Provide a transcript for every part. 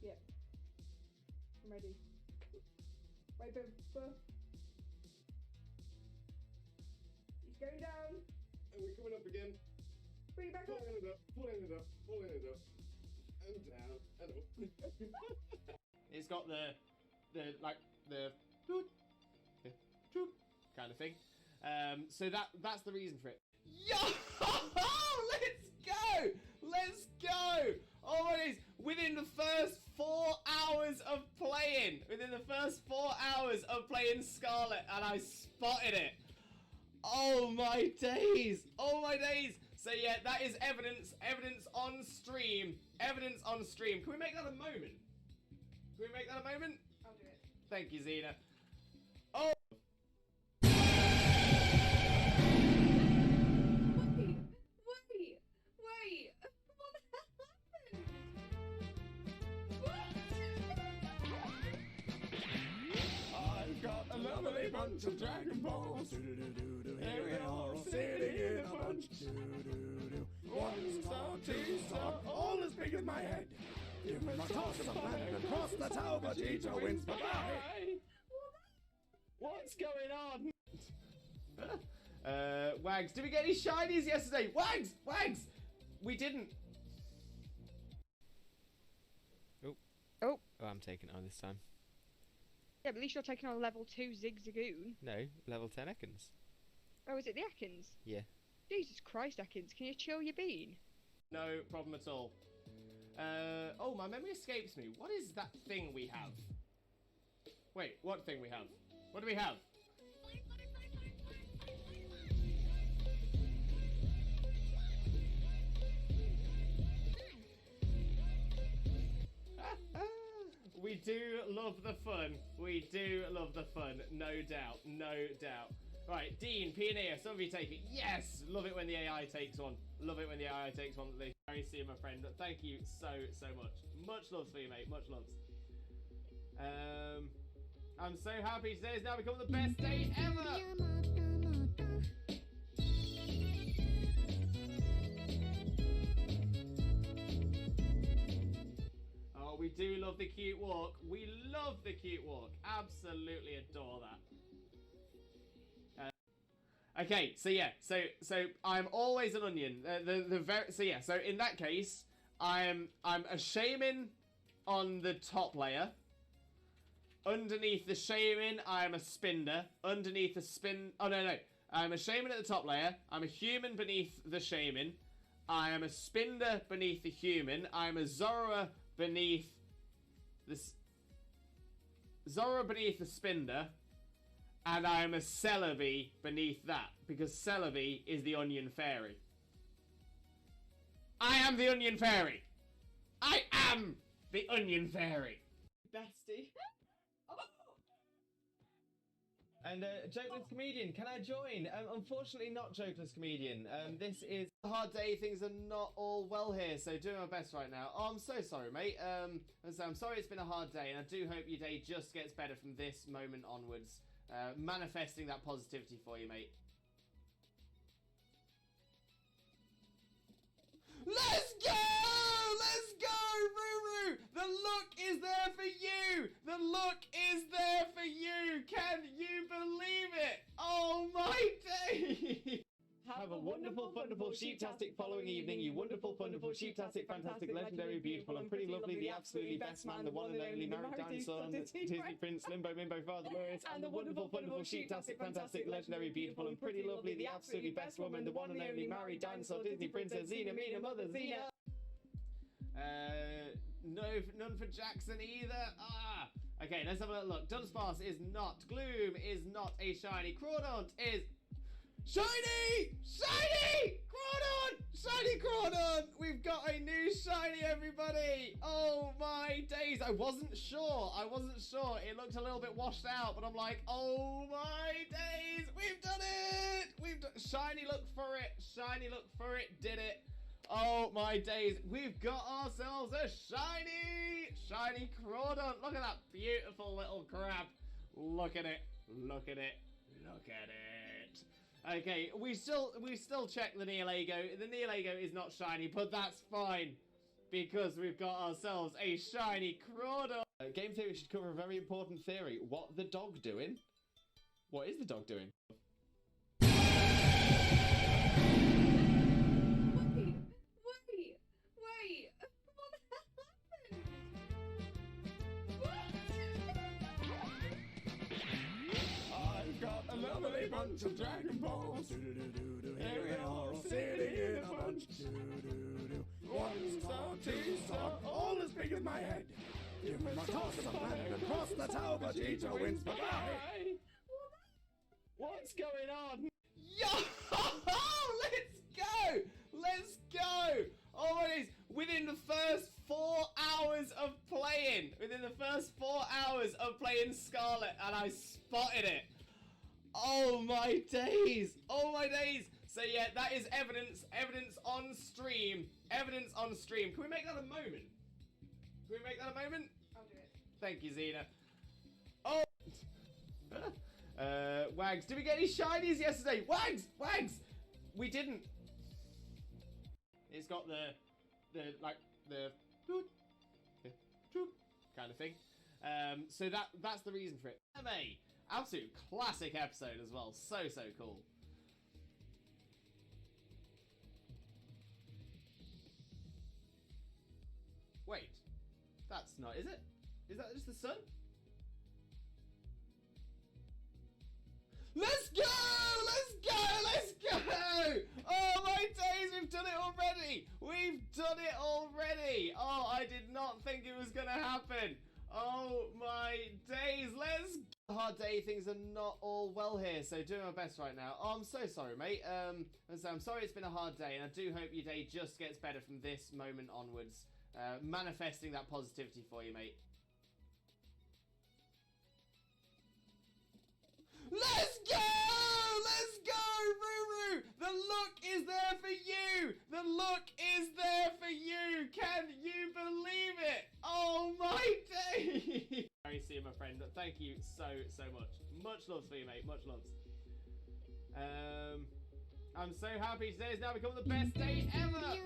Yeah. I'm ready. Wait, but... He's going down. And we're coming up again. Bring it back up. Pulling it up, pulling it up, pulling it up. And down, and up. It's got the toot kind of thing. So that's the reason for it. Yo! Let's go! Let's go! Oh my days! Within the first 4 hours of playing, Scarlet, and I spotted it. Oh my days! Oh my days! So yeah, that is evidence on stream. Evidence on stream. Can we make that a moment? I'll do it. Thank you, Zena. Oh! Wait! What the hell happened? I've got a lovely bunch of Dragon Balls. Here we are, sitting in a bunch. One star, 2 star, all as big as my head. Give me my toss of a planet across the tower, but Vegeta wins. Bye-bye. What's going on? Wags, did we get any shinies yesterday? Wags! We didn't. Oh, I'm taking it on this time. Yeah, but at least you're taking on level 2 Zigzagoon. No, level 10 Ekans. Oh, is it the Ekans? Yeah. Jesus Christ, Ekans, can you chill your bean? No problem at all. Oh, my memory escapes me. What is that thing we have? Wait, what thing we have? What do we have? We do love the fun. No doubt. Right, Dean, Pioneer, some of you take it. Yes! Love it when the AI takes one. They very see my friend. Thank you so much. Much loves for you, mate. Much loves. I'm so happy today has now become the best day ever! Oh, we do love the cute walk. Absolutely adore that. Okay, so yeah, so I'm always an onion. So in that case, I'm a shaman on the top layer. Underneath the shaman, I'm a spinner. Underneath the spin, oh no, I'm a shaman at the top layer. I'm a human beneath the shaman. I am a spinner beneath the human. I'm a Zora beneath the spinner. And I am a Celebi beneath that, because Celebi is the onion fairy. I am the onion fairy. Bestie. And Jokeless Comedian, can I join? Unfortunately not Jokeless Comedian. This is a hard day, things are not all well here, so doing my best right now. Oh, I'm so sorry, mate. I'm sorry it's been a hard day, and I do hope your day just gets better from this moment onwards. Manifesting that positivity for you, mate. Let's go! Ruru! The look is there for you! Can you believe it? Oh my day! Have a wonderful, wonderful, sheep-tastic following evening, you wonderful, wonderful, sheep-tastic, fantastic, legendary, beautiful, and pretty lovely, the absolutely best man, the one and only married dinosaur, Disney Prince, Limbo, Mimbo, Father Glorious, and the wonderful, wonderful, sheep-tastic, fantastic, legendary, beautiful, and pretty lovely, the absolutely best woman, the one and only married dinosaur, Disney Princess, Xena, Mina, Mother, Xena. No, none for Jackson either. Okay, let's have a little look. Dunsparce is not. Gloom is not a shiny. Crawdaunt is... Shiny! Crawdaunt! We've got a new shiny, everybody! Oh my days! I wasn't sure. It looked a little bit washed out, but I'm like, oh my days! We've done it! Shiny look for it. Did it. Oh my days! We've got ourselves a shiny Crawdaunt. Look at that beautiful little crab. Look at it. Okay, we still check the Neolago. The Neolago is not shiny, but that's fine. because we've got ourselves a shiny Crawdor. Game theory should cover a very important theory. What the dog doing? What is the dog doing? Wait! What the hell happened? I've got a lovely bunch of Dragon Balls. Here we are all sitting in a bunch. 1 star, 2 star, all as big as my head. You must toss the flag across the tower, but Vegeta wins. Bye-bye. What's going on? Yo! Let's go! Let's go! Oh my days! Within the first 4 hours of playing, Scarlet, and I spotted it. Oh my days! Oh my days! So yeah, that is evidence on stream. Evidence on stream. Can we make that a moment? I'll do it. Thank you, Xena. Oh! Wags, did we get any shinies yesterday? Wags! We didn't. It's got the kind of thing. So that's the reason for it. Absolute classic episode as well. So cool. Wait, that's not, is it? Is that just the sun? Let's go! Oh my days, we've done it already! Oh, I did not think it was gonna happen. Oh my days, let's go! Hard day, things are not all well here, so doing my best right now. Oh, I'm so sorry, mate. I'm sorry it's been a hard day, and I do hope your day just gets better from this moment onwards. Manifesting that positivity for you, mate. Let's go! Ruru! The look is there for you! Can you believe it? Oh my day! Very see you, my friend. Thank you so much. Much love for you, mate. Much love. I'm so happy today has now become the best day ever!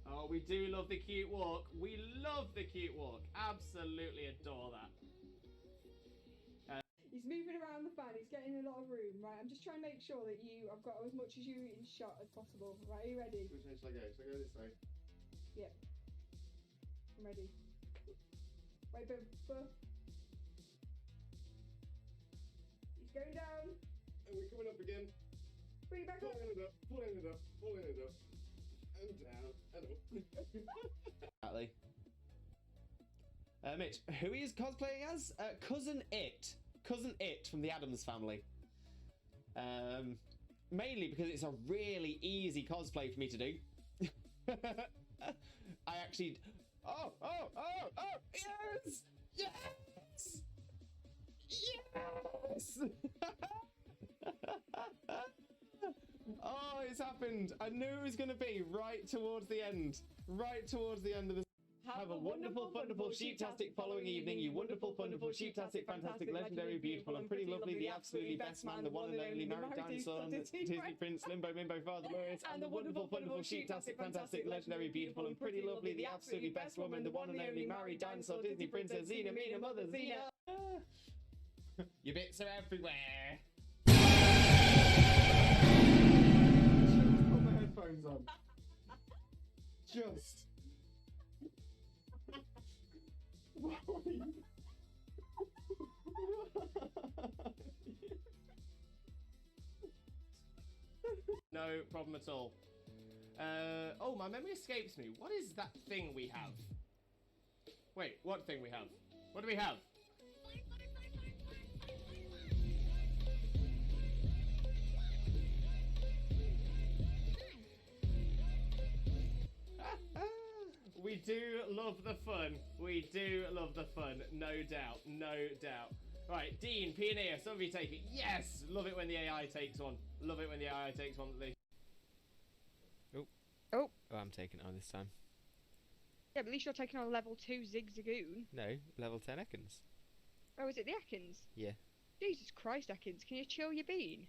Oh, we do love the cute walk. Absolutely adore that. He's moving around the fan, he's getting a lot of room, right? I'm just trying to make sure that I've got as much as you in shot as possible. Right, are you ready? Which way should I go? Should I go this way? Yep. I'm ready. Wait, but... He's going down. And we're coming up again. Bring it back up. Pulling it up. And down. And up. Exactly. Mitch, who he is cosplaying as? Cousin It from the Addams Family. Mainly because it's a really easy cosplay for me to do. I actually... Oh! Yes! Oh, it's happened. I knew it was going to be right towards the end of the... Have a wonderful, wonderful, sheep-tastic following evening, you wonderful, wonderful, sheep-tastic, fantastic, legendary, beautiful, and pretty lovely, the absolutely best man, the one and only married dinosaur, Disney Prince, Limbo, Mimbo, Father Lewis, and the wonderful, wonderful, sheep-tastic, fantastic, legendary, beautiful, and pretty lovely, the absolutely best woman, the one and only married dinosaur, Disney Princess, Xena, Mina, Mother, Xena. Your bits are everywhere. Just put my headphones on. Just. No problem at all. Oh, my memory escapes me. What is that thing we have? Wait, what thing we have? What do we have? We do love the fun. No doubt. Right, Dean, Pioneer, some of you take it. Yes! Love it when the AI takes one. That they... Oh, I'm taking it on this time. Yeah, but at least you're taking on level 2 Zigzagoon. No, level 10 Ekans. Oh, is it the Ekans? Yeah. Jesus Christ, Ekins, can you chill your bean?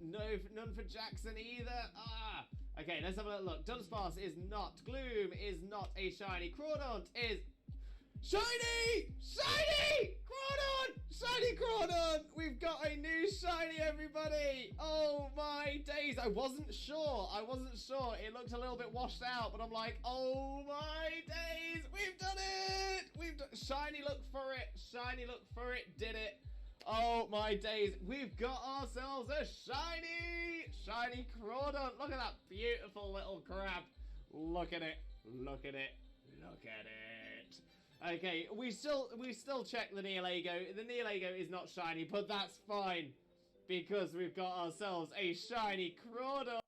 No, none for Jackson either. Ah! Okay, let's have a look. Dunsparce is not. Gloom is not a shiny. Crawdaunt is... Shiny! Shiny! Crawdaunt! Shiny Crawdaunt! We've got a new shiny, everybody! Oh my days! I wasn't sure. It looked a little bit washed out, but I'm like, oh my days! We've done it! Shiny look for it. Shiny look for it. Did it. Oh my days. We've got ourselves a shiny Crawdaunt. Look at that beautiful little crab. Look at it. Look at it. Look at it. Okay, we still check the Neolago. The Neolago is not shiny, but that's fine because we've got ourselves a shiny Crawdaunt.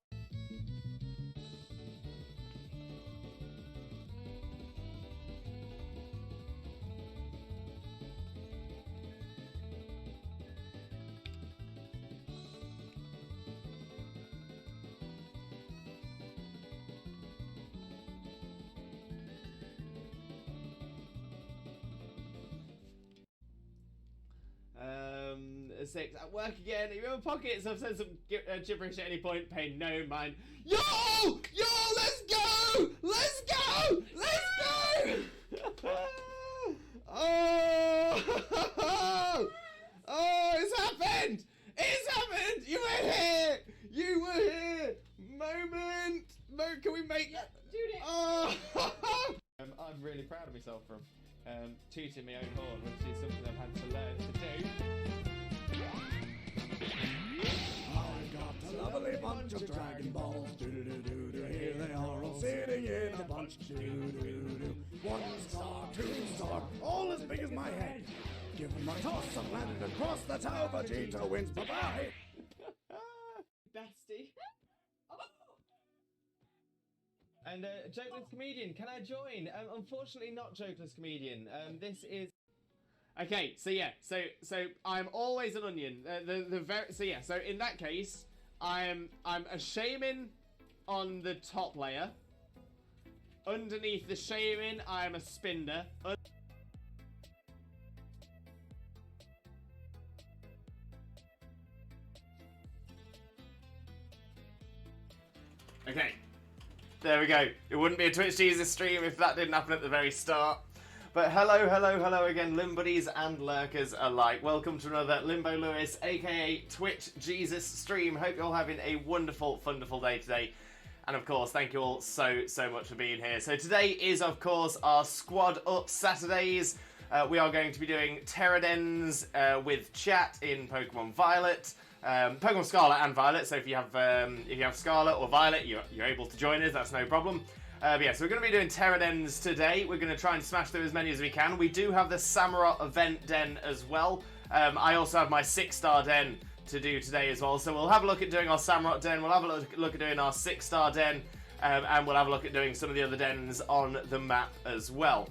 Six at work again. You have pockets. I've said some gibberish at any point. Pay no mind. Yo, let's go. Oh, it's happened. You were here. Moment. Can we make? Yeah, dude. Oh. I'm really proud of myself from tooting my own horn, which is something I've had to learn to do. I got a lovely bunch of Dragon Balls. Do-do-do-do-do. Here they are all sitting in a bunch. Do-do-do-do. 1 star, 2 star, all as big as my head. Give them a toss and landed across the tower. Vegeta wins. Bye-bye. Bestie. And Jokeless Comedian, can I join? Unfortunately not Jokeless Comedian. This is... Okay, so yeah, so I'm always an onion. So in that case, I'm a shaman on the top layer. Underneath the shaman, I am a spinner. Okay, there we go. It wouldn't be a Twitch Jesus stream if that didn't happen at the very start. But hello again, Limbuddies and Lurkers alike. Welcome to another Limbo Lewis, aka Twitch Jesus stream. Hope you're all having a wonderful, wonderful day today. And of course, thank you all so much for being here. So today is, of course, our Squad Up Saturdays. We are going to be doing Tera Dens with chat in Pokemon Violet. Pokemon Scarlet and Violet, so if you have Scarlet or Violet, you're able to join us, that's no problem. But yeah, so we're going to be doing Tera Dens today. We're going to try and smash through as many as we can. We do have the SAMUROTT event den as well. I also have my 6-star den to do today as well. So we'll have a look at doing our SAMUROTT den, we'll have a look at doing our 6-star den, and we'll have a look at doing some of the other dens on the map as well.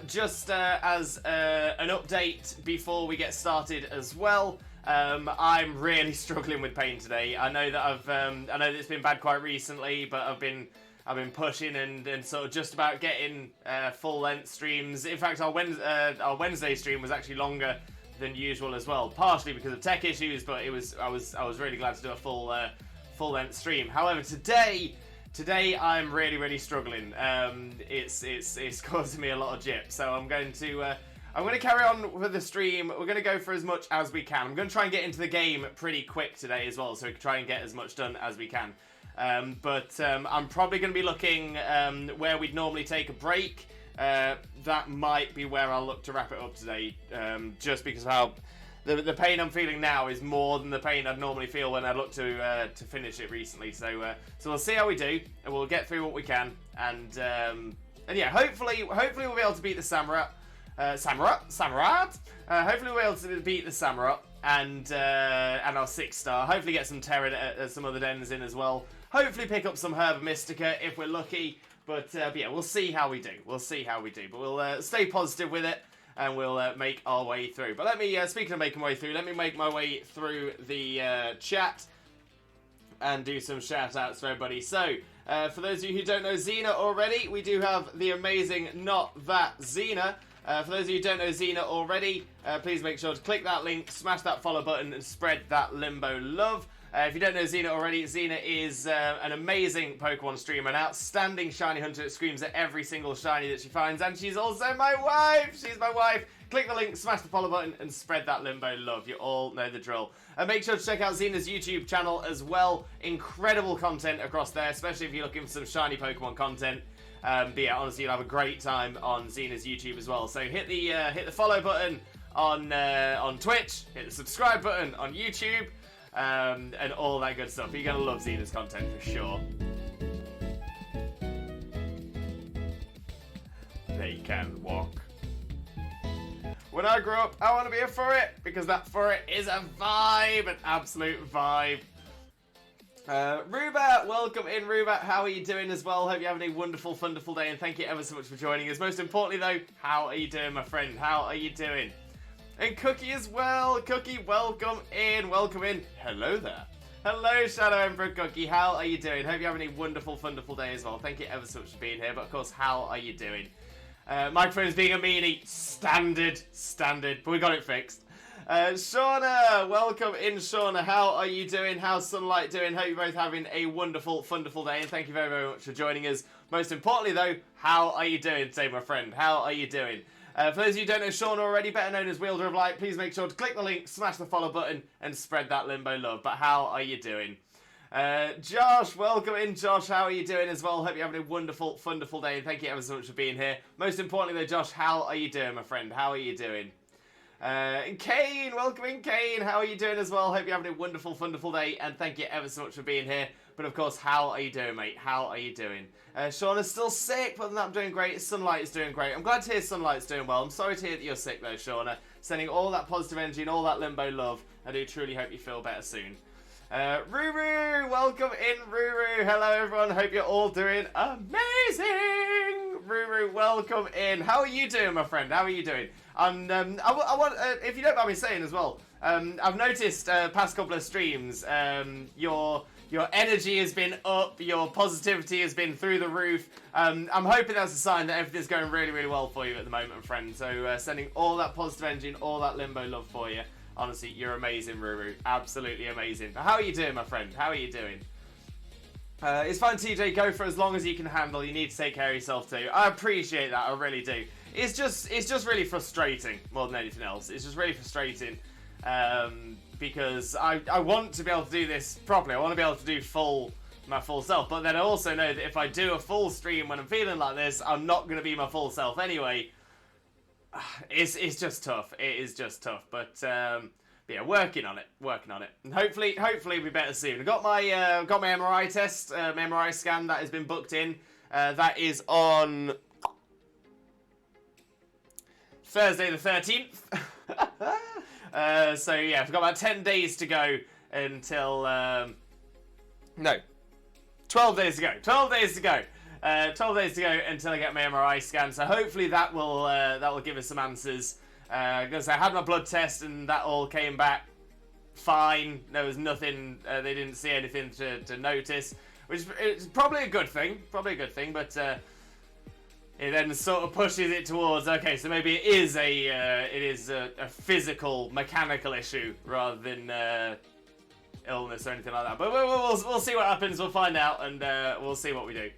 Just as an update before we get started as well, I'm really struggling with pain today. I know that I know that it's been bad quite recently, but I've been pushing and sort of just about getting full length streams. In fact, our Wednesday stream was actually longer than usual as well, partially because of tech issues. But I was really glad to do a full length stream. However, today I'm really struggling. It's causing me a lot of jip, so I'm going to carry on with the stream. We're going to go for as much as we can. I'm going to try and get into the game pretty quick today as well, so we can try and get as much done as we can. But I'm probably going to be looking where we'd normally take a break. That might be where I'll look to wrap it up today, just because of how the pain I'm feeling now is more than the pain I'd normally feel when I look to finish it recently. So we'll see how we do, and we'll get through what we can, and yeah, hopefully we'll be able to beat the SAMUROTT. SAMUROTT. Hopefully we'll be able to beat the SAMUROTT and our 6-star. Hopefully get some some other dens in as well. Hopefully pick up some Herba Mystica if we're lucky. But yeah, we'll see how we do. But we'll stay positive with it, and we'll make our way through. But let me, speaking of making my way through, let me make my way through the chat and do some shout-outs for everybody. So, for those of you who don't know Xena already, we do have the amazing Not That Xena. For those of you who don't know Xena already, please make sure to click that link, smash that follow button, and spread that Limbo love. If you don't know Xena already, Xena is an amazing Pokemon streamer, an outstanding shiny hunter that screams at every single shiny that she finds, and she's also my wife! She's my wife! Click the link, smash the follow button, and spread that Limbo love. You all know the drill. And make sure to check out Xena's YouTube channel as well. Incredible content across there, especially if you're looking for some shiny Pokemon content. But yeah, honestly, you'll have a great time on Xena's YouTube as well. So hit the follow button on Twitch, hit the subscribe button on YouTube, and all that good stuff. You're gonna love Xena's content for sure. They can walk. When I grow up, I want to be a furret, because that furret is a vibe, an absolute vibe. Rubat, welcome in, Rubat. How are you doing as well? Hope you're having a wonderful, wonderful day, and thank you ever so much for joining us. Most importantly, though, how are you doing, my friend? How are you doing? And Cookie as well. Cookie, welcome in, welcome in. Hello there. Hello, Shadow Emperor Cookie. How are you doing? Hope you're having a wonderful, wonderful day as well. Thank you ever so much for being here. But of course, how are you doing? Microphone's being a meanie. Standard. But we got it fixed. Shauna, welcome in, Shauna. How are you doing? How's Sunlight doing? Hope you're both having a wonderful, wonderful day, and thank you very, very much for joining us. Most importantly, though, how are you doing today, my friend? How are you doing? For those of you who don't know Shauna already, better known as Wielder of Light, please make sure to click the link, smash the follow button, and spread that Limbo love. But how are you doing? Josh, welcome in, Josh. How are you doing as well? Hope you're having a wonderful, wonderful day, and thank you ever so much for being here. Most importantly, though, Josh, how are you doing, my friend? How are you doing? And Kane, welcome in, Kane. How are you doing as well? Hope you're having a wonderful, wonderful day, and thank you ever so much for being here. But of course, how are you doing, mate? How are you doing? Shauna's still sick, but other than that, I'm doing great. Sunlight is doing great. I'm glad to hear Sunlight's doing well. I'm sorry to hear that you're sick, though, Shauna. Sending all that positive energy and all that Limbo love. I do truly hope you feel better soon. Ruru, welcome in, Ruru. Hello, everyone. Hope you're all doing amazing. Ruru, welcome in. How are you doing, my friend? How are you doing? And I want, if you don't mind me saying as well, I've noticed past couple of streams, your energy has been up, your positivity has been through the roof. I'm hoping that's a sign that everything's going really, really well for you at the moment, friend. So sending all that positive energy and all that Limbo love for you. Honestly, you're amazing, Ruru. Absolutely amazing. How are you doing, my friend? How are you doing? It's fine, TJ. Go for as long as you can handle. You need to take care of yourself too. I appreciate that. I really do. It's just really frustrating more than anything else. It's just really frustrating because I want to be able to do this properly. I want to be able to do my full self. But then I also know that if I do a full stream when I'm feeling like this, I'm not going to be my full self anyway. It's just tough. It is just tough. But yeah, working on it. And hopefully it'll be better soon. I got my MRI test, MRI scan that has been booked in. That is on Thursday the 13th. So yeah, I've got about 10 days to go until no, 12 days to go. 12 days to go. 12 days to go until I get my MRI scan. So hopefully that will give us some answers. Because I had my blood test and that all came back fine. There was nothing. They didn't see anything to notice, which is probably a good thing. But it then sort of pushes it towards, okay, so maybe it is a physical, mechanical issue rather than illness or anything like that. But we'll see what happens. We'll find out, and we'll see what we do.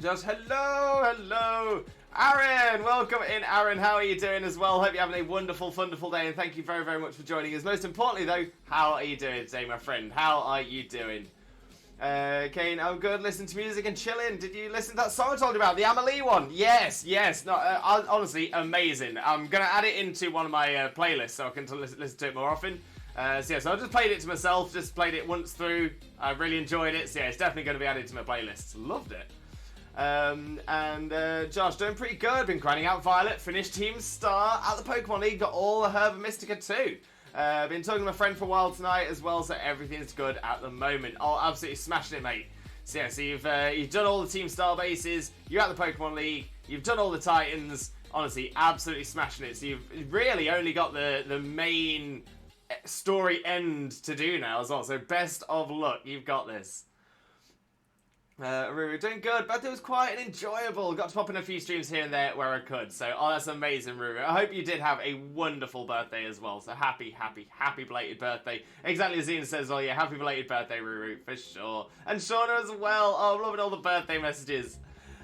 Just hello. Aaron, welcome in, Aaron. How are you doing as well? Hope you're having a wonderful, wonderful day, and thank you very, very much for joining us. Most importantly, though, how are you doing today, my friend? How are you doing? Kane, I'm good. Listen to music and chilling. Did you listen to that song I told you about? The Amelie one? Yes. No, honestly, amazing. I'm going to add it into one of my playlists so I can listen to it more often. So I just played it to myself. Just played it once through. I really enjoyed it. So yeah, it's definitely going to be added to my playlist. Loved it. Josh, doing pretty good. Been grinding out Violet. Finished Team Star at the Pokemon League. Got all the Herba Mystica too. Been talking to my friend for a while tonight as well, so everything's good at the moment. Oh, absolutely smashing it, mate. So yeah, so you've done all the Team Star bases, you're at the Pokemon League, you've done all the Titans. Honestly, absolutely smashing it. So you've really only got the main story end to do now as well. So best of luck, you've got this. Ruru, doing good. Birthday was quiet and enjoyable. Got to pop in a few streams here and there where I could. So, oh, that's amazing, Ruru. I hope you did have a wonderful birthday as well. So, happy belated birthday. Exactly as Ian says, oh yeah, happy belated birthday, Ruru, for sure. And Shauna as well. Oh, I'm loving all the birthday messages.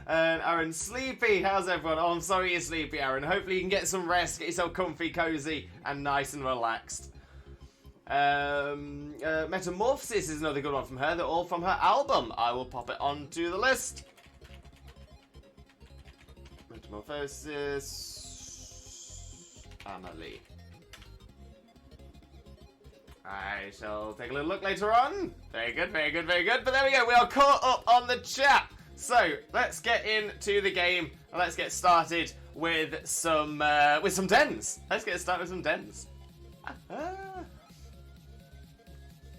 Aaron, sleepy. How's everyone? Oh, I'm sorry you're sleepy, Aaron. Hopefully you can get some rest, get yourself comfy, cozy, and nice and relaxed. Metamorphosis is another good one from her. They're all from her album. I will pop it onto the list. Metamorphosis. Amelie. I shall take a little look later on. Very good, very good, very good. But there we go. We are caught up on the chat. So let's get into the game and let's get started with some dens. Let's get started with some dens.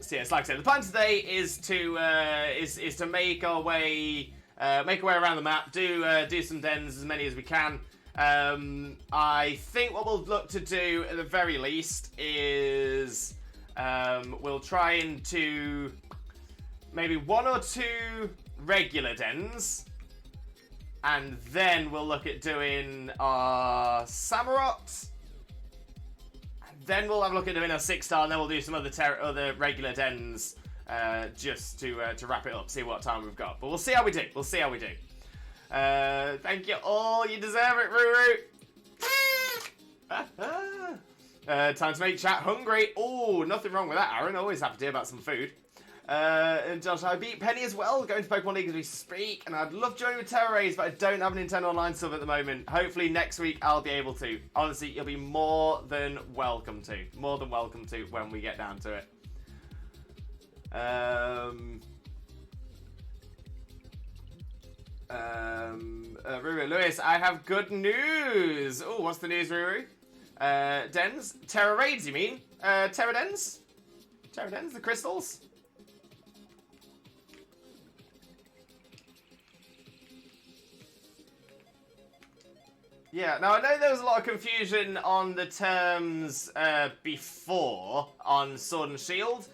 So yes, like I said, the plan today is to make our way around the map, do some dens, as many as we can. I think what we'll look to do at the very least is we'll try and do maybe 1 or 2 regular dens, and then we'll look at doing our SAMUROTT. Then we'll have a look at doing our 6-star, and then we'll do some other regular dens just to wrap it up, see what time we've got. But we'll see how we do. We'll see how we do. Thank you all. You deserve it, Ruru. Time to make chat hungry. Oh, nothing wrong with that, Aaron. Always happy to hear about some food. And Josh, I beat Penny as well, going to Pokemon League as we speak, and I'd love joining with Tera Dens, but I don't have a Nintendo Online sub at the moment. Hopefully next week I'll be able to. Honestly, you'll be more than welcome to. More than welcome to when we get down to it. Ruru, Lewis, I have good news. Oh, what's the news, Ruru? Dens? Tera Raids, you mean? Tera Dens? Tera Dens, the crystals? Yeah, now I know there was a lot of confusion on the terms before on Sword and Shield,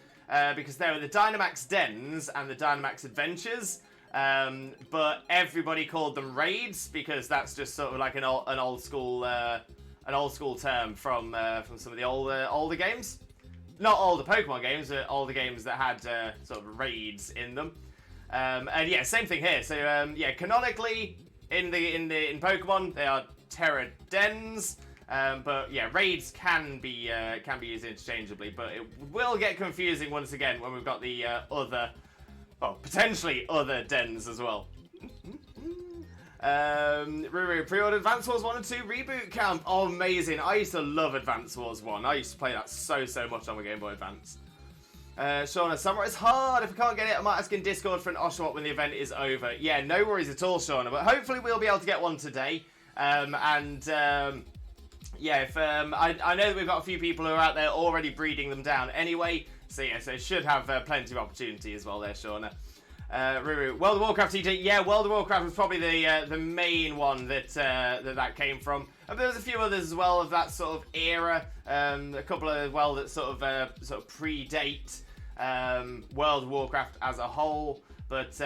because there were the Dynamax Dens and the Dynamax Adventures, but everybody called them raids because that's just sort of like an old school term from some of the older games, not older Pokemon games, but older games that had sort of raids in them. And yeah, same thing here. So yeah, canonically in Pokemon they are Tera Dens, but yeah, raids can be used interchangeably, but it will get confusing once again when we've got the potentially other dens as well. Ruru, pre-ordered Advance Wars 1 and 2 Reboot Camp. Oh, amazing. I used to love Advance Wars 1. I used to play that so much on my Game Boy Advance. Shauna, SAMUROTT is hard. If I can't get it, I might ask in Discord for an Oshawott when the event is over. Yeah, no worries at all, Shauna, but hopefully we'll be able to get one today. Yeah, if I know that we've got a few people who are out there already breeding them down anyway, so yeah, so should have plenty of opportunity as well there, Shauna. Ruru, World of Warcraft TJ, yeah, World of Warcraft was probably the main one that came from. And there was a few others as well of that sort of era, a couple as well that sort of predate World of Warcraft as a whole. But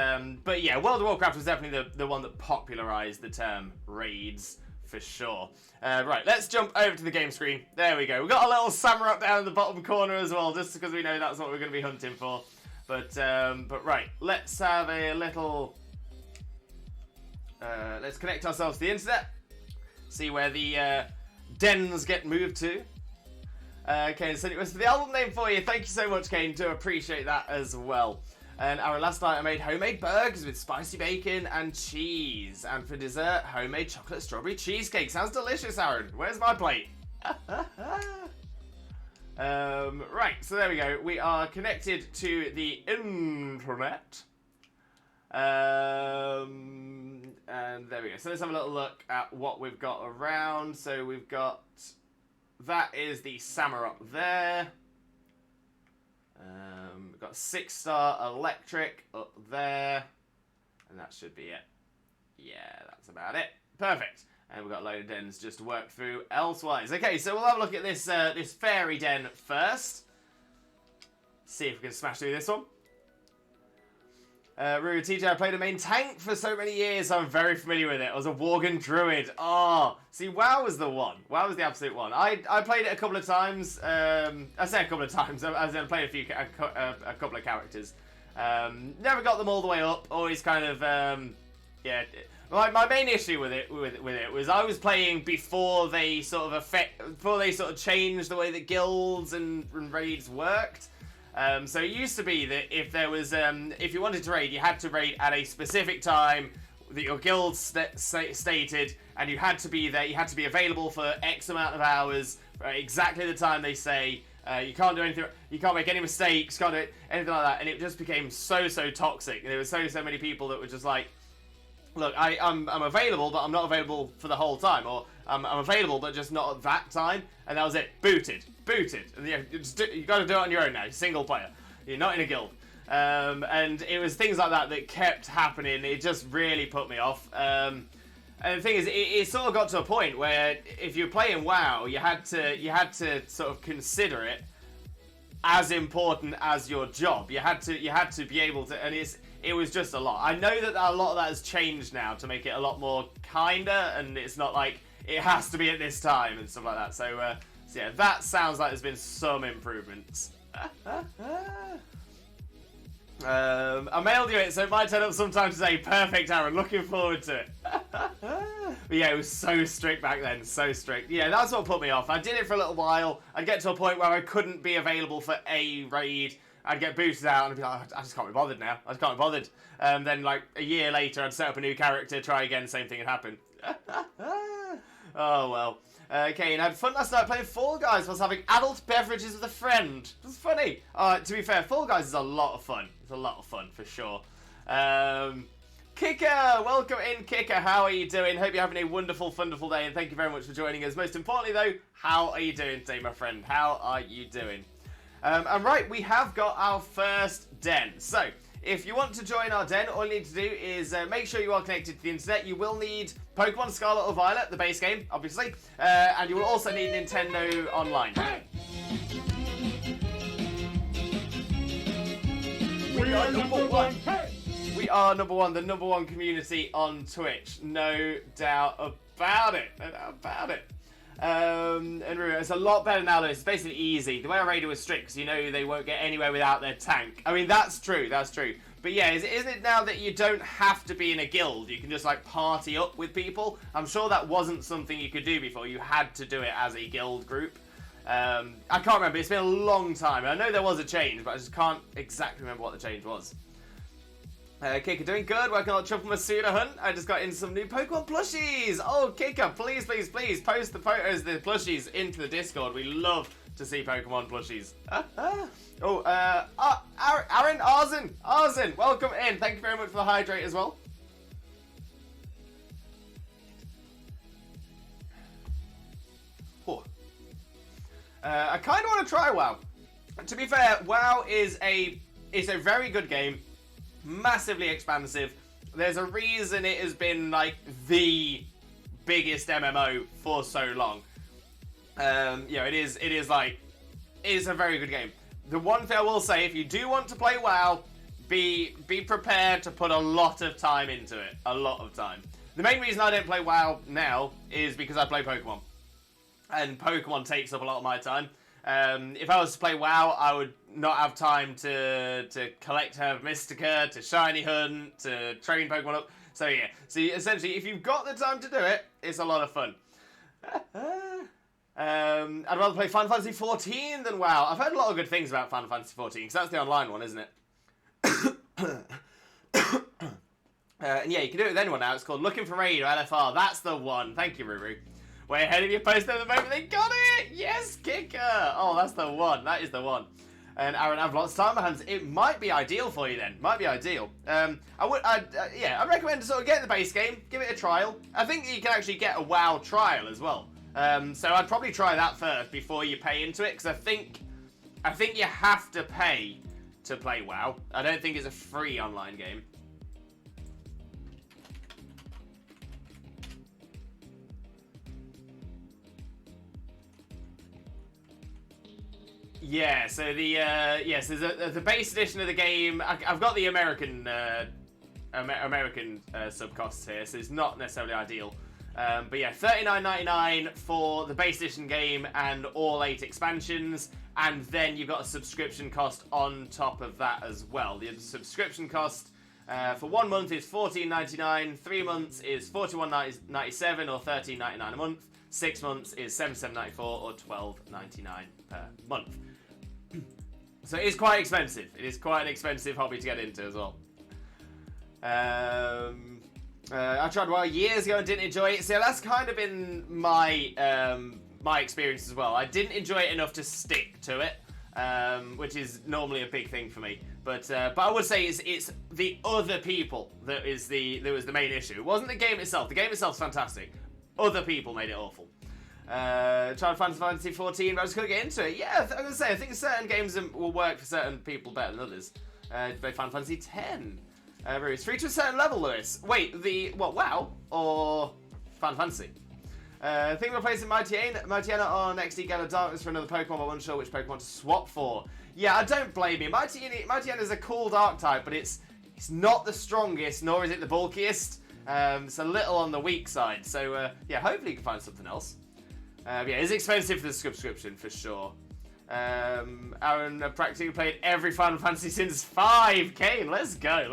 yeah, World of Warcraft was definitely the one that popularised the term raids, for sure. Right, let's jump over to the game screen. There we go. We've got a little SAMUROTT down in the bottom corner as well, just because we know that's what we're going to be hunting for. But right, let's have a little... let's connect ourselves to the internet. See where the dens get moved to. Kane sent it was the album name for you. Thank you so much, Kane. Do appreciate that as well. And Aaron, last night I made homemade burgers with spicy bacon and cheese. And for dessert, homemade chocolate strawberry cheesecake. Sounds delicious, Aaron. Where's my plate? Right, so there we go. We are connected to the internet. And there we go. So let's have a little look at what we've got around. So we've got... That is the SAMUROTT there. We've got 6-star electric up there. And that should be it. Yeah, that's about it. Perfect. And we've got a load of dens just to work through elsewise. Okay, so we'll have a look at this this fairy den first. See if we can smash through this one. Ruru TJ, I played a main tank for so many years, so I'm very familiar with it. I was a Worgen Druid. Oh, see, WoW was the one. WoW was the absolute one. I played it a couple of times. I say a couple of times. I played a couple of characters. Never got them all the way up. Always kind of, yeah. My main issue with it was I was playing before they sort of changed the way that guilds and raids worked. So it used to be that if there was, if you wanted to raid, you had to raid at a specific time that your guild stated, and you had to be there. You had to be available for X amount of hours, exactly the time they say. You can't do anything. You can't make any mistakes. Can't do anything like that. And it just became so toxic. There were so many people that were just like, look, I'm available, but I'm not available for the whole time, or I'm available, but just not at that time. And that was it. Booted. And you got to do it on your own now. You're single player. You're not in a guild. And it was things like that kept happening. It just really put me off. And the thing is, it sort of got to a point where if you're playing WoW, you had to sort of consider it as important as your job. You had to be able to, and it was just a lot. I know that a lot of that has changed now to make it a lot more kinder, and it's not like it has to be at this time and stuff like that. So yeah, that sounds like there's been some improvements. I mailed you it, so it might turn up sometime today. Perfect, Aaron. Looking forward to it. But yeah, it was so strict back then. So strict. Yeah, that's what put me off. I did it for a little while. I'd get to a point where I couldn't be available for a raid. I'd get boosted out and I'd be like, I just can't be bothered now. I just can't be bothered. Then like a year later, I'd set up a new character, try again, same thing had happened. Oh well. Okay, and I had fun last night playing Fall Guys whilst having adult beverages with a friend. It was funny. To be fair, Fall Guys is a lot of fun. It's a lot of fun, for sure. Kicker! Welcome in, Kicker. How are you doing? Hope you're having a wonderful, wonderful day, and thank you very much for joining us. Most importantly, though, how are you doing today, my friend? How are you doing? And right, we have got our first den. So, if you want to join our den, all you need to do is make sure you are connected to the internet. You will need Pokemon Scarlet or Violet, the base game, obviously. And you will also need Nintendo Online. We are number one. We are number one, the number one community on Twitch. No doubt about it. No doubt about it. And it's a lot better now, though. It's basically easy. The way I raided was strict, because you know they won't get anywhere without their tank. I mean, that's true. But yeah, isn't it now that you don't have to be in a guild? You can just, like, party up with people? I'm sure that wasn't something you could do before. You had to do it as a guild group. I can't remember. It's been a long time. I know there was a change, but I just can't exactly remember what the change was. Kicker, doing good. Working on Triple Masuda Hunt. I just got in some new Pokemon plushies. Oh, Kicker, please post the photos of the plushies into the Discord. We love to see Pokemon plushies. Aaron Arzen, welcome in. Thank you very much for the hydrate as well. I kind of want to try WoW. To be fair, WoW is a very good game. Massively expansive. There's a reason it has been like the biggest MMO for so long. It is a very good game. The one thing I will say, if you do want to play WoW, be prepared to put a lot of time into it. A lot of time. The main reason I don't play WoW now is because I play Pokemon. And Pokemon takes up a lot of my time. If I was to play WoW, I would not have time to collect Herba Mystica, to shiny hunt, to train Pokemon up. So yeah, essentially, if you've got the time to do it, it's a lot of fun. I'd rather play Final Fantasy 14 than WoW. I've heard a lot of good things about Final Fantasy 14, because that's the online one, isn't it? And yeah, you can do it with anyone now. It's called Looking for Raid or LFR. That's the one. Thank you, Ruru. Way ahead of your post at the moment. They got it! Yes, Kicker! Oh, that's the one. That is the one. And Aaron, I have lots of time on my hands. It might be ideal for you then. Might be ideal. I'd recommend to sort of get the base game. Give it a trial. I think you can actually get a WoW trial as well. So I'd probably try that first before you pay into it. Because I think you have to pay to play WoW. I don't think it's a free online game. Yeah, so so the base edition of the game. I've got the American sub costs here, so it's not necessarily ideal. But yeah, $39.99 for the base edition game and all 8 expansions, and then you've got a subscription cost on top of that as well. The subscription cost for 1 month is $14.99, 3 months is $41.97 or $13.99 a month, 6 months is $77.94 or $12.99 per month. So it is quite expensive. It is quite an expensive hobby to get into as well. I tried WoW years ago and didn't enjoy it. So that's kind of been my my experience as well. I didn't enjoy it enough to stick to it, which is normally a big thing for me. But I would say it's the other people that was the main issue. It wasn't the game itself. The game itself's fantastic. Other people made it awful. Tried Final Fantasy 14, but I just couldn't get into it. Yeah, I'm gonna say I think certain games will work for certain people better than others. Play Final Fantasy 10. It's free to a certain level, Lewis. Wait, WoW or Final Fantasy? I think we're placing Mightyena on XD Gala Darkness for another Pokemon, but I'm unsure which Pokemon to swap for. Yeah, I don't blame you. Mightyena is a cool Dark type, but it's not the strongest, nor is it the bulkiest. It's a little on the weak side. So yeah, hopefully you can find something else. Yeah, it's expensive for the subscription for sure. Aaron practically played every Final Fantasy since 5. Kane, let's go.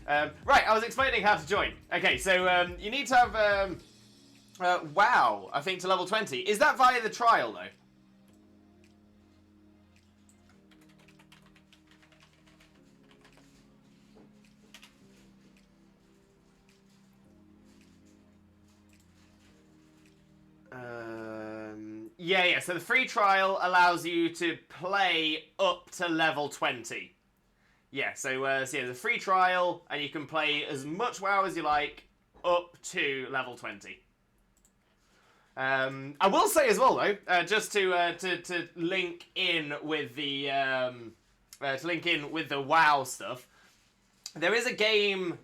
Right, I was explaining how to join. Okay, so you need to have WoW, I think, to level 20. Is that via the trial though? Yeah, so the free trial allows you to play up to level 20. Yeah, so yeah, the free trial, and you can play as much WoW as you like, up to level 20. I will say as well, though, just to link in with the WoW stuff, there is a game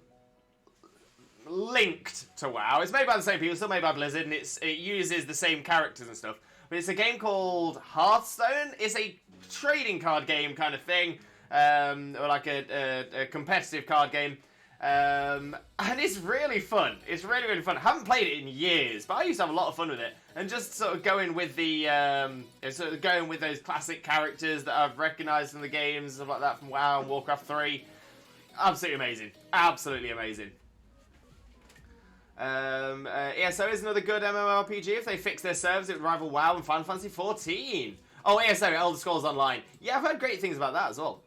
linked to WoW. It's made by the same people, still made by Blizzard, and it uses the same characters and stuff. But it's a game called Hearthstone. It's a trading card game kind of thing, or like a competitive card game. And it's really fun. It's really, really fun. I haven't played it in years, but I used to have a lot of fun with it. And just sort of going with the, going with those classic characters that I've recognised from the games, stuff like that from WoW and Warcraft 3. Absolutely amazing. Absolutely amazing. ESO is another good MMORPG. If they fix their servers, it would rival WoW and Final Fantasy 14. Oh, ESO, Elder Scrolls Online. Yeah, I've heard great things about that as well.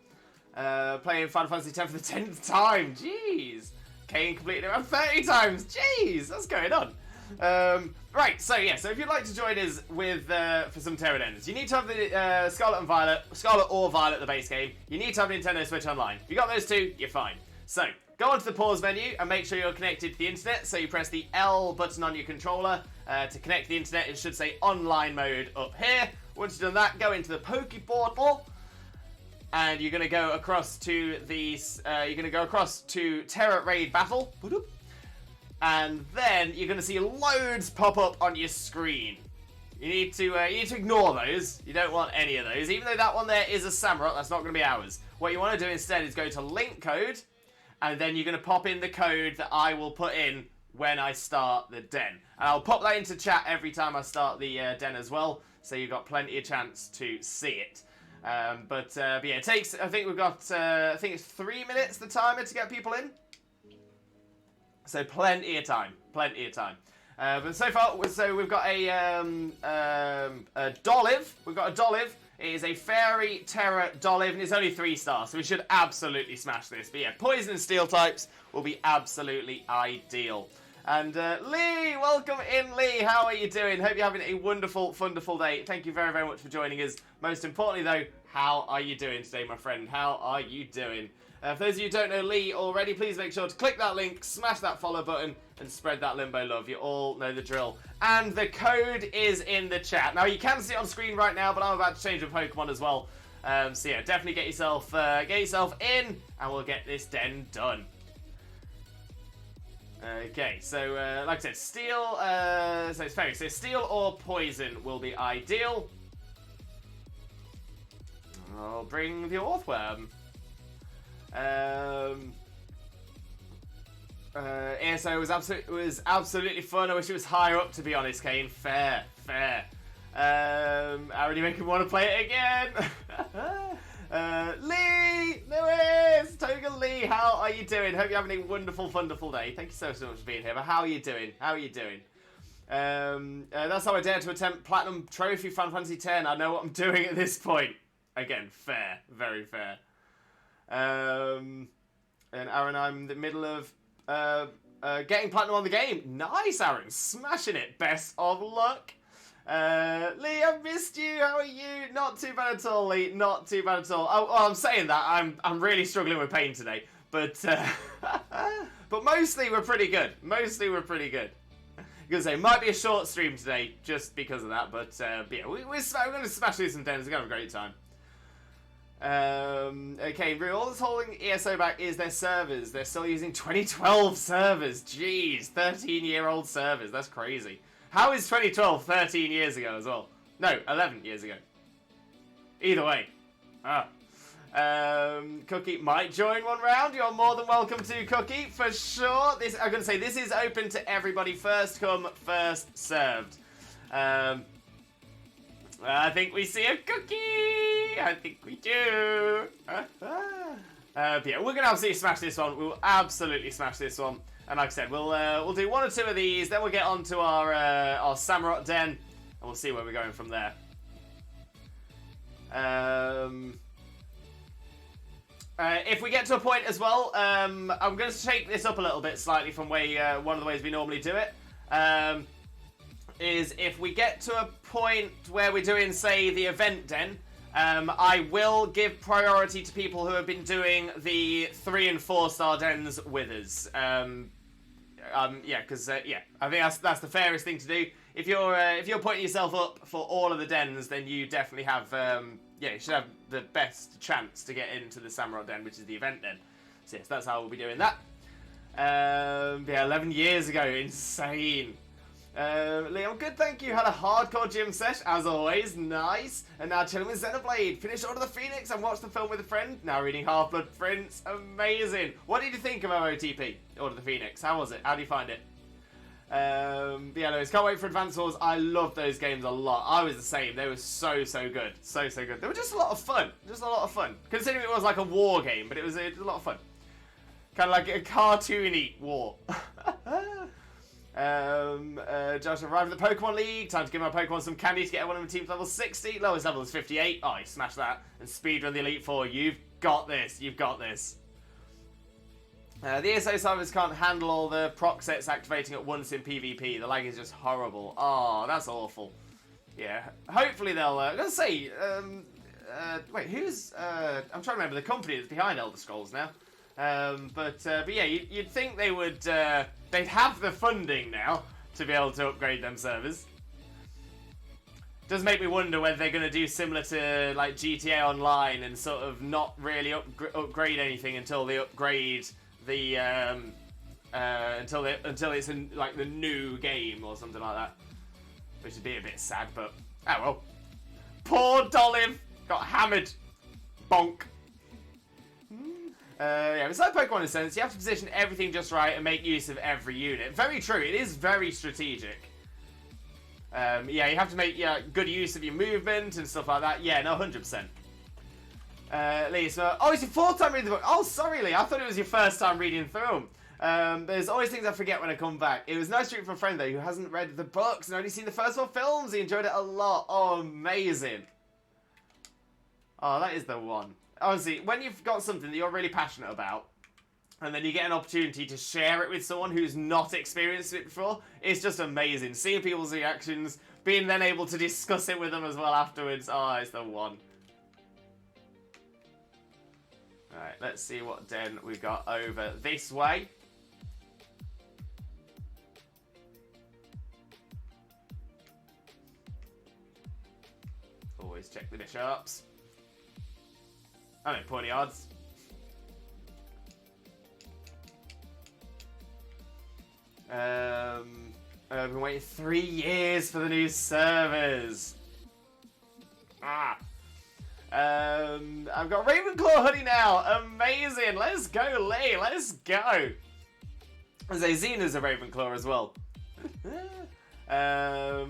Playing Final Fantasy 10 for the 10th time. Jeez. Kane completed it around 30 times. Jeez, what's going on? Right, so yeah, so if you'd like to join us with for some Tera Dens, you need to have the Scarlet or Violet, the base game. You need to have Nintendo Switch Online. If you got those two, you're fine. So, go onto the pause menu and make sure you're connected to the internet. So you press the L button on your controller to connect to the internet. It should say online mode up here. Once you've done that, go into the Poke Portal, and you're going to go across to Terra Raid Battle, and then you're going to see loads pop up on your screen. You need to ignore those. You don't want any of those, even though that one there is a SAMUROTT. That's not going to be ours. What you want to do instead is go to link code. And then you're going to pop in the code that I will put in when I start the den. And I'll pop that into chat every time I start the den as well, so you've got plenty of chance to see it. But yeah, it takes, I think we've got, I think it's 3 minutes, the timer, to get people in. So plenty of time. But so far, we've got a Dolive. We've got a Dolive. It is a Fairy Terra Dolive, and it's only 3 stars, so we should absolutely smash this. But yeah, Poison and Steel types will be absolutely ideal. And Lee, welcome in, Lee. How are you doing? Hope you're having a wonderful, wonderful day. Thank you very, very much for joining us. Most importantly, though, how are you doing today, my friend? How are you doing? For those of you who don't know Lee already, please make sure to click that link, smash that follow button, and spread that Limbo love. You all know the drill. And the code is in the chat. Now, you can see it on screen right now, but I'm about to change a Pokemon as well. So yeah, definitely get yourself in, and we'll get this den done. Okay, so like I said, Steel, so it's fairy. So Steel or Poison will be ideal. I'll bring the Orthworm. ESO was absolutely fun. I wish it was higher up, to be honest, Kane. Fair. I already make him want to play it again. Lee! Lewis! Toga Lee, how are you doing? Hope you're having a wonderful day. Thank you so much for being here. But how are you doing? That's how I dare to attempt Platinum Trophy Final Fantasy X. I know what I'm doing at this point. Again, fair. Very fair. And Aaron, I'm in the middle of getting Platinum on the game. Nice, Aaron. Smashing it. Best of luck. Lee, I missed you. How are you? Not too bad at all, Lee. Not too bad at all. Oh, I'm saying that. I'm really struggling with pain today. But but mostly we're pretty good. I'm gonna say it might be a short stream today just because of that. But yeah, we're gonna smash through some dens. We're gonna have a great time. Okay, all that's holding ESO back is their servers. They're still using 2012 servers. Jeez, 13-year-old servers. That's crazy. How is 2012 13 years ago as well? No, 11 years ago. Either way. Cookie might join one round. You're more than welcome to, Cookie, for sure. I'm going to say this is open to everybody. First come, first served. I think we see a Cookie. I think we do. Yeah, we're going to absolutely smash this one. We will absolutely smash this one. And like I said, we'll do one or two of these, then we'll get on to our SAMUROTT Den, and we'll see where we're going from there. If we get to a point as well, I'm going to shake this up a little bit slightly from one of the ways we normally do it. Is if we get to a point where we're doing, say, the event den, I will give priority to people who have been doing the 3- and 4-star dens with us. Yeah, because yeah, I think that's the fairest thing to do. If you're putting yourself up for all of the dens, then you definitely have yeah, you should have the best chance to get into the SAMUROTT Den, which is the event den. So yes, that's how we'll be doing that. Yeah, 11 years ago, insane. Liam, good, thank you. Had a hardcore gym sesh, as always. Nice. And now chilling with Xenoblade. Finished Order of the Phoenix and watched the film with a friend. Now reading Half-Blood Prince. Amazing. What did you think of OTP, Order of the Phoenix? How was it? How do you find it? Yeah, no, can't wait for Advance Wars. I love those games a lot. I was the same. They were so good. So good. They were just a lot of fun. Considering it was like a war game, but it was a lot of fun. Kind of like a cartoony war. Josh arrived at the Pokemon League. Time to give my Pokemon some candy to get one of the teams level 60. Lowest level is 58. Oh, you smashed that. And speedrun the Elite Four. You've got this. The ESO servers can't handle all the proc sets activating at once in PvP. The lag is just horrible. Oh, that's awful. Yeah. Hopefully they'll... I'm going to say... wait, who's... I'm trying to remember the company that's behind Elder Scrolls now. But yeah, you'd think they would... they'd have the funding now to be able to upgrade them servers. Does make me wonder whether they're going to do similar to like GTA Online and sort of not really upgrade anything until they upgrade the until it's in like the new game or something like that, which would be a bit sad. But oh well. Poor Dolive got hammered. Bonk. Yeah, it's like Pokemon in a sense. You have to position everything just right and make use of every unit. Very true. It is very strategic. Yeah, you have to make good use of your movement and stuff like that. Yeah, no, 100%. Lee, so... Oh, it's your fourth time reading the book. Oh, sorry, Lee. I thought it was your first time reading through them. There's always things I forget when I come back. It was nice to read from a friend, though, who hasn't read the books and only seen the first 4 films. He enjoyed it a lot. Oh, amazing. Oh, that is the one. Honestly, when you've got something that you're really passionate about, and then you get an opportunity to share it with someone who's not experienced it before, it's just amazing. Seeing people's reactions, being then able to discuss it with them as well afterwards. Oh, it's the one. Alright, let's see what den we've got over this way. Always check the bishops. I don't pointy odds. I've been waiting 3 years for the new servers. I've got Ravenclaw hoodie now. Amazing. Let's go, Lee. Let's go. As a Xena's a Ravenclaw as well. I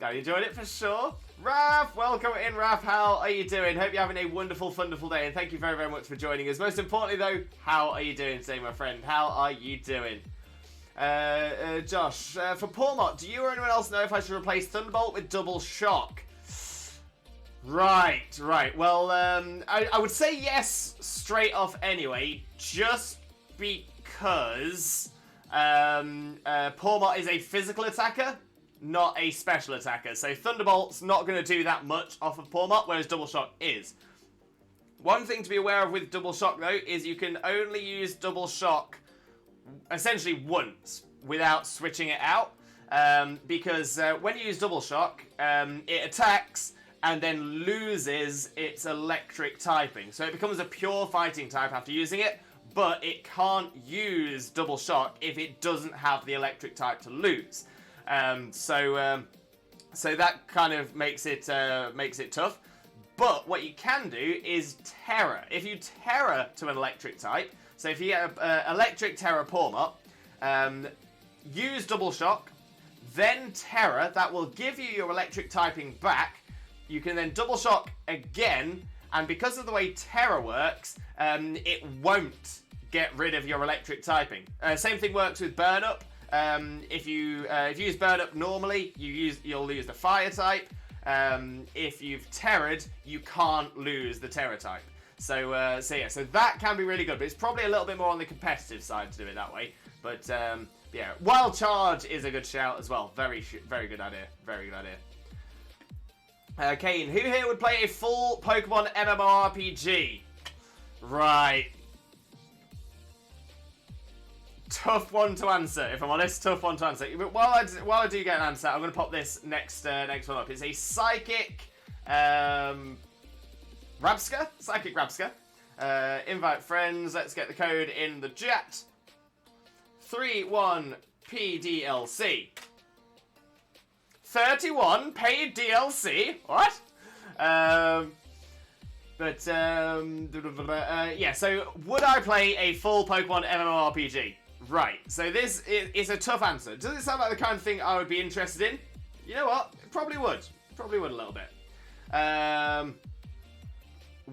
enjoyed it for sure. Raph, welcome in, Raph. How are you doing? Hope you're having a wonderful, wonderful day, and thank you very, very much for joining us. Most importantly, though, how are you doing today, my friend? How are you doing? Josh, for Pormot, do you or anyone else know if I should replace Thunderbolt with Double Shock? Right. Well, I would say yes straight off anyway, just because Pormot is a physical attacker, not a special attacker. So Thunderbolt's not going to do that much off of Pormot, whereas Double Shock is. One thing to be aware of with Double Shock, though, is you can only use Double Shock essentially once without switching it out. Because when you use Double Shock, it attacks and then loses its electric typing. So it becomes a pure fighting type after using it, but it can't use Double Shock if it doesn't have the electric type to lose. So that kind of makes it tough. But what you can do is Terra. If you Terra to an electric type, so if you get electric Terra Pormot, use Double Shock, then Terra, that will give you your electric typing back. You can then Double Shock again, and because of the way Terra works, it won't get rid of your electric typing. Same thing works with Burn Up. If you use Burn Up normally, you'll lose the Fire type. If you've Terra'd, you can't lose the Terra type. So that can be really good, but it's probably a little bit more on the competitive side to do it that way. But yeah, Wild Charge is a good shout as well. Very good idea. Very good idea. Kane, who here would play a full Pokemon MMORPG? Right. Tough one to answer, if I'm honest. Tough one to answer. But while I do get an answer, I'm going to pop this next one up. It's a Psychic Rabska. Psychic Rabska. Invite friends. Let's get the code in the chat. 31PDLC. 31 paid DLC. What? Yeah. So would I play a full Pokemon MMORPG? Right, so this is a tough answer. Does it sound like the kind of thing I would be interested in? You know what? Probably would. Probably would a little bit.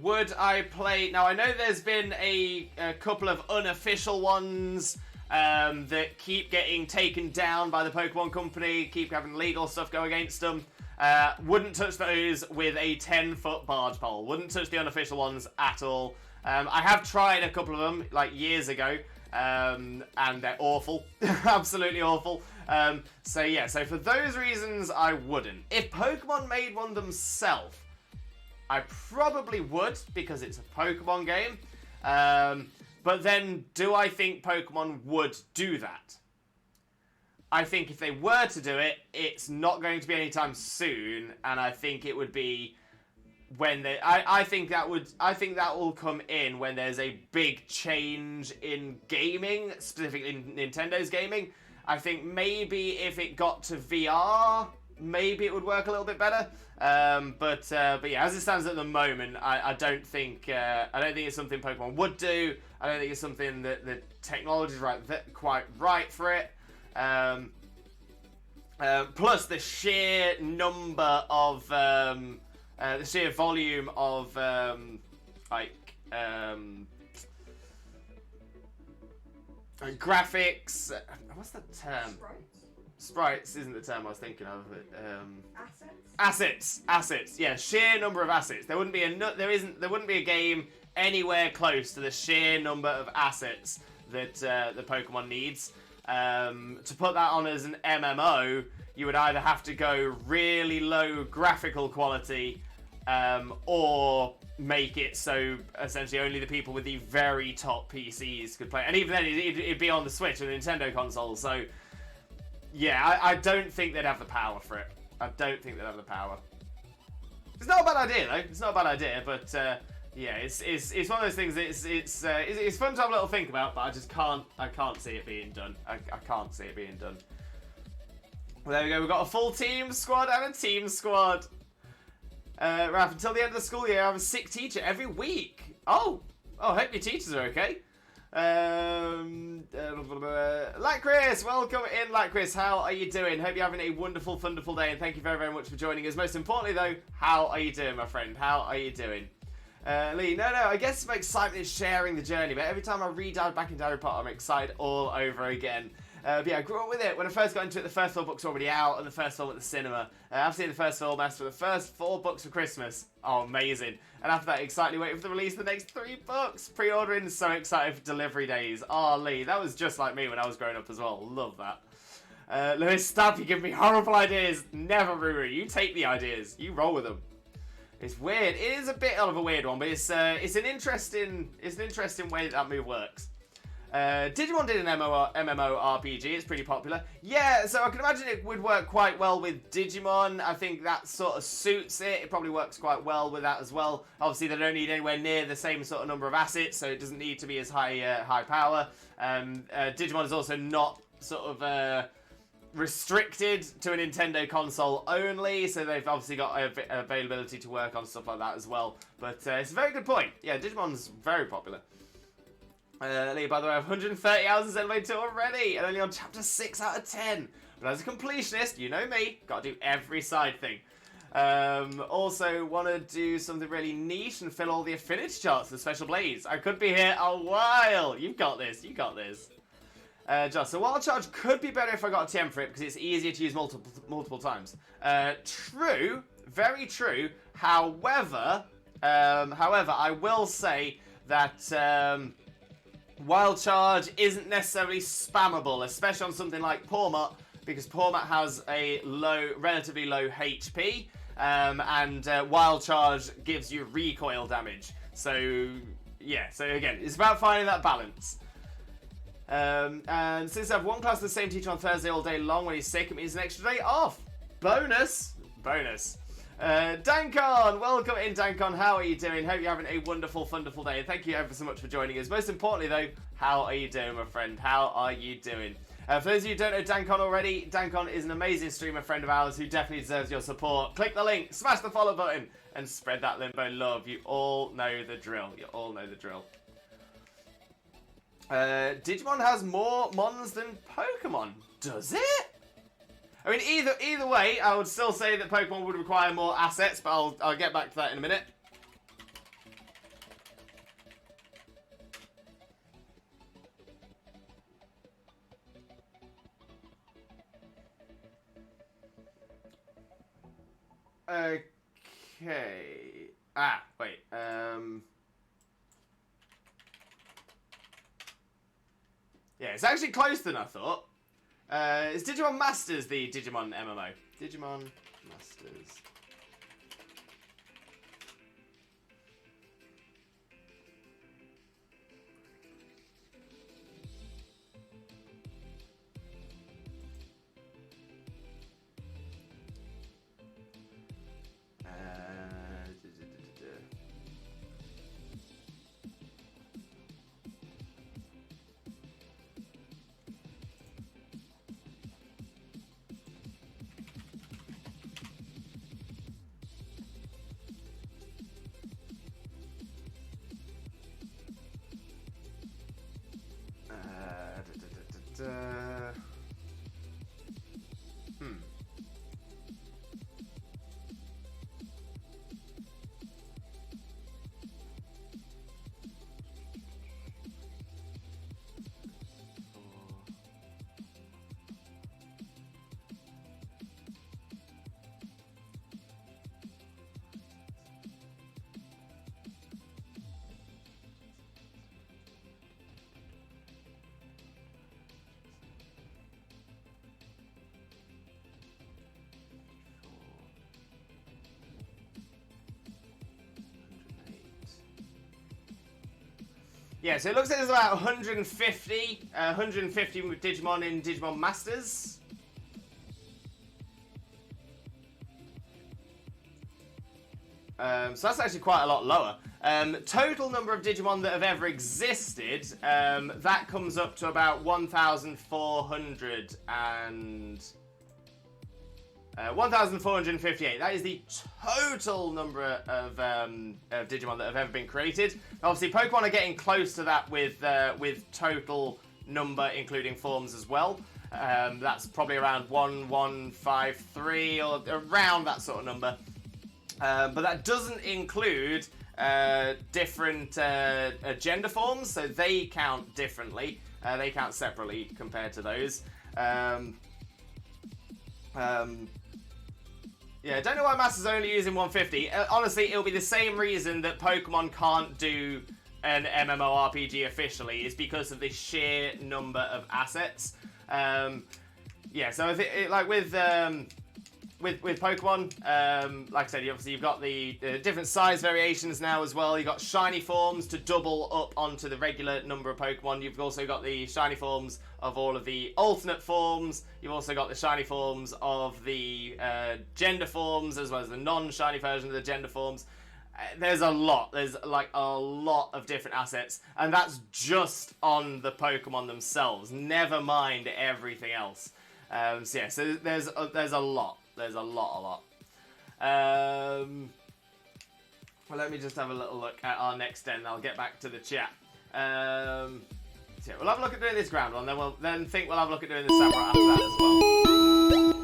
Would I play... Now, I know there's been a couple of unofficial ones that keep getting taken down by the Pokemon Company, keep having legal stuff go against them. Wouldn't touch those with a 10-foot barge pole. Wouldn't touch the unofficial ones at all. I have tried a couple of them, like, years ago. And they're awful. Absolutely awful. So for those reasons, I wouldn't. If Pokemon made one themselves, I probably would, because it's a Pokemon game. But then, do I think Pokemon would do that? I think if they were to do it, it's not going to be anytime soon, and I think it would be when they... I think that will come in when there's a big change in gaming, specifically Nintendo's gaming. I think maybe if it got to VR, maybe it would work a little bit better. But yeah, as it stands at the moment, I don't think it's something Pokemon would do. I don't think it's something that the technology is quite right for it. Plus the sheer number of the sheer volume of graphics. What's the term? Sprites isn't the term I was thinking of. Assets. Yeah, sheer number of assets. There wouldn't be a game anywhere close to the sheer number of assets that the Pokemon needs. To put that on as an MMO, you would either have to go really low graphical quality, or make it so essentially only the people with the very top PCs could play. And even then, it'd be on the Switch or the Nintendo console. So, yeah, I don't think they'd have the power for it. I don't think they'd have the power. It's not a bad idea, though. It's not a bad idea, but yeah, it's one of those things. It's fun to have a little think about, but I can't see it being done. I can't see it being done. Well, there we go. We've got a full team squad and a team squad. Raph, until the end of the school year, I have a sick teacher every week. Oh, I hope your teachers are okay. Lacris, welcome in, Lacris. How are you doing? Hope you're having a wonderful, wonderful day, and thank you very, very much for joining us. Most importantly, though, how are you doing, my friend? How are you doing? Lee, no, I guess my excitement is sharing the journey, but every time I re-dive back into Harry Potter, I'm excited all over again. But yeah, I grew up with it. When I first got into it, the first 4 books were already out, and the first film at the cinema. I've seen the first film after the first 4 books for Christmas. Oh, amazing. And after that, excitedly waiting for the release of the next 3 books. Pre-ordering, so excited for delivery days. Oh, Lee, that was just like me when I was growing up as well. Love that. Lewis, stop, you give me horrible ideas. Never, Ruru. You take the ideas. You roll with them. It's weird. It is a bit of a weird one, but it's an interesting way that move works. Digimon did an MMORPG. It's pretty popular. Yeah, so I can imagine it would work quite well with Digimon. I think that sort of suits it. It probably works quite well with that as well. Obviously, they don't need anywhere near the same sort of number of assets, so it doesn't need to be as high power. Digimon is also not sort of restricted to a Nintendo console only, so they've obviously got availability to work on stuff like that as well. But it's a very good point. Yeah, Digimon's very popular. Lee, by the way, I have 130 hours in Xenoblade 2 already, and only on chapter 6 out of 10. But as a completionist, you know me, gotta do every side thing. Also, want to do something really niche and fill all the affinity charts with special blades. I could be here a while. You've got this, you got this. Just, so Wild Charge could be better if I got a TM for it, because it's easier to use multiple times. True, very true. However, I will say that Wild Charge isn't necessarily spammable, especially on something like Pawmot, because Pawmot has a relatively low HP, and Wild Charge gives you recoil damage. So, yeah, so again, it's about finding that balance. And since I have one class with the same teacher on Thursday all day long when he's sick, it means an extra day off. Bonus. Dankon, welcome in, Dankon. How are you doing? Hope you're having a wonderful, wonderful day. And thank you ever so much for joining us. Most importantly, though, how are you doing, my friend? How are you doing? For those of you who don't know Dankon already, Dankon is an amazing streamer friend of ours who definitely deserves your support. Click the link, smash the follow button, and spread that limbo love. You all know the drill. Digimon has more mons than Pokemon. Does it? I mean, either way, I would still say that Pokemon would require more assets, but I'll get back to that in a minute. Okay. Wait. Yeah, it's actually closer than I thought. Is Digimon Masters the Digimon MMO? Digimon Masters. Yeah, so it looks like there's about 150 Digimon in Digimon Masters. So that's actually quite a lot lower. Total number of Digimon that have ever existed, that comes up to about 1,400 and 1,458. That is the total number of Digimon that have ever been created. Obviously, Pokemon are getting close to that with total number, including forms as well. That's probably around 1153 or around that sort of number. But that doesn't include different gender forms, so they count differently. They count separately compared to those. Yeah, don't know why Master's only using 150. Honestly, it'll be the same reason that Pokemon can't do an MMORPG officially, is because of the sheer number of assets. Yeah, so I think, like with Pokemon, like I said, you've got the different size variations now as well. You've got shiny forms to double up onto the regular number of Pokemon. You've also got the shiny forms of all of the alternate forms. You've also got the shiny forms of the gender forms, as well as the non-shiny version of the gender forms. There's a lot. There's like a lot of different assets, and that's just on the Pokemon themselves. Never mind everything else. So yeah, so there's a lot. There's a lot. Well, let me just have a little look at our next den. I'll get back to the chat. So yeah, we'll have a look at doing this ground one, then we'll have a look at doing the Samurai after that as well.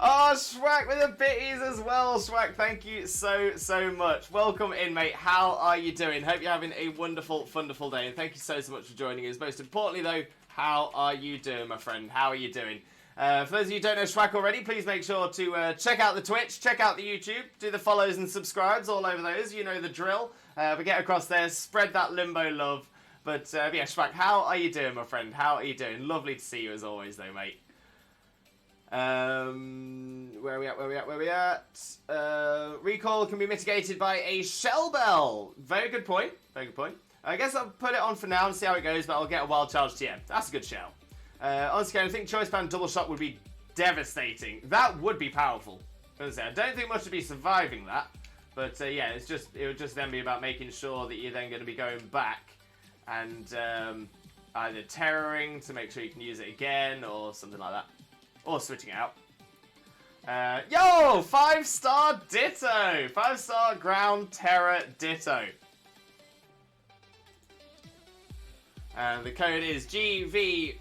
Oh, Schwack with the bitties as well. Schwack, thank you so much. Welcome in, mate. How are you doing? Hope you're having a wonderful day, and thank you so much for joining us. Most importantly, though, how are you doing, my friend? How are you doing? For those of you who don't know Schwack already, please make sure to check out the Twitch, check out the YouTube, do the follows and subscribes all over those. You know the drill. But get across there, spread that Limbo love. But yeah, Schwack, how are you doing, my friend? How are you doing? Lovely to see you as always, though, mate. Where are we at? Recoil can be mitigated by a shell bell. Very good point. I guess I'll put it on for now and see how it goes, but I'll get a wild charge TM. That's a good shell. Honestly, I think Choice Band double shot would be devastating. That would be powerful. I don't think much to be surviving that, but yeah, it would just then be about making sure that you're then going to be going back and either terroring to make sure you can use it again or something like that, or switching out. Yo, 5-star Ditto, 5-star Ground Terror Ditto. And the code is GV5WYM.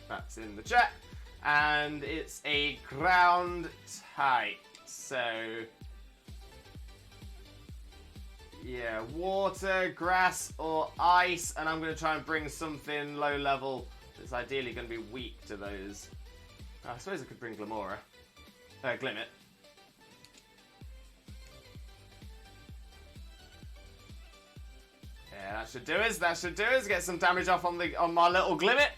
That's in the chat. And it's a ground type. So, yeah, water, grass, or ice. And I'm going to try and bring something low level that's ideally going to be weak to those. I suppose I could bring Glimora. Glimmet. Yeah, that should do us. That should do us. Get some damage off on my little Glimmet.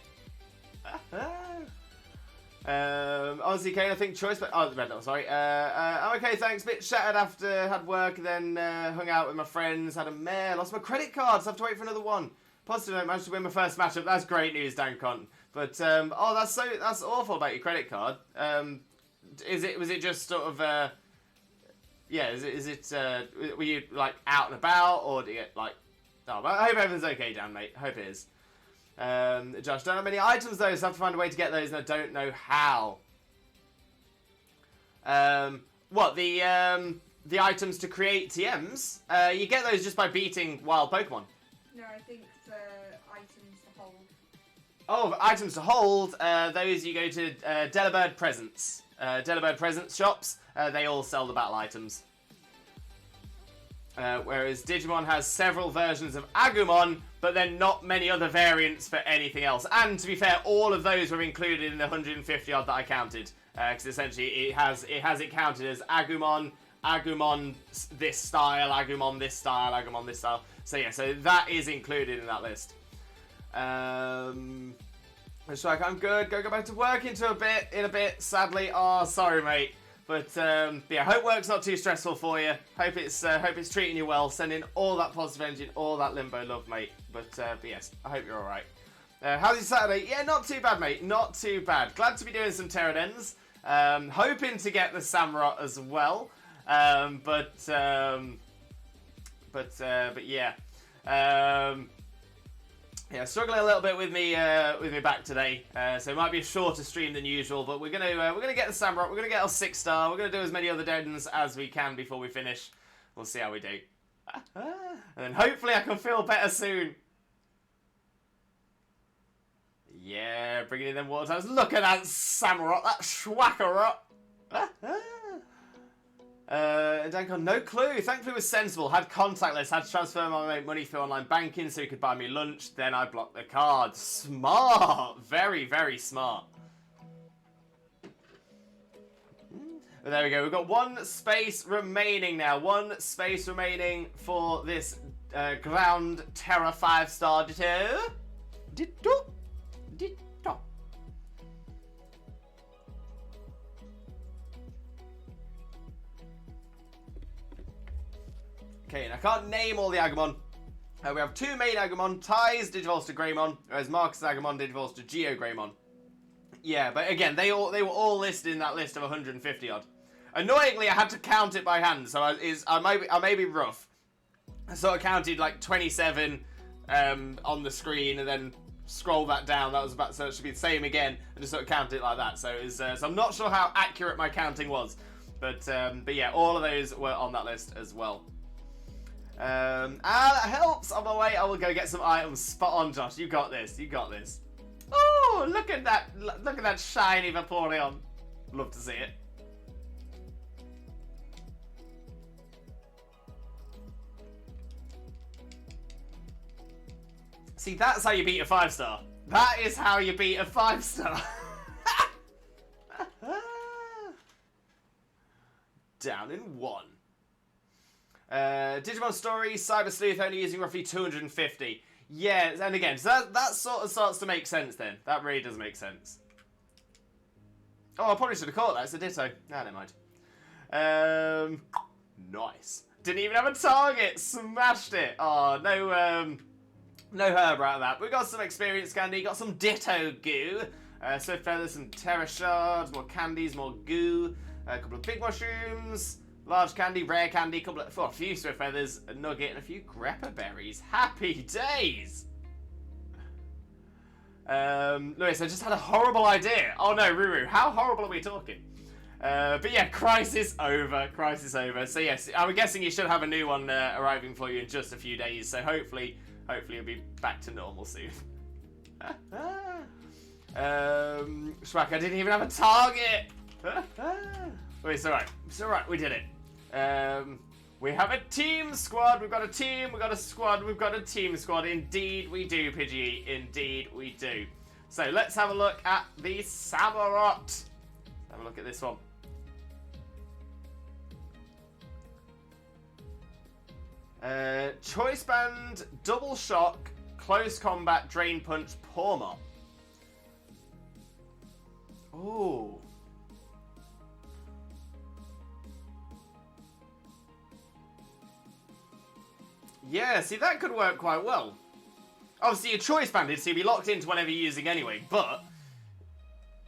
Honestly, Kane, I think choice, but oh, Red Dot, sorry. I'm okay, thanks. Bit shattered after had work, then hung out with my friends, had a mare, lost my credit cards. Have to wait for another one. Positive note, managed to win my first matchup. That's great news, Dan Con. But oh, that's awful about your credit card. Was it just sort of yeah? Were you like out and about, or did you get like? Oh, I hope everything's okay, Dan, mate. I hope it is. Josh, don't have many items though, so I have to find a way to get those, and I don't know how. What, the items to create TMs? You get those just by beating wild Pokemon. No, I think the items to hold. Oh, items to hold, those you go to Delibird Presents. Delibird Presents shops, they all sell the battle items. Whereas Digimon has several versions of Agumon, but then not many other variants for anything else. And to be fair, all of those were included in the 150 odd that I counted. Because essentially it has it counted as Agumon, Agumon this style, Agumon this style, Agumon this style. So yeah, so that is included in that list. Looks like I'm good. Go back to work in a bit. Sadly, oh sorry mate. But yeah, hope work's not too stressful for you. Hope it's treating you well. Sending all that positive energy, all that Limbo love, mate. But yes, I hope you're all right. How's your Saturday? Yeah, not too bad, mate. Not too bad. Glad to be doing some Tera Dens. Hoping to get the SAMUROTT as well. But yeah. Yeah, struggling a little bit with me back today, so it might be a shorter stream than usual. But we're gonna get the SAMUROTT, we're gonna get our 6-star, we're gonna do as many other dens as we can before we finish. We'll see how we do, and then hopefully I can feel better soon. Yeah, bringing in them water times. Look at that SAMUROTT, that Schwackerot. Dankon, no clue. Thankfully, it was sensible. Had contactless. Had to transfer my money through online banking so he could buy me lunch. Then I blocked the card. Smart. Very, very smart. But there we go. We've got 1 space remaining now. 1 space remaining for this ground Tera 5-star Ditto. Ditto. Ditto. Okay, and I can't name all the Agumon. We have 2 main Agumon. Ty's Digivolves to Greymon, whereas Marcus' Agumon Digivolves to Geo Greymon. Yeah, but again, they were all listed in that list of 150 odd. Annoyingly, I had to count it by hand, so I may be rough. I sort of counted like 27 on the screen, and then scroll that down. That was about, so it should be the same again, and just sort of count it like that. So it was, so I'm not sure how accurate my counting was, but yeah, all of those were on that list as well. That helps. On my way, I will go get some items. Spot on, Josh. You got this. You got this. Oh, look at that! Look at that shiny Vaporeon. Love to see it. See, that's how you beat a 5-star. That is how you beat a 5-star. Down in 1. Digimon Story, Cyber Sleuth only using roughly 250. Yeah, and again, so that sort of starts to make sense then. That really does make sense. Oh, I probably should have caught that. It's a Ditto. Nah, never mind. Nice. Didn't even have a target. Smashed it. Oh, no Herba out of that. We got some experience candy. Got some Ditto goo. Swift Feathers, some Terra Shards, more candies, more goo. A couple of big mushrooms. Large candy, rare candy, a few Swift Feathers, a nugget, and a few Greppa berries. Happy days! Lewis, I just had a horrible idea. Oh no, Ruru, how horrible are we talking? But yeah, crisis over, crisis over. So yes, I'm guessing you should have a new one arriving for you in just a few days. So hopefully you'll be back to normal soon. Schwack, I didn't even have a target! Wait, it's alright, we did it. We have a team squad, we've got a team, we've got a squad, we've got a team squad. Indeed we do, Pidgey, indeed we do. So let's have a look at the SAMUROTT. Have a look at this one. Choice Band, Double Shock, Close Combat, Drain Punch, Pawmot. Ooh. Yeah, see, that could work quite well. Obviously, your choice banded, so you'll be locked into whatever you're using anyway, but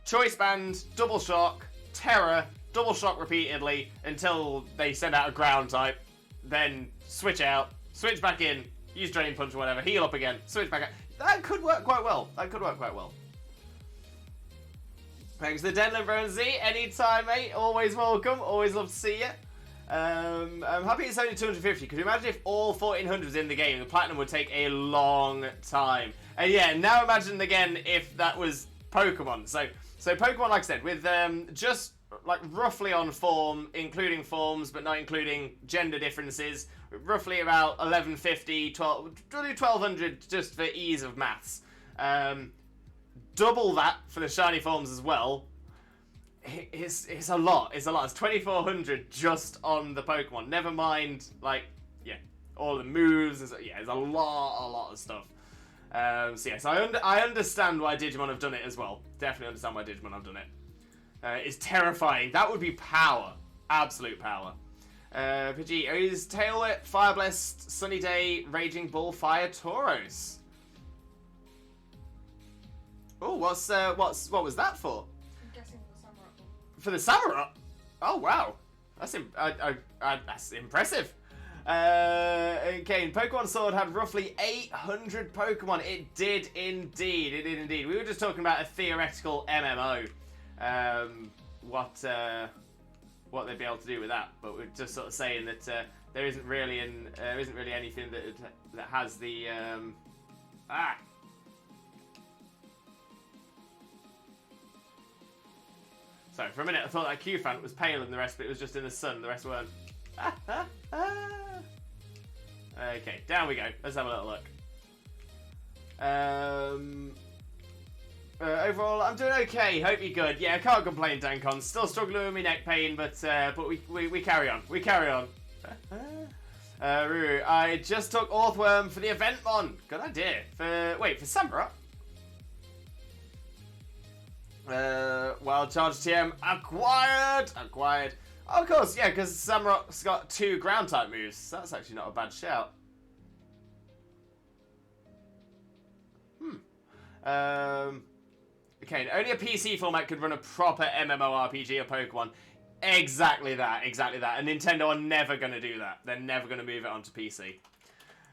choice band, double shock, Terra, double shock repeatedly until they send out a ground type, then switch out, switch back in, use Drain Punch or whatever, heal up again, switch back out. That could work quite well. That could work quite well. Thanks to Denlin Bronzy. Anytime, mate. Always welcome. Always love to see you. I'm happy it's only 250. Could you imagine if all 1400 was in the game? The platinum would take a long time. And yeah, now imagine again if that was Pokemon. So Pokemon, like I said, with just like roughly on form, including forms, but not including gender differences, roughly about 1150, 1200 just for ease of maths. Double that for the shiny forms as well. It's a lot. It's a lot. It's 2400 just on the Pokemon. Never mind, like, yeah, all the moves. There's a lot of stuff. So yes, I understand why Digimon have done it as well. Definitely understand why Digimon have done it. It's terrifying. That would be power. Absolute power. Pidgey, is Tail Whip, Fire Blast, Sunny Day, Raging Bull, Fire Tauros. Oh, what was that for? I'm guessing for the SAMUROTT. For the SAMUROTT? Oh wow, that's that's impressive. Okay, Pokemon Sword had roughly 800 Pokemon. It did indeed. It did indeed. We were just talking about a theoretical MMO. What they'd be able to do with that, but we're just sort of saying that there isn't really anything that has the Sorry, for a minute I thought that Q-Fant was pale and the rest of it was just in the sun. The rest weren't. Okay, down we go. Let's have a little look. Overall, I'm doing okay. Hope you're good. Yeah, I can't complain, Dankon. Still struggling with my neck pain, but we carry on. We carry on. Ruru, I just took Orthworm for the event mon. Good idea. For SAMUROTT. Wild Charge TM acquired. Oh, of course, yeah, because SAMUROTT's got 2 ground type moves. So that's actually not a bad shout. Okay, only a PC format could run a proper MMORPG of Pokemon. Exactly that. And Nintendo are never going to do that. They're never going to move it onto PC.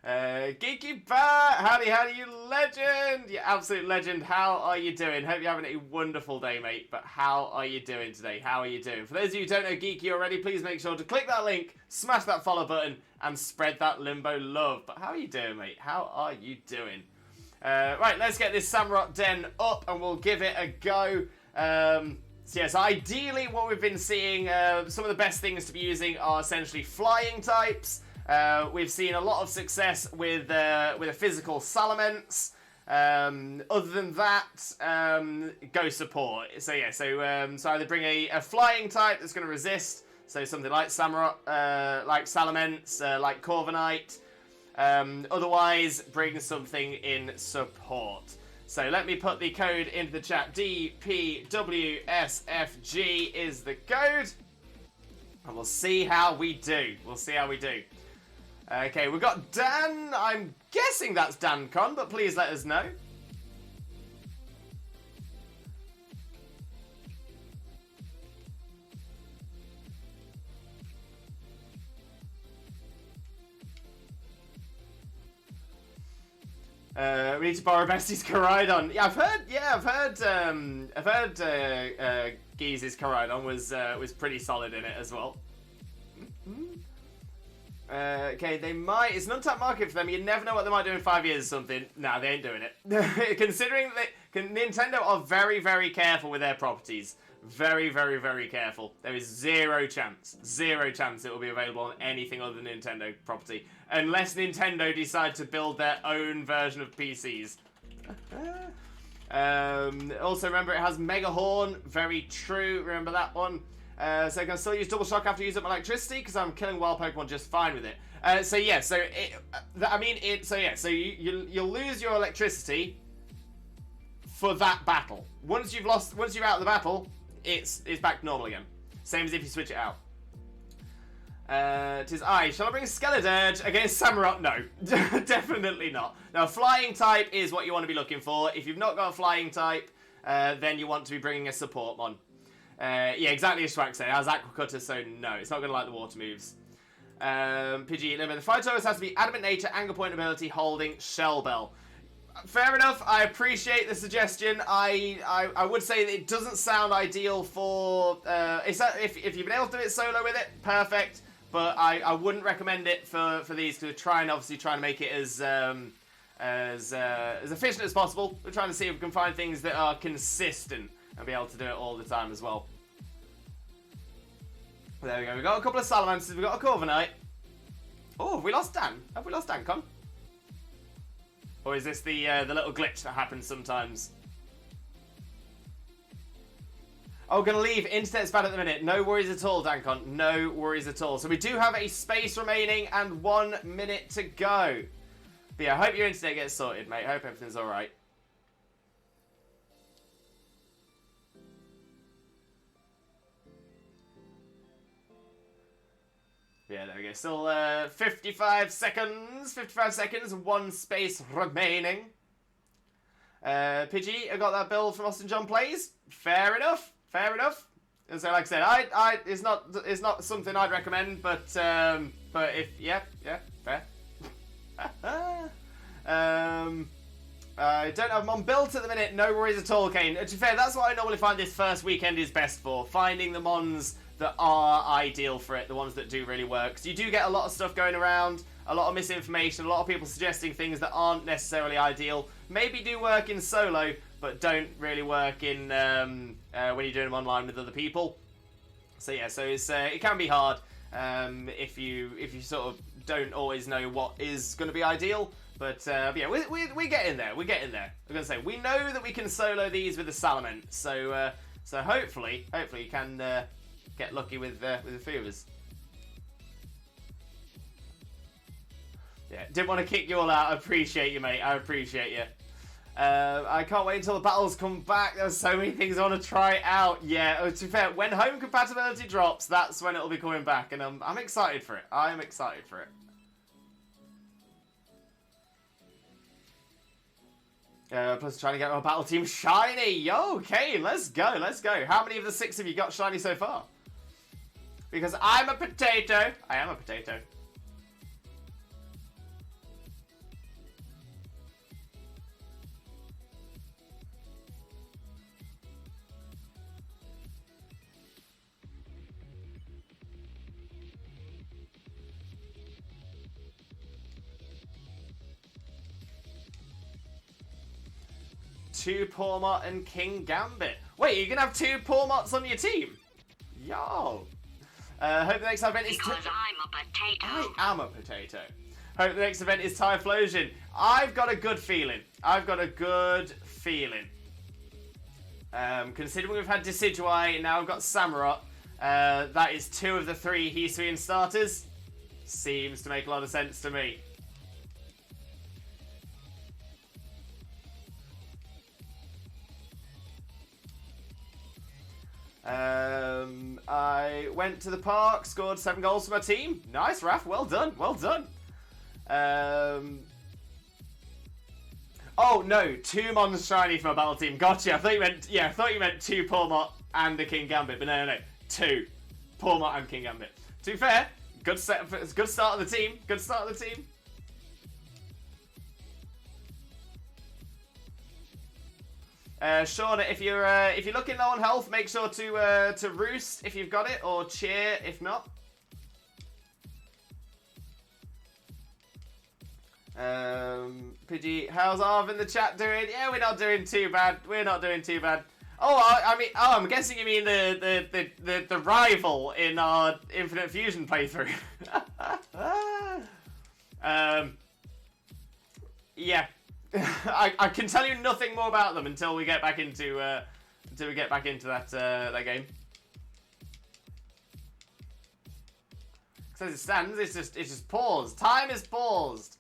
Geeky Bat, howdy, you legend! You absolute legend. How are you doing? Hope you're having a wonderful day, mate. But how are you doing today? How are you doing? For those of you who don't know Geeky already, please make sure to click that link, smash that follow button, and spread that Limbo love. But how are you doing, mate? How are you doing? Right, let's get this SAMUROTT Den up and we'll give it a go. So yes, ideally what we've been seeing, some of the best things to be using are essentially flying types. We've seen a lot of success with a physical Salamence. Other than that, go support. So yeah, so either bring a flying type that's going to resist, so something like SAMUROTT, like Salamence, like Corviknight. Otherwise, bring something in support. So let me put the code into the chat. DPWSFG is the code. And we'll see how we do. Okay, we've got Dan. I'm guessing that's DanCon, but please let us know. We need to borrow Bestie's Koraidon. Yeah, I've heard Geeze's Koraidon was pretty solid in it as well. Okay, they might. It's an untapped market for them. You never know what they might do in 5 years or something. Nah, they ain't doing it. Considering that Nintendo are very, very careful with their properties. Very, very, very careful. There is zero chance it will be available on anything other than Nintendo property. Unless Nintendo decide to build their own version of PCs. Also, remember, it has Mega Horn. Very true. Remember that one. So I can still use Double Shock after using up my electricity because I'm killing wild Pokemon just fine with it. So you'll lose your electricity for that battle. Once you're out of the battle, it's back to normal again. Same as if you switch it out. Shall I bring Skeledirge against SAMUROTT? No, definitely not. Now, flying type is what you want to be looking for. If you've not got a flying type, then you want to be bringing a support mon. Yeah, exactly as Schwack said. It has Aqua Cutter, so no, it's not going to like the water moves. Pidgey, the fight always has to be Adamant Nature, Anger Point ability, Holding, Shell Bell. Fair enough. I appreciate the suggestion. I would say that it doesn't sound ideal for if you've been able to do it solo with it, perfect. But I wouldn't recommend it for these because we're trying to make it as efficient as possible. We're trying to see if we can find things that are consistent and be able to do it all the time as well. There we go. We've got a couple of Salamancers. We've got a Corviknight. Oh, have we lost Dan? Have we lost DanCon? Or is this the little glitch that happens sometimes? Oh, gonna leave. Internet's bad at the minute. No worries at all, DanCon. No worries at all. So we do have a space remaining and 1 minute to go. But yeah, I hope your internet gets sorted, mate. I hope everything's alright. Yeah, there we go. Still 55 seconds. 55 seconds. 1 space remaining. Pidgey, I got that build from Austin John Plays. Fair enough. Fair enough. And so, like I said, it's not something I'd recommend, but but if yeah, fair. I don't have Mon built at the minute. No worries at all, Kane. To be fair, that's what I normally find this first weekend is best for. Finding the Mons that are ideal for it, the ones that do really work. So you do get a lot of stuff going around, a lot of misinformation, a lot of people suggesting things that aren't necessarily ideal. Maybe do work in solo, but don't really work in when you're doing them online with other people. So yeah, so it's it can be hard if you sort of don't always know what is going to be ideal. But yeah, we're getting there. We're getting there. I'm gonna say we know that we can solo these with the Salament. So so hopefully you can get lucky with a few of us. Yeah, didn't want to kick you all out. I appreciate you, mate. I appreciate you. I can't wait until the battles come back. There's so many things I want to try out. Yeah, to be fair, when home compatibility drops, that's when it'll be coming back, and I'm excited for it. I am excited for it. Plus trying to get our battle team shiny. Yo, Kane, let's go, let's go. How many of the 6 have you got shiny so far? Because I'm a potato. I am a potato. Two Pawmot and King Gambit. Wait, you're gonna have 2 Pawmots on your team? Yo. Hope the next event is... Because I'm a potato. I am a potato. Hope the next event is Typhlosion. I've got a good feeling. I've got a good feeling. Considering we've had Decidueye and now I've got SAMUROTT, that is 2 of the 3 Hisuian starters. Seems to make a lot of sense to me. I went to the park, scored 7 goals for my team. Nice, Raph. Well done. Well done. Oh no, 2 Mons shiny for my battle team. Gotcha. I thought you meant 2 Pawmot and the King Gambit, but no. 2 Pawmot and King Gambit. To be fair, good start of the team. Good start of the team. Shauna, if you're looking low on health, make sure to roost if you've got it, or cheer if not. Pidgey, how's Arv in the chat doing? Yeah, we're not doing too bad. We're not doing too bad. Oh, I'm guessing you mean the rival in our Infinite Fusion playthrough. Yeah. I can tell you nothing more about them until we get back into that game. As it stands, it's just paused. Time is paused.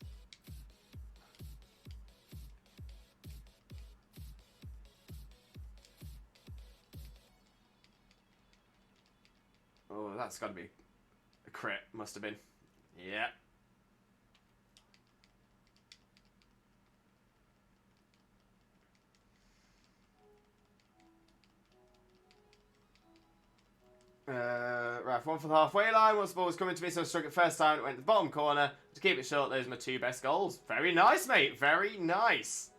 Oh, that's got to be a crit. Must have been. Yeah. Right, 1 for the halfway line. Once the ball was coming to me, so I struck it first time. It went to the bottom corner. To keep it short, those are my 2 best goals. Very nice, mate. Very nice.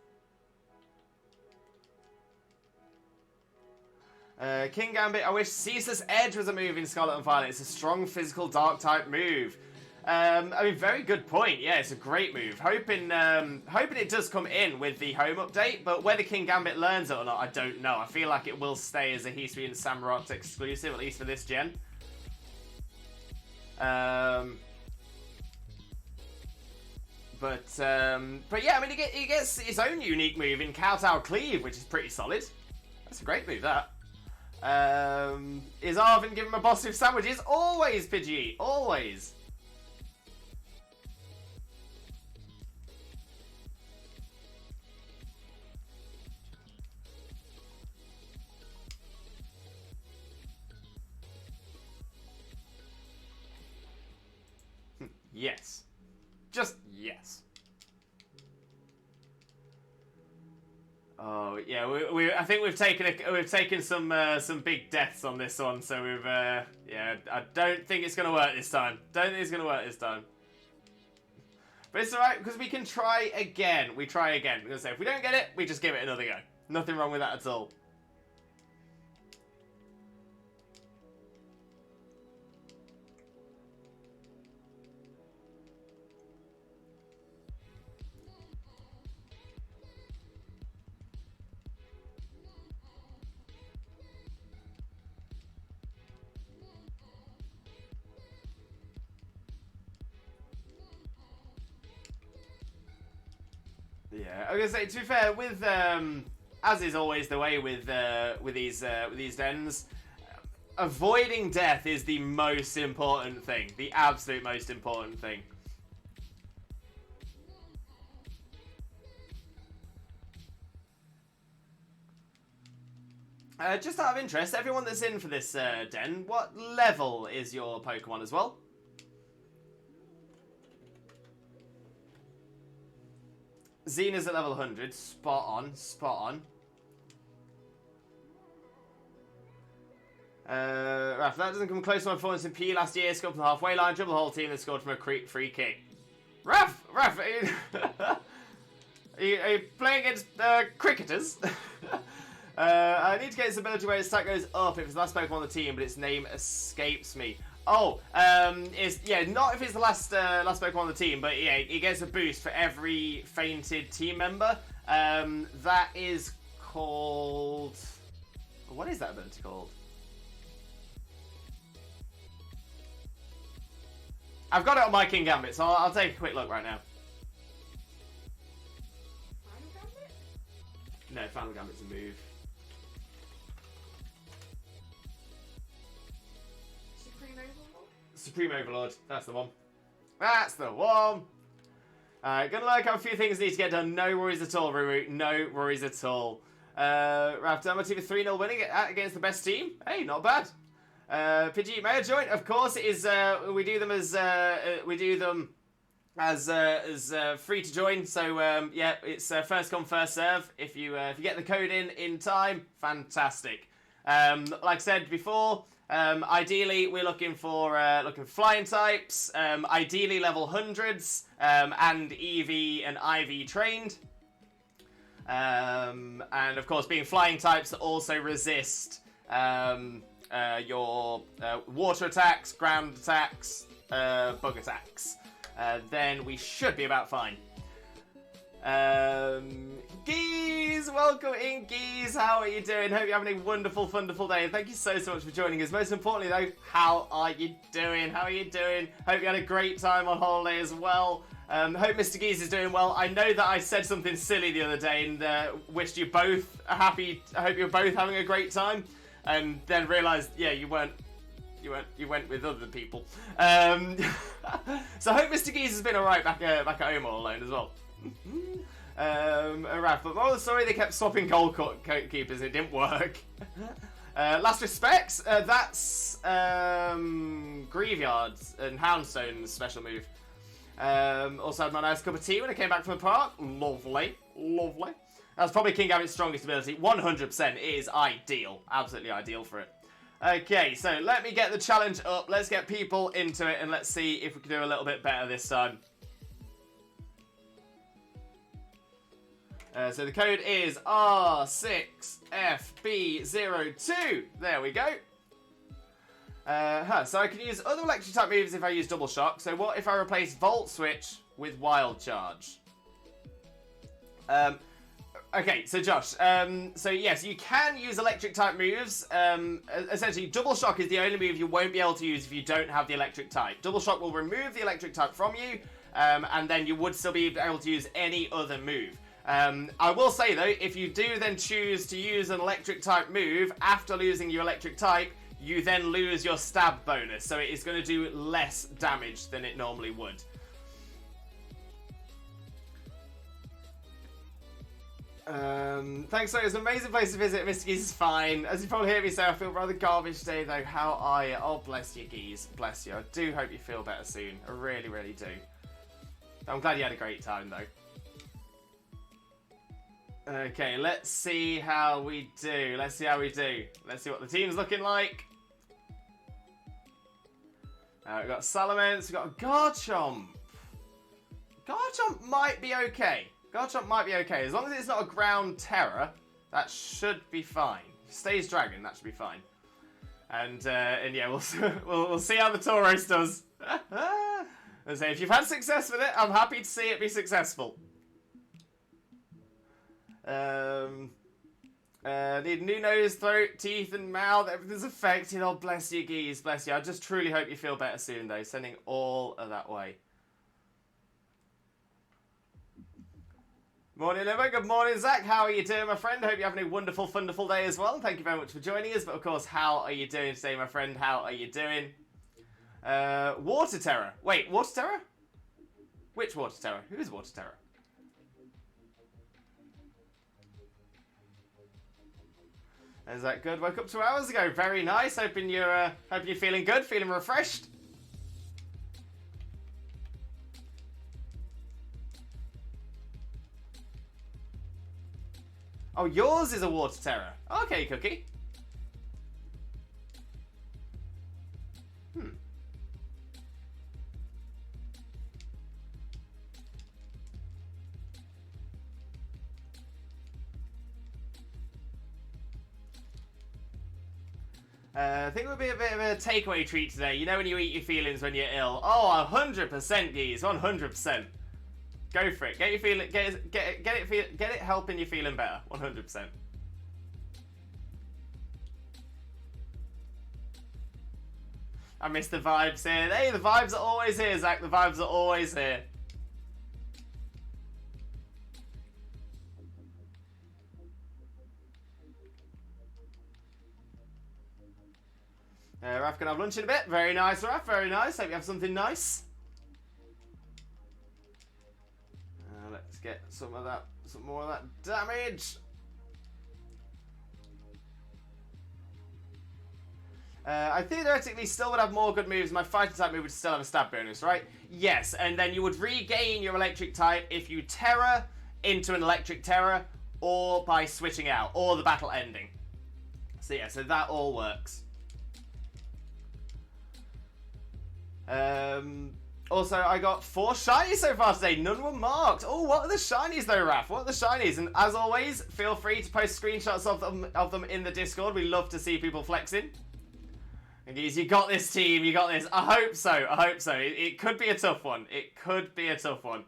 King Gambit, I wish Ceaseless Edge was a move in Scarlet and Violet. It's a strong physical dark type move. I mean, very good point. Yeah, it's a great move. Hoping it does come in with the home update, but whether King Gambit learns it or not, I don't know. I feel like it will stay as a Hisuian SAMUROTT exclusive, at least for this gen. But yeah, I mean, he gets his own unique move in Kowtow Cleave, which is pretty solid. That's a great move, that. Is Arvin giving him a boss with sandwiches? Always, Pidgey, always. Yes. Just yes. Oh, yeah. Yeah, I think we've taken some big deaths on this one, so we've yeah, I don't think it's gonna work this time. But it's alright because we can try again. We try again. Because if we don't get it, we just give it another go. Nothing wrong with that at all. Yeah, I was gonna say, to be fair, with as is always the way with these dens, avoiding death is the most important thing, the absolute most important thing. Just out of interest, everyone that's in for this den, what level is your Pokemon as well? Xena's at level 100. Spot on, spot on. Raph, that doesn't come close to my performance in PE last year. Scored from the halfway line, dribbled the whole team, then scored from a free kick. Raph, are you playing against cricketers? I need to get its ability where its stat goes up if it's the last Pokemon on the team, but its name escapes me. Oh, yeah, not if it's the last Pokemon on the team, but yeah, it gets a boost for every fainted team member. That is called... What is that ability called? I've got it on my King Gambit, so I'll take a quick look right now. Final Gambit? No, Final Gambit's a move. Supreme Overlord, that's the one. That's the one! Alright, gonna look up a few things need to get done. No worries at all, Ruru. No worries at all. Raptor, my team is 3-0 winning against the best team. Hey, not bad. Pidgey, may I join? Of course, it is. We do them as free to join. So yeah, it's first come first serve. If you get the code in time, fantastic. Like I said before, ideally we're looking for flying types. Ideally level 100s and EV and IV trained. And of course, being flying types that also resist your water attacks, ground attacks, bug attacks. Then we should be about fine. Geese, welcome in, Geese. How are you doing? Hope you're having a wonderful, wonderful day. Thank you so much for joining us. Most importantly, though, how are you doing? How are you doing? Hope you had a great time on holiday as well. Hope Mr. Geese is doing well. I know that I said something silly the other day and wished you both a happy. I hope you're both having a great time. And then realised, yeah, you weren't. You went with other people. So I hope Mr. Geese has been alright back at home all alone as well. Raph, but moral of the story, they kept swapping goal keepers. It didn't work. Last respects. That's Graveyards and Houndstone's special move. Also had my nice cup of tea when I came back from the park. Lovely, lovely. That's probably King Gambit's strongest ability. 100% is ideal. Absolutely ideal for it. Okay, so let me get the challenge up. Let's get people into it and let's see if we can do a little bit better this time. So the code is R6FB02. There we go. So I can use other electric type moves if I use double shock. So what if I replace Volt Switch with Wild Charge? Okay, so Josh, so yes, you can use electric type moves. Essentially, double shock is the only move you won't be able to use if you don't have the electric type. Double shock will remove the electric type from you, and then you would still be able to use any other move. I will say though, if you do then choose to use an electric type move after losing your electric type, you then lose your stab bonus, so it is going to do less damage than it normally would. Thanks, so it's an amazing place to visit. Mr. Geese is fine. As you probably hear me say, I feel rather garbage today though. How are you? Oh, bless you, Geese. Bless you. I do hope you feel better soon. I really, really do. I'm glad you had a great time though. Okay, let's see how we do. Let's see how we do. Let's see what the team's looking like. We've got Salamence, we've got Garchomp. Garchomp might be okay. Garchomp might be okay. As long as it's not a ground terror, that should be fine. Stays dragon, that should be fine. And yeah, we'll see how the Tauros does. And say, if you've had success with it, I'm happy to see it be successful. Need new nose, throat, teeth, and mouth. Everything's affected. Oh, bless you, geese. Bless you. I just truly hope you feel better soon, though. Sending all of that way. Morning, Emma. Good morning, Zach. How are you doing, my friend? Hope you're having a wonderful, wonderful day as well. Thank you very much for joining us. But, of course, how are you doing today, my friend? How are you doing? Water Terror. Wait, Water Terror? Which Water Terror? Who is Water Terror? Is that good? Woke up 2 hours ago. Very nice. Hoping you're feeling good, feeling refreshed. Oh, yours is a Water Terror. Okay, Cookie. I think it would be a bit of a takeaway treat today. You know when you eat your feelings when you're ill? Oh, 100%, geez. 100%. Go for it. Get it helping you feeling better. 100%. I miss the vibes here. Hey, the vibes are always here, Zach. The vibes are always here. Raf can have lunch in a bit. Very nice, Raf. Very nice. Hope you have something nice. Let's get some more of that damage. I theoretically still would have more good moves. My fighting type move would still have a stab bonus, right? Yes, and then you would regain your electric type if you Terra into an electric Terra, or by switching out, or the battle ending. So yeah, so that all works. Also, I got 4 shinies so far today. None were marked. Oh, what are the shinies though, Raph? What are the shinies? And as always, feel free to post screenshots of them in the Discord. We love to see people flexing. And guys, you got this, team. You got this. I hope so. I hope so. It could be a tough one. It could be a tough one.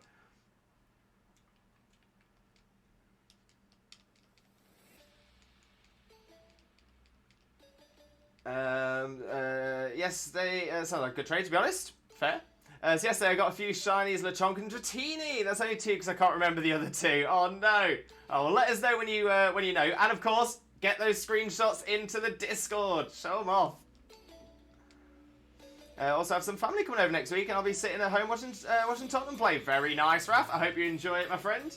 Yesterday, sounds like a good trade, to be honest. Fair. So yesterday I got a few shinies, Lechonk and Dratini. That's only 2 because I can't remember the other 2. Oh no. Oh, well, let us know when you know. And of course, get those screenshots into the Discord. Show them off. Also have some family coming over next week, and I'll be sitting at home watching Tottenham play. Very nice, Raph. I hope you enjoy it, my friend.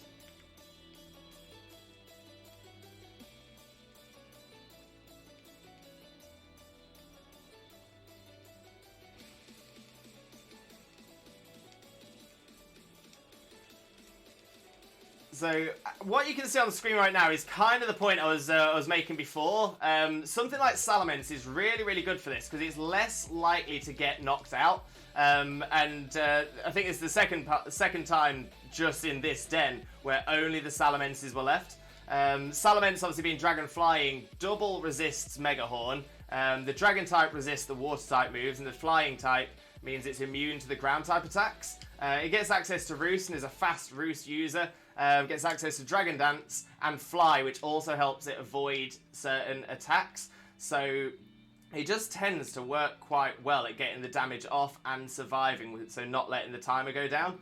So what you can see on the screen right now is kind of the point I was making before. Something like Salamence is really, really good for this because it's less likely to get knocked out. I think it's the second time just in this den where only the Salamences were left. Salamence, obviously being dragon flying, double resists Mega Horn. The dragon type resists the water type moves, and the flying type means it's immune to the ground type attacks. It gets access to Roost and is a fast Roost user. Gets access to Dragon Dance and Fly, which also helps it avoid certain attacks. So it just tends to work quite well at getting the damage off and surviving, so not letting the timer go down.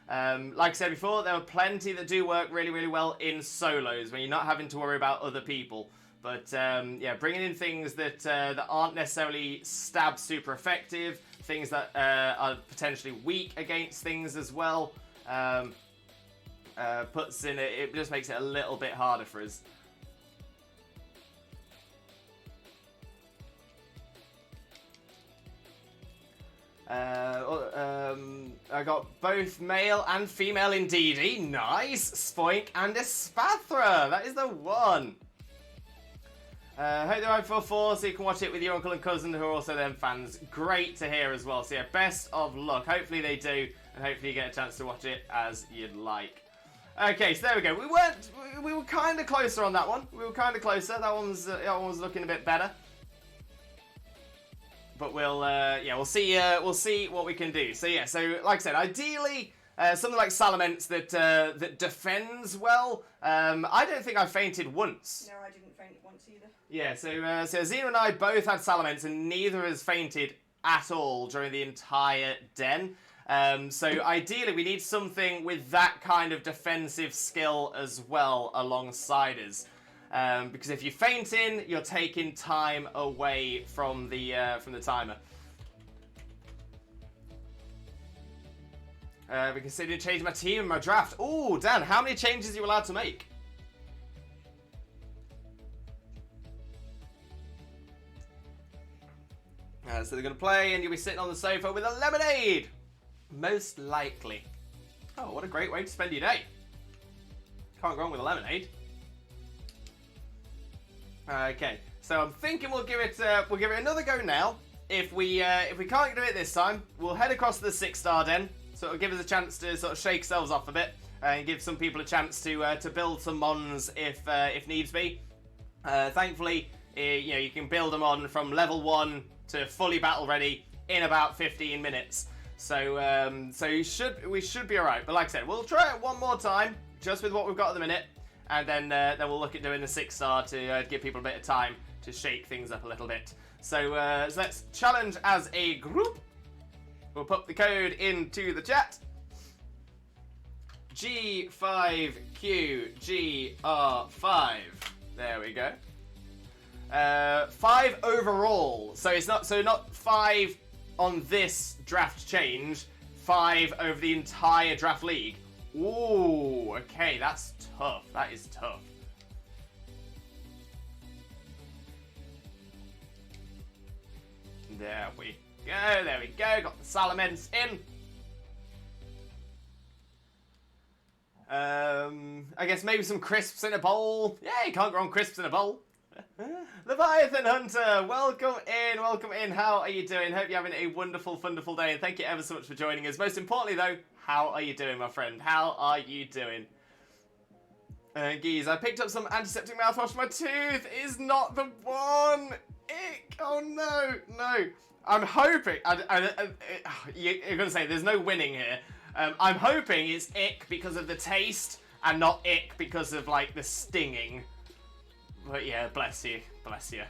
Like I said before, there are plenty that do work really, really well in solos when you're not having to worry about other people. But yeah, bringing in things that aren't necessarily stab super effective, things that are potentially weak against things as well. Puts in it just makes it a little bit harder for us. I got both male and female indeedy. Nice. Spoink and a Spathra. That is the one. Hope they're right for 4 so you can watch it with your uncle and cousin who are also them fans. Great to hear as well. So yeah, best of luck. Hopefully they do, and hopefully you get a chance to watch it as you'd like. Okay, so there we go. We were kind of closer on that one. We were kind of closer. That one was looking a bit better. But we'll see what we can do. So yeah, so like I said, ideally something like Salamence that defends well. I don't think I fainted once. No, I didn't faint once either. Yeah, so Xena and I both had Salamence, and neither has fainted at all during the entire den. So ideally, we need something with that kind of defensive skill as well alongside us. Because if you're fainting, you're taking time away from the timer. We considered changing my team and my draft. Ooh, Dan, how many changes are you allowed to make? So they're going to play, and you'll be sitting on the sofa with a lemonade. Most likely. Oh, what a great way to spend your day. Can't go wrong with a lemonade. Okay, so I'm thinking we'll give it another go now. If we can't do it this time, we'll head across to the 6-star den. So it'll give us a chance to sort of shake ourselves off a bit and give some people a chance to build some mons if needs be. Thankfully, you can build them on from level 1 to fully battle ready in about 15 minutes. So we should be alright. But like I said, we'll try it one more time just with what we've got at the minute. And then we'll look at doing the 6-star to give people a bit of time to shake things up a little bit. So let's challenge as a group. We'll put the code into the chat. G5QGR5. There we go. 5 overall. So it's not 5 on this draft change. 5 over the entire draft league. Ooh, okay, that's tough. That is tough. There we go. There we go. Got the Salamence in. I guess maybe some crisps in a bowl. Yeah, you can't go wrong crisps in a bowl. Leviathan Hunter, welcome in. How are you doing? Hope you're having a wonderful, wonderful day, and thank you ever so much for joining us. Most importantly, though, how are you doing, my friend? How are you doing? Geez, I picked up some antiseptic mouthwash for my tooth. Is not the one. Ick. Oh no, no. I'm hoping. You're gonna say there's no winning here. I'm hoping it's ick because of the taste and not ick because of like the stinging. But yeah, bless you, bless you.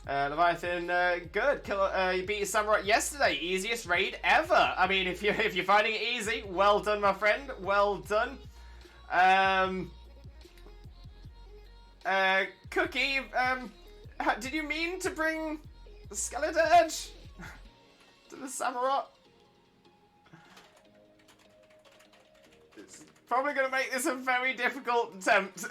Leviathan, good. You beat your SAMUROTT yesterday. Easiest raid ever. I mean, if you're finding it easy, well done, my friend. Well done. Cookie, did you mean to bring Skeledirge to the SAMUROTT? It's probably going to make this a very difficult attempt.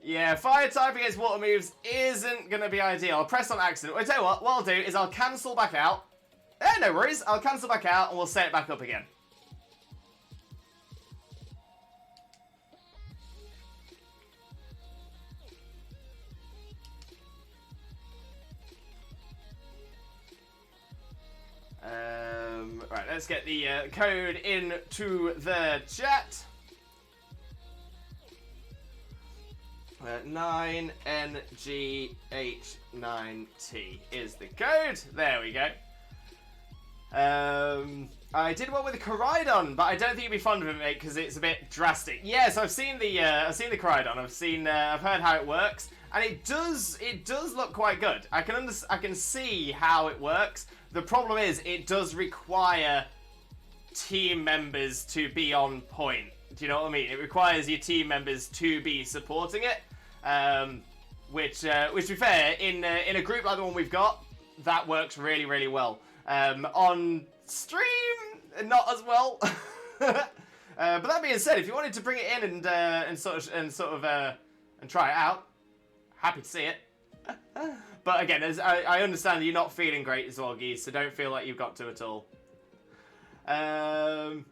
Yeah, fire type against water moves isn't going to be ideal. I'll press on accident. I'll tell you what I'll do is I'll cancel back out. No worries. I'll cancel back out and we'll set it back up again. Right, let's get the code into the chat. 9NGH9T is the code. There we go. I did one with the Koraidon, but I don't think you'd be fond of it, mate, because it's a bit drastic. Yes, I've seen the Koraidon. I've heard how it works, and it does look quite good. I can see how it works. The problem is, it does require team members to be on point. Do you know what I mean? It requires your team members to be supporting it, which to be fair, in a group like the one we've got, that works really, really well. On stream, not as well. But that being said, if you wanted to bring it in and try it out, happy to see it. But again, as I understand that you're not feeling great as well, Geese, so don't feel like you've got to at all. I've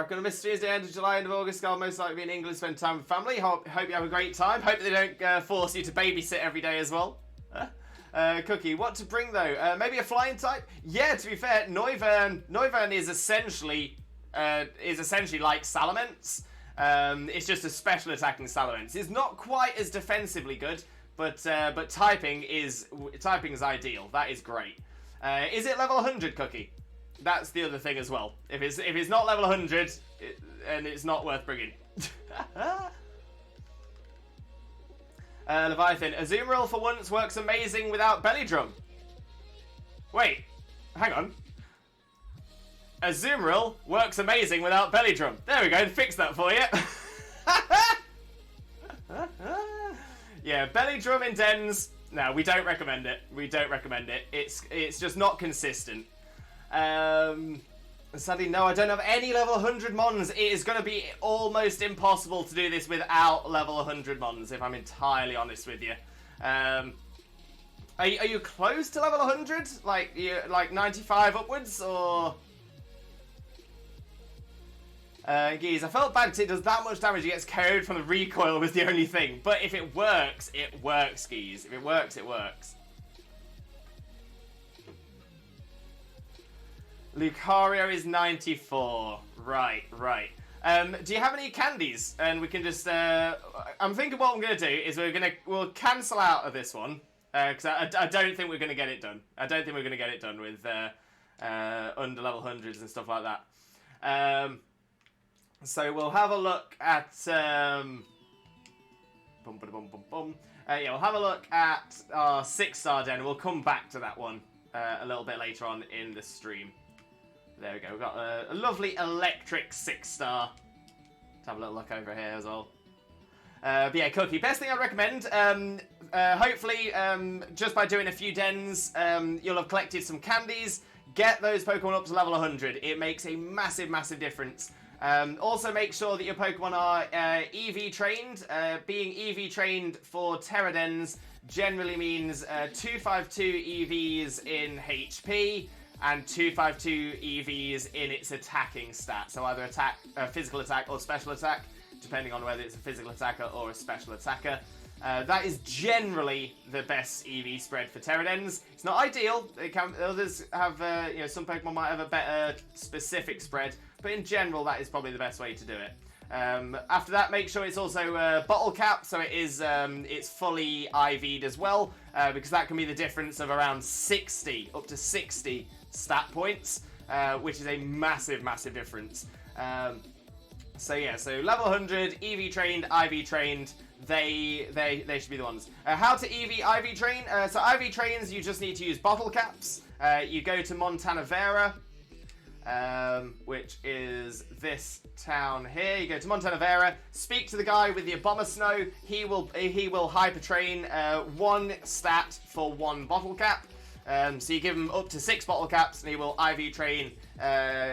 got a mysterious day, end of July, end of August. I'll most likely be in England, spend time with family. Hope you have a great time. Hope they don't force you to babysit every day as well. Cookie, what to bring though? Maybe a flying type? Yeah, to be fair, Noivern is essentially like Salamence. It's just a special attacking Salamence. It's not quite as defensively good, but typing is ideal. That is great. Is it level 100, Cookie? That's the other thing as well. If it's not level 100, and it's not worth bringing. Leviathan, Azumarill for once works amazing without belly drum. Wait, hang on. Azumarill works amazing without belly drum. There we go, fix that for you. Yeah, belly drum in Dens. No, we don't recommend it. We don't recommend it. It's just not consistent. Sadly, no, I don't have any level 100 mons. It is going to be almost impossible to do this without level 100 mons, if I'm entirely honest with you. Are you close to level 100? Like 95 upwards, or? Geez, I felt bad because it does that much damage. It gets KO'd from the recoil was the only thing. But if it works, Geez. If it works, it works. Lucario is 94. Right. Do you have any candies? And we can just... I'm thinking what I'm going to do is we'll cancel out of this one. Because I don't think we're going to get it done. I don't think we're going to get it done with under level 100s and stuff like that. So we'll have a look at... Yeah, we'll have a look at our 6-star den. We'll come back to that one a little bit later on in the stream. There we go. We've got a lovely electric 6-star. Let's have a little look over here as well. But yeah, Cookie, best thing I'd recommend, hopefully, just by doing a few dens, you'll have collected some candies. Get those Pokemon up to level 100. It makes a massive, massive difference. Also make sure that your Pokemon are EV trained. Being EV trained for Tera Dens generally means 252 EVs in HP, and 252 EVs in its attacking stat. So either physical attack or special attack, depending on whether it's a physical attacker or a special attacker. That is generally the best EV spread for Tera Dens. It's not ideal. Others have, some Pokemon might have a better specific spread, but in general, that is probably the best way to do it. After that, make sure it's also bottle cap, so it's fully IV'd as well, because that can be the difference of around 60, up to 60 stat points, which is a massive, massive difference. So yeah, so level 100, EV trained, IV trained, they should be the ones. How to IV train? So IV trains, you just need to use bottle caps. You go to Montana Vera, which is this town here. You go to Montana Vera, speak to the guy with the Abomasnow. He will hyper train 1 stat for 1 bottle cap. So you give him up to 6 bottle caps, and he will IV train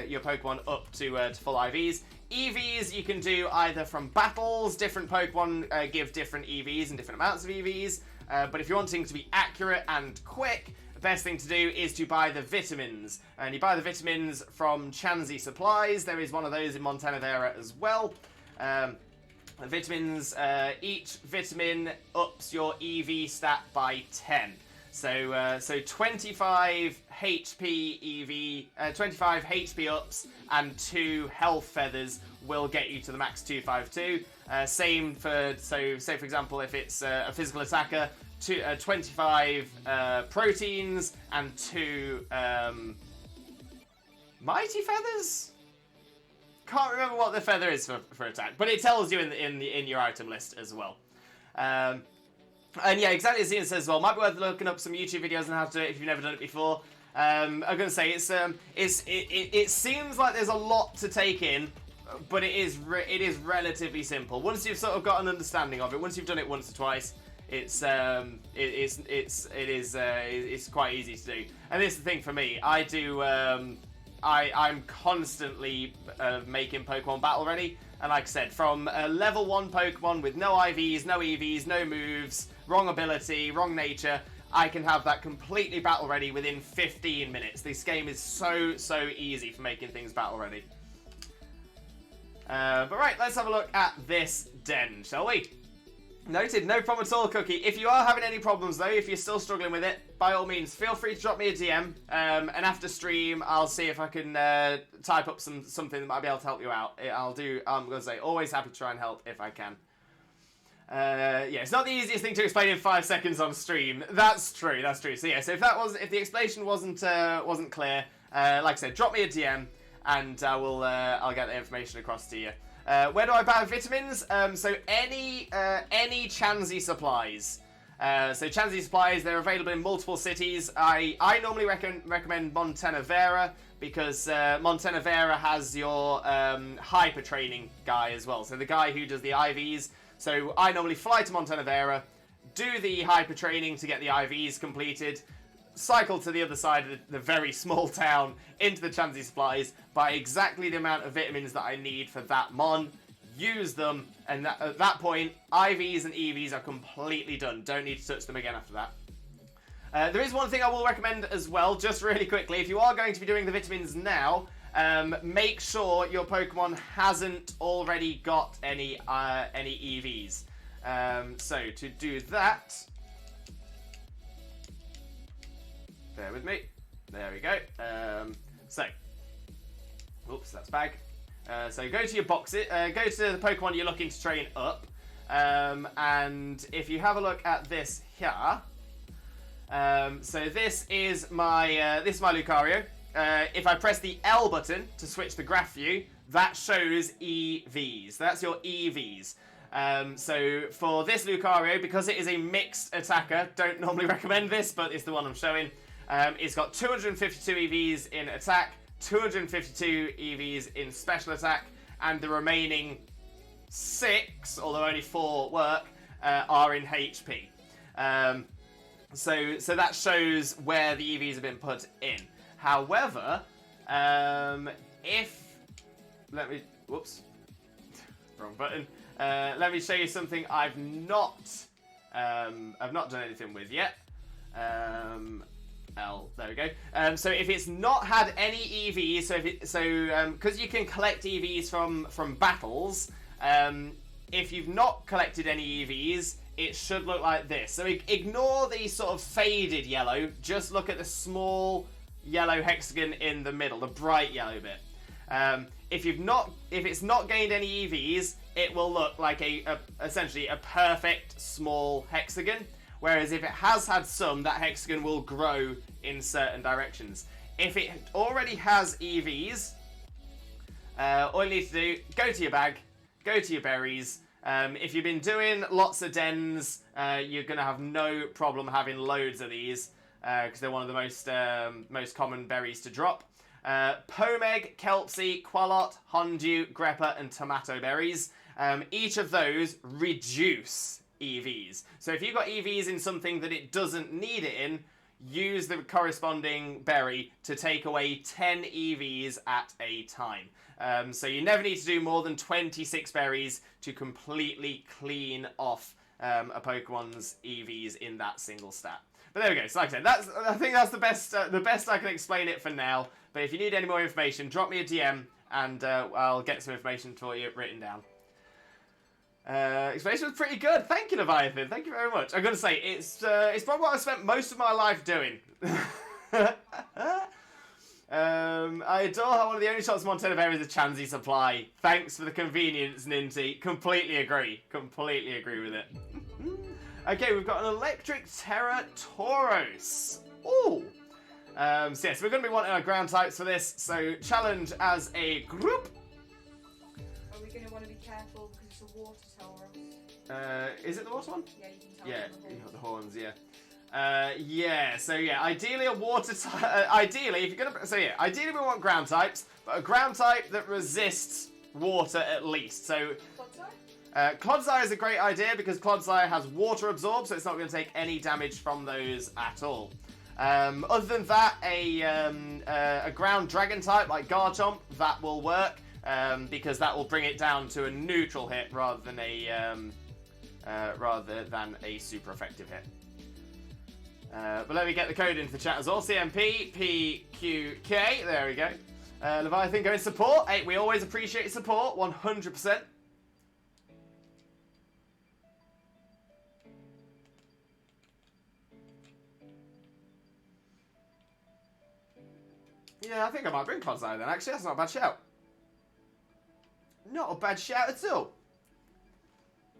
your Pokemon up to full IVs. EVs you can do either from battles. Different Pokemon give different EVs and different amounts of EVs. But if you're wanting to be accurate and quick, the best thing to do is to buy the vitamins. And you buy the vitamins from Chansey Supplies. There is one of those in Montana Vera as well. The vitamins, each vitamin ups your EV stat by 10. So 25 HP EV, 25 HP ups and 2 health feathers will get you to the max 252. Same for, say for example, if it's a physical attacker, 25 proteins and 2 mighty feathers. Can't remember what the feather is for attack, but it tells you in your item list as well. And yeah, exactly as Ian says as well, might be worth looking up some YouTube videos on how to do it if you've never done it before. I'm gonna say it seems like there's a lot to take in, but it is relatively simple. Once you've sort of got an understanding of it, once you've done it once or twice, it's quite easy to do. And this is the thing for me. I do I'm constantly making Pokemon battle ready. And like I said, from level 1 Pokemon with no IVs, no EVs, no moves, wrong ability, wrong nature, I can have that completely battle ready within 15 minutes. This game is so easy for making things battle ready. But right, let's have a look at this den, shall we? Noted, no problem at all, Cookie. If you are having any problems, though, if you're still struggling with it, by all means, feel free to drop me a DM. And after stream, I'll see if I can type up something that might be able to help you out. I'm going to say, always happy to try and help if I can. Yeah, it's not the easiest thing to explain in 5 seconds on stream. That's true. So yeah, so if the explanation wasn't clear, like I said, drop me a DM, and I'll get the information across to you. Where do I buy vitamins? So any Chansey supplies. So Chansey supplies, they're available in multiple cities. I normally recommend Montana Vera because Montana Vera has your hyper training guy as well. So the guy who does the IVs. So I normally fly to Montana Vera, do the hyper training to get the IVs completed, cycle to the other side of the very small town into the Chansey supplies, buy exactly the amount of vitamins that I need for that mon, use them, and at that point, IVs and EVs are completely done. Don't need to touch them again after that. There is one thing I will recommend as well, just really quickly. If you are going to be doing the vitamins now, make sure your Pokemon hasn't already got any EVs. So to do that, bear with me. There we go. Oops, that's bag. So go to your boxes. Go to the Pokemon you're looking to train up, and if you have a look at this here, so this is my Lucario. If I press the L button to switch the graph view, that shows EVs. That's your EVs. So for this Lucario, because it is a mixed attacker, don't normally recommend this, but it's the one I'm showing. It's got 252 EVs in attack, 252 EVs in special attack, and the remaining 6, although only 4 work, are in HP. So that shows where the EVs have been put in. However, whoops, wrong button. Let me show you something I've not done anything with yet. There we go. So if it's not had any EVs, because you can collect EVs from battles, if you've not collected any EVs, it should look like this. So ignore the sort of faded yellow. Just look at the small yellow hexagon in the middle, the bright yellow bit. If it's not gained any EVs, it will look like essentially a perfect small hexagon. Whereas if it has had some, that hexagon will grow in certain directions. If it already has EVs, all you need to do, go to your bag, go to your berries. If you've been doing lots of dens, you're going to have no problem having loads of these, because they're one of the most common berries to drop. Pomeg, Kelpsie, Qualot, Hondew, Greppa, and Tomato berries. Each of those reduce EVs. So if you've got EVs in something that it doesn't need it in, use the corresponding berry to take away 10 EVs at a time. So you never need to do more than 26 berries to completely clean off a Pokemon's EVs in that single stat. But there we go. So like I said, I think that's the best I can explain it for now. But if you need any more information, drop me a DM and I'll get some information for you written down. Explanation was pretty good. Thank you, Leviathan. Thank you very much. I'm gonna say it's probably what I spent most of my life doing. I adore how one of the only shops in Montana Vera is a Chansey supply. Thanks for the convenience, Ninty. Completely agree with it. Okay, we've got an electric Tera Tauros. Ooh. So yes, we're going to be wanting our ground types for this. So challenge as a group. Are we going to want to be careful because it's a water Tauros? Is it the water one? Yeah, you can tell. Yeah, you got the horns. Yeah. Yeah. So yeah, ideally a water type. Ideally, if you're gonna. So yeah, ideally we want ground types, but a ground type that resists water at least. So. Clodsire is a great idea because Clodsire has water absorb, so it's not going to take any damage from those at all. Other than that, a ground dragon type like Garchomp, that will work, because that will bring it down to a neutral hit rather than a super effective hit. But let me get the code into the chat as well. CMP PQK. There we go. Leviathan going support. Hey, we always appreciate support. 100%. Yeah, I think I might bring Clodsire then. Actually, that's not a bad shout. Not a bad shout at all.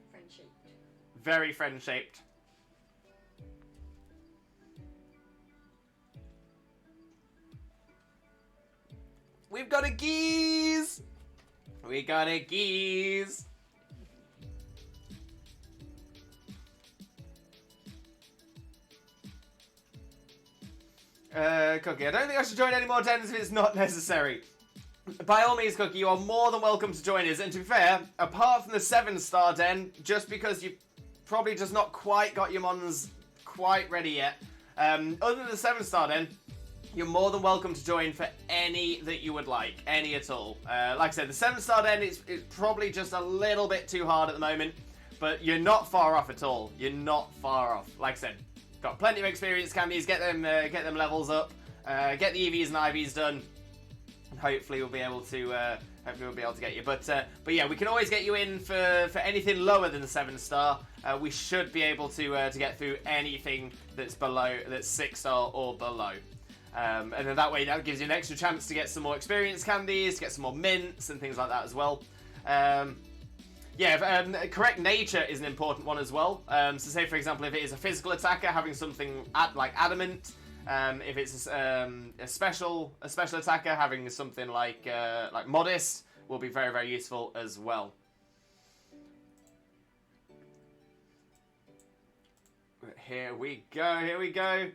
Friend-shaped. Very friend-shaped. We've got a geese! We got a geese! Cookie, I don't think I should join any more dens if it's not necessary. By all means, Cookie, you are more than welcome to join us. And to be fair, apart from the 7-star den, just because you've probably just not quite got your mons quite ready yet, other than the 7-star den, you're more than welcome to join for any that you would like, any at all. Like I said, the 7-star den is probably just a little bit too hard at the moment, but you're not far off at all. You're not far off. Like I said, got plenty of experience candies. Get them levels up. Get the EVs and IVs done, and hopefully we'll be able to get you. But yeah, we can always get you in for anything lower than the 7-star. We should be able to get through anything that's 6-star or below. And then that way, that gives you an extra chance to get some more experience candies, to get some more mints and things like that as well. Correct nature is an important one as well. So say, for example, if it is a physical attacker, having something like adamant. If it's a special attacker, having something like modest will be very, very useful as well. Here we go.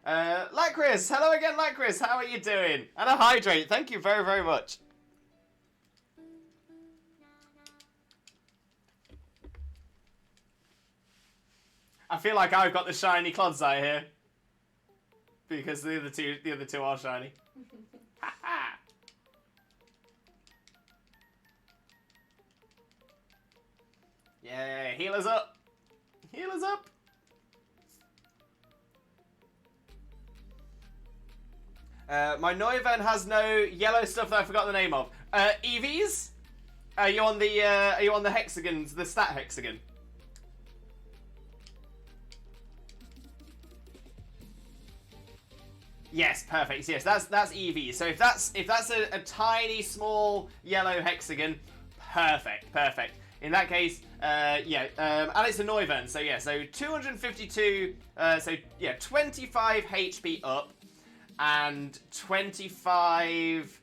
Lacris, hello again, Lacris. How are you doing? And a hydrate. Thank you very, very much. I feel like I've got the shiny Clodsire here. Because the other two are shiny. Yeah, healers up. Healers up. My Neuven has no yellow stuff that I forgot the name of. EVs? Are you on the hexagons, the stat hexagon? Yes, perfect. Yes, that's EV. So if that's a tiny small yellow hexagon, perfect. In that case, and it's a Neuven. So yeah, so 252. 25 HP up, and 25.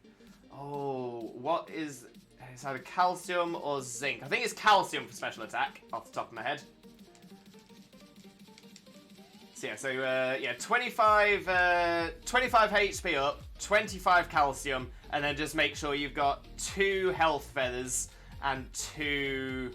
Oh, what is? It's either calcium or zinc. I think it's calcium for special attack, off the top of my head. So yeah, 25 HP up, 25 calcium, and then just make sure you've got 2 health feathers and 2.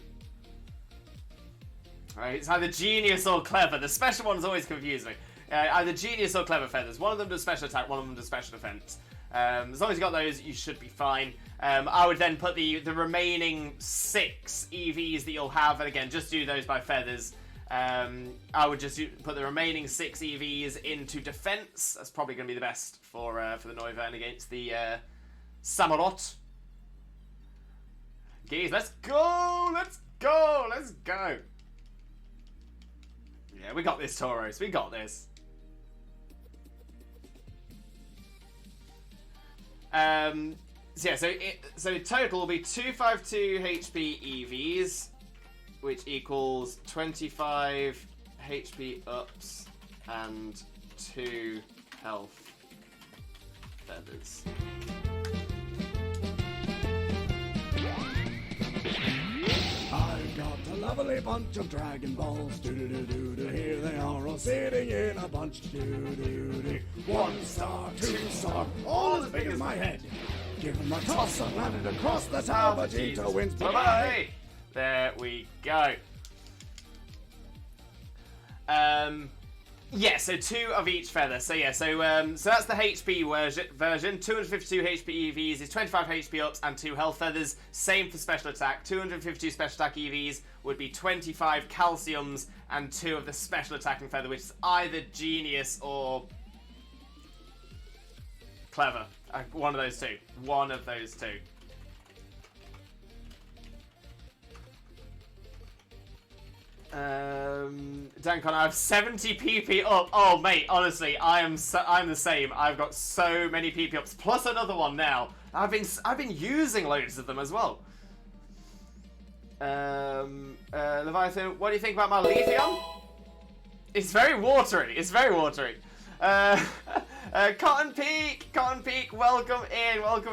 Right, it's either genius or clever. The special ones always confuse me. Either genius or clever feathers. One of them does special attack, one of them does special defense. As long as you got those, you should be fine. I would then put the remaining 6 EVs that you'll have, and again, just do those by feathers. I would just put the remaining 6 EVs into defense. That's probably going to be the best for the Neuven against the SAMUROTT. Geez, let's go! Yeah, we got this, Tauros. We got this. So total will be 252 HP EVs, which equals 25 HP ups and 2 health feathers. I've got a lovely bunch of Dragon Balls. Do-do-do-do-do. Here they are all sitting in a bunch. Do-do-do-do. 1 star, 2 star, all as big as my head. Give them a toss and landed across the tower. Vegeta wins. Bye-bye. There we go. Yeah, so 2 of each feather. So yeah, so that's the HP version. 252 HP EVs is 25 HP ups and 2 health feathers. Same for special attack. 252 special attack EVs would be 25 calciums and 2 of the special attacking feather, which is either genius or clever. One of those 2. One of those 2. Dancon, I have 70 PP up. Oh, mate, honestly, I'm the same. I've got so many PP ups, plus another one now. I've been using loads of them as well. Leviathan, what do you think about my Leafeon? It's very watery. It's very watery. Cotton Peak, welcome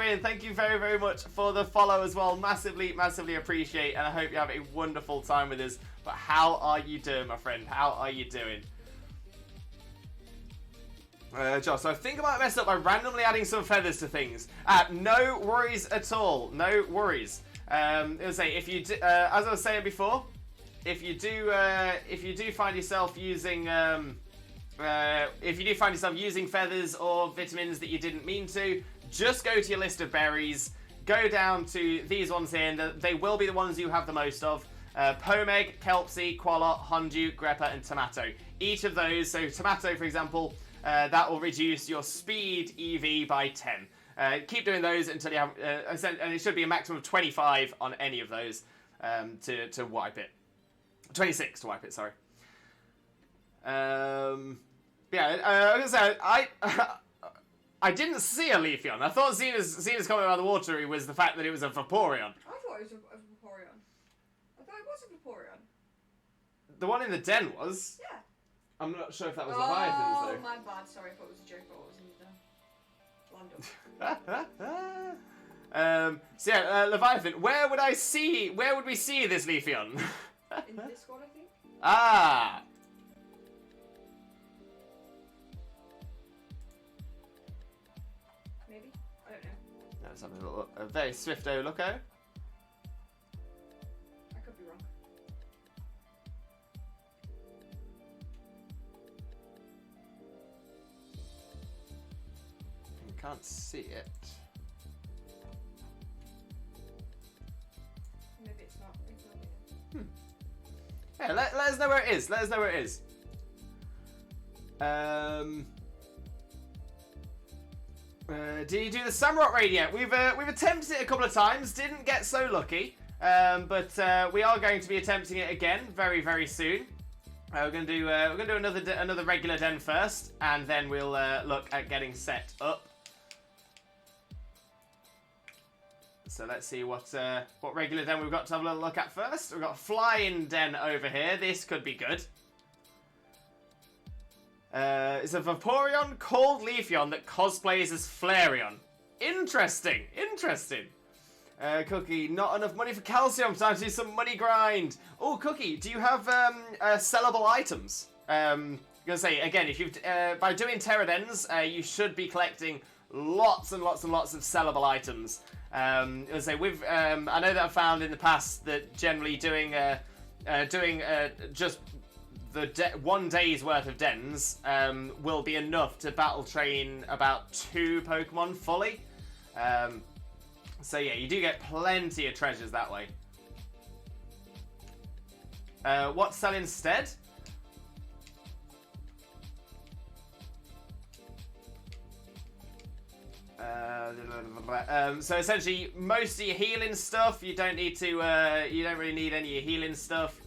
in. Thank you very, very much for the follow as well. Massively, massively appreciate, and I hope you have a wonderful time with us. But how are you doing, my friend? How are you doing? Josh, so I think I might mess up by randomly adding some feathers to things. No worries at all. No worries. It'll say if you do, as I was saying before, if you do find yourself using feathers or vitamins that you didn't mean to, just go to your list of berries. Go down to these ones here, and they will be the ones you have the most of. Pomeg, Kelpsie, Quallot, Hondew, Greppa, and Tomato. Each of those, so Tomato, for example, that will reduce your speed EV by 10. Keep doing those until you have, and it should be a maximum of 25 on any of those to wipe it. 26 to wipe it, sorry. Yeah, I was gonna say, I didn't see a Leafeon. I thought Xena's comment about the watery was the fact that it was a Vaporeon. I thought it was a Vaporeon. I thought it was a Vaporeon. The one in the den was. Yeah. I'm not sure if that was Leviathan's though. Oh, my bad. Sorry, I thought it was a joke. I thought it was in the Lando. So yeah, Leviathan. Where would we see this Leafeon? In the Discord, I think. Ah. Maybe. I don't know. Let's have a look. A very swifto looko. I could be wrong. You can't see it. Maybe it's not. Yeah, let us know where it is. Let us know where it is. Did you do the SAMUROTT raid yet? We've attempted it a couple of times. Didn't get so lucky. But we are going to be attempting it again very, very soon. We're gonna do another regular den first, and then we'll look at getting set up. So let's see what regular den we've got to have a little look at first. We've got a flying den over here. This could be good. It's a Vaporeon called Leafeon that cosplays as Flareon. Interesting. Cookie, not enough money for calcium. Time to do some money grind. Oh, Cookie, do you have sellable items? I'm gonna say again, if you've by doing Tera Dens, you should be collecting lots and lots and lots of sellable items. I say I know that I've found in the past that generally doing just the 1 day's worth of dens will be enough to battle train about 2 Pokemon fully. So yeah, you do get plenty of treasures that way. What sell instead? So essentially, most of your healing stuff, you don't really need any of your healing stuff.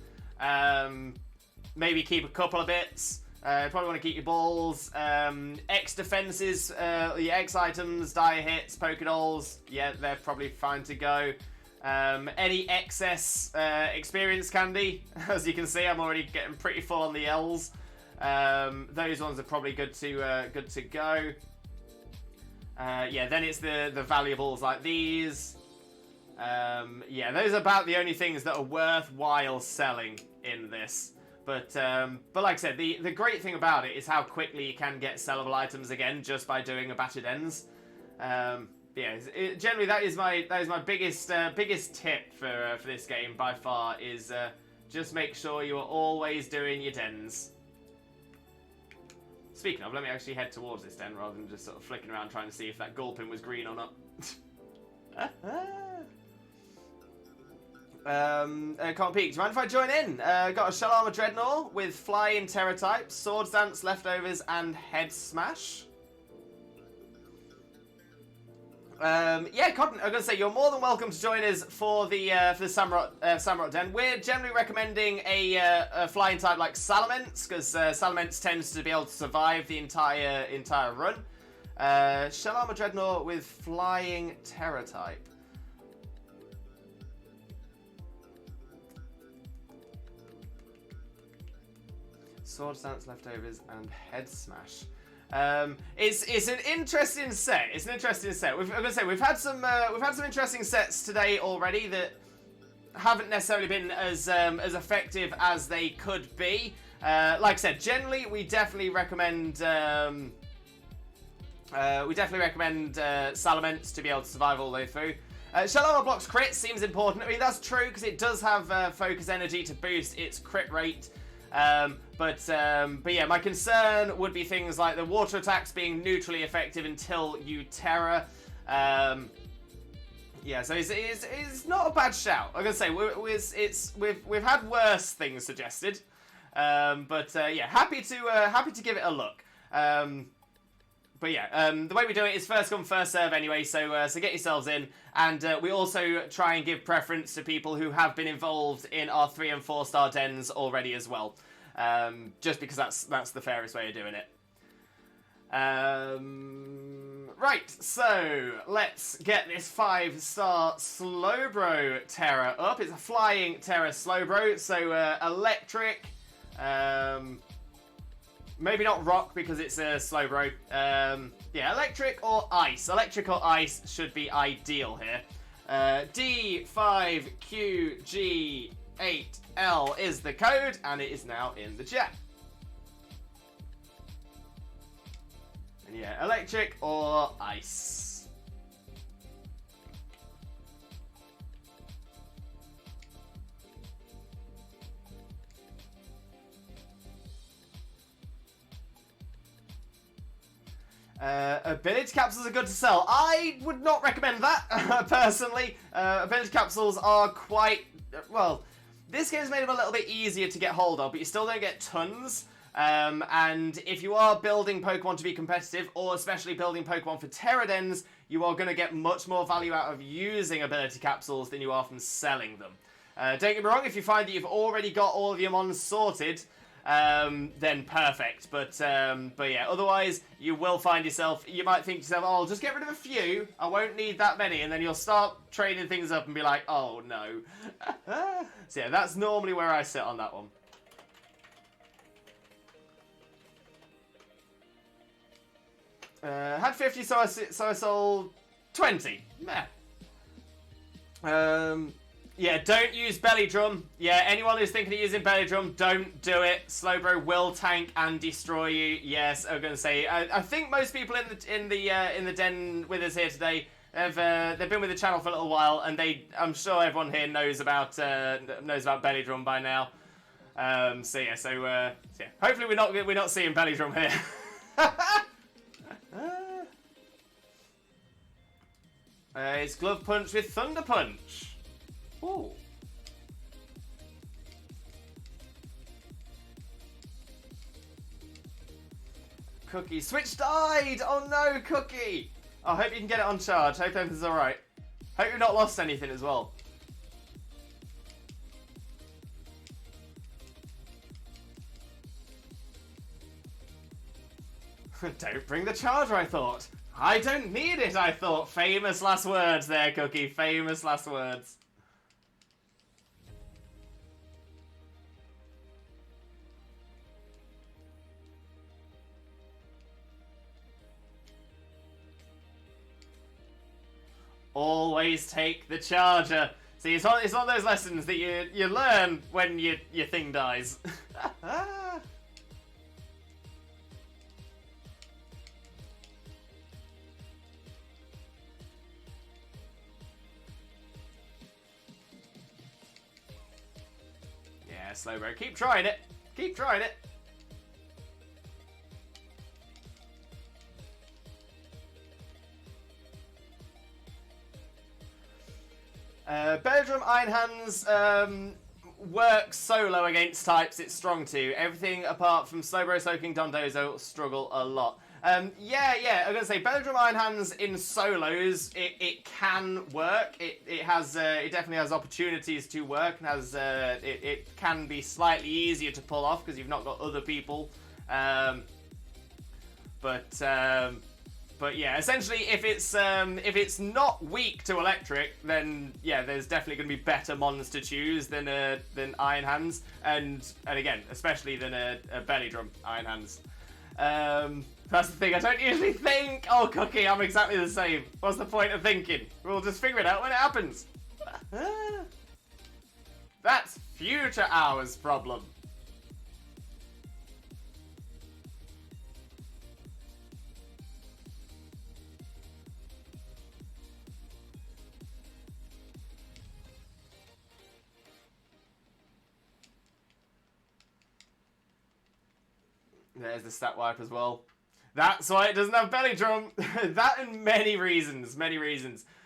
Maybe keep a couple of bits. Probably want to keep your balls. X defenses, your X items, dire hits, Pokédolls. Yeah, they're probably fine to go. Any excess experience candy, as you can see, I'm already getting pretty full on the L's. Those ones are probably good to go. Yeah, then it's the valuables like these. Yeah, those are about the only things that are worthwhile selling in this. But like I said, the great thing about it is how quickly you can get sellable items again just by doing a batch of dens. Yeah, generally that is my biggest tip for this game by far is just make sure you are always doing your dens. Speaking of, let me actually head towards this den rather than just sort of flicking around trying to see if that gulpin was green or not. Can't peek. Do you mind if I join in? Got a Shell Armor Dreadnought with Flying Terror types, Swords Dance, Leftovers, and Head Smash. Yeah, Cotton, I'm going to say you're more than welcome to join us for the SAMUROTT Den. We're generally recommending a flying type like Salamence, because Salamence tends to be able to survive the entire run. Shell Armor Dreadnought with Flying Terror type. Sword Stance, Leftovers, and Head Smash. It's an interesting set. It's an interesting set. I'm gonna say we've had some interesting sets today already that haven't necessarily been as effective as they could be. Like I said, generally we definitely recommend Salamence to be able to survive all the way through. Shell Armor blocks crit seems important. I mean that's true because it does have focus energy to boost its crit rate. But yeah, my concern would be things like the water attacks being neutrally effective until you Terra. Yeah, so it's not a bad shout. Like I say, we've had worse things suggested, but yeah, happy to give it a look. But yeah, the way we do it is first come first serve anyway. So get yourselves in, and we also try and give preference to people who have been involved in our 3- and 4-star dens already as well. Just because that's the fairest way of doing it. Right, so let's get this 5-star Slowbro Terra up. It's a flying Terra Slowbro, so electric, maybe not rock because it's a Slowbro. Yeah, electric or ice. Electric or ice should be ideal here. D5QG8L is the code, and it is now in the chat. And yeah, electric or ice. Ability capsules are good to sell. I would not recommend that, personally. Ability capsules are quite... well, this game's made them a little bit easier to get hold of, but you still don't get tons. And if you are building Pokemon to be competitive, or especially building Pokemon for Tera Dens, you are going to get much more value out of using ability capsules than you are from selling them. Don't get me wrong, if you find that you've already got all of your mons sorted, then perfect. But yeah, otherwise you will find yourself, you might think to yourself, oh, I'll just get rid of a few, I won't need that many, and then you'll start trading things up and be like, oh no. So yeah, that's normally where I sit on that one. Had 50, so I sold 20. Meh. Yeah, don't use Belly Drum. Yeah, anyone who's thinking of using Belly Drum, don't do it. Slowbro will tank and destroy you. Yes, I'm gonna say. I think most people in the den with us here today they've been with the channel for a little while, and I'm sure everyone here knows about Belly Drum by now. So yeah, hopefully we're not seeing Belly Drum here. It's Glove Punch with Thunder Punch. Ooh. Cookie. Switch died! Oh no, Cookie! I hope you can get it on charge. Hope everything's alright. Hope you've not lost anything as well. Don't bring the charger, I thought. I don't need it, I thought. Famous last words there, Cookie. Famous last words. Always take the charger. See, it's one of those lessons that you learn when your thing dies. Yeah, Slowbro, keep trying it. Keep trying it. Belladrum Iron Hands works solo against types it's strong to. Everything apart from Slowbro Soaking Dondozo struggle a lot. Yeah, I'm gonna say Belladrum Iron Hands in solos, it can work. It definitely has opportunities to work, and has it can be slightly easier to pull off because you've not got other people. But yeah, essentially, if it's not weak to electric, then yeah, there's definitely going to be better mons to choose than Iron Hands, and again, especially than a Belly Drum Iron Hands. That's the thing. I don't usually think. Oh, Cookie, I'm exactly the same. What's the point of thinking? We'll just figure it out when it happens. That's future hours' problem. There's the stat wipe as well. That's why it doesn't have belly drum. That and many reasons,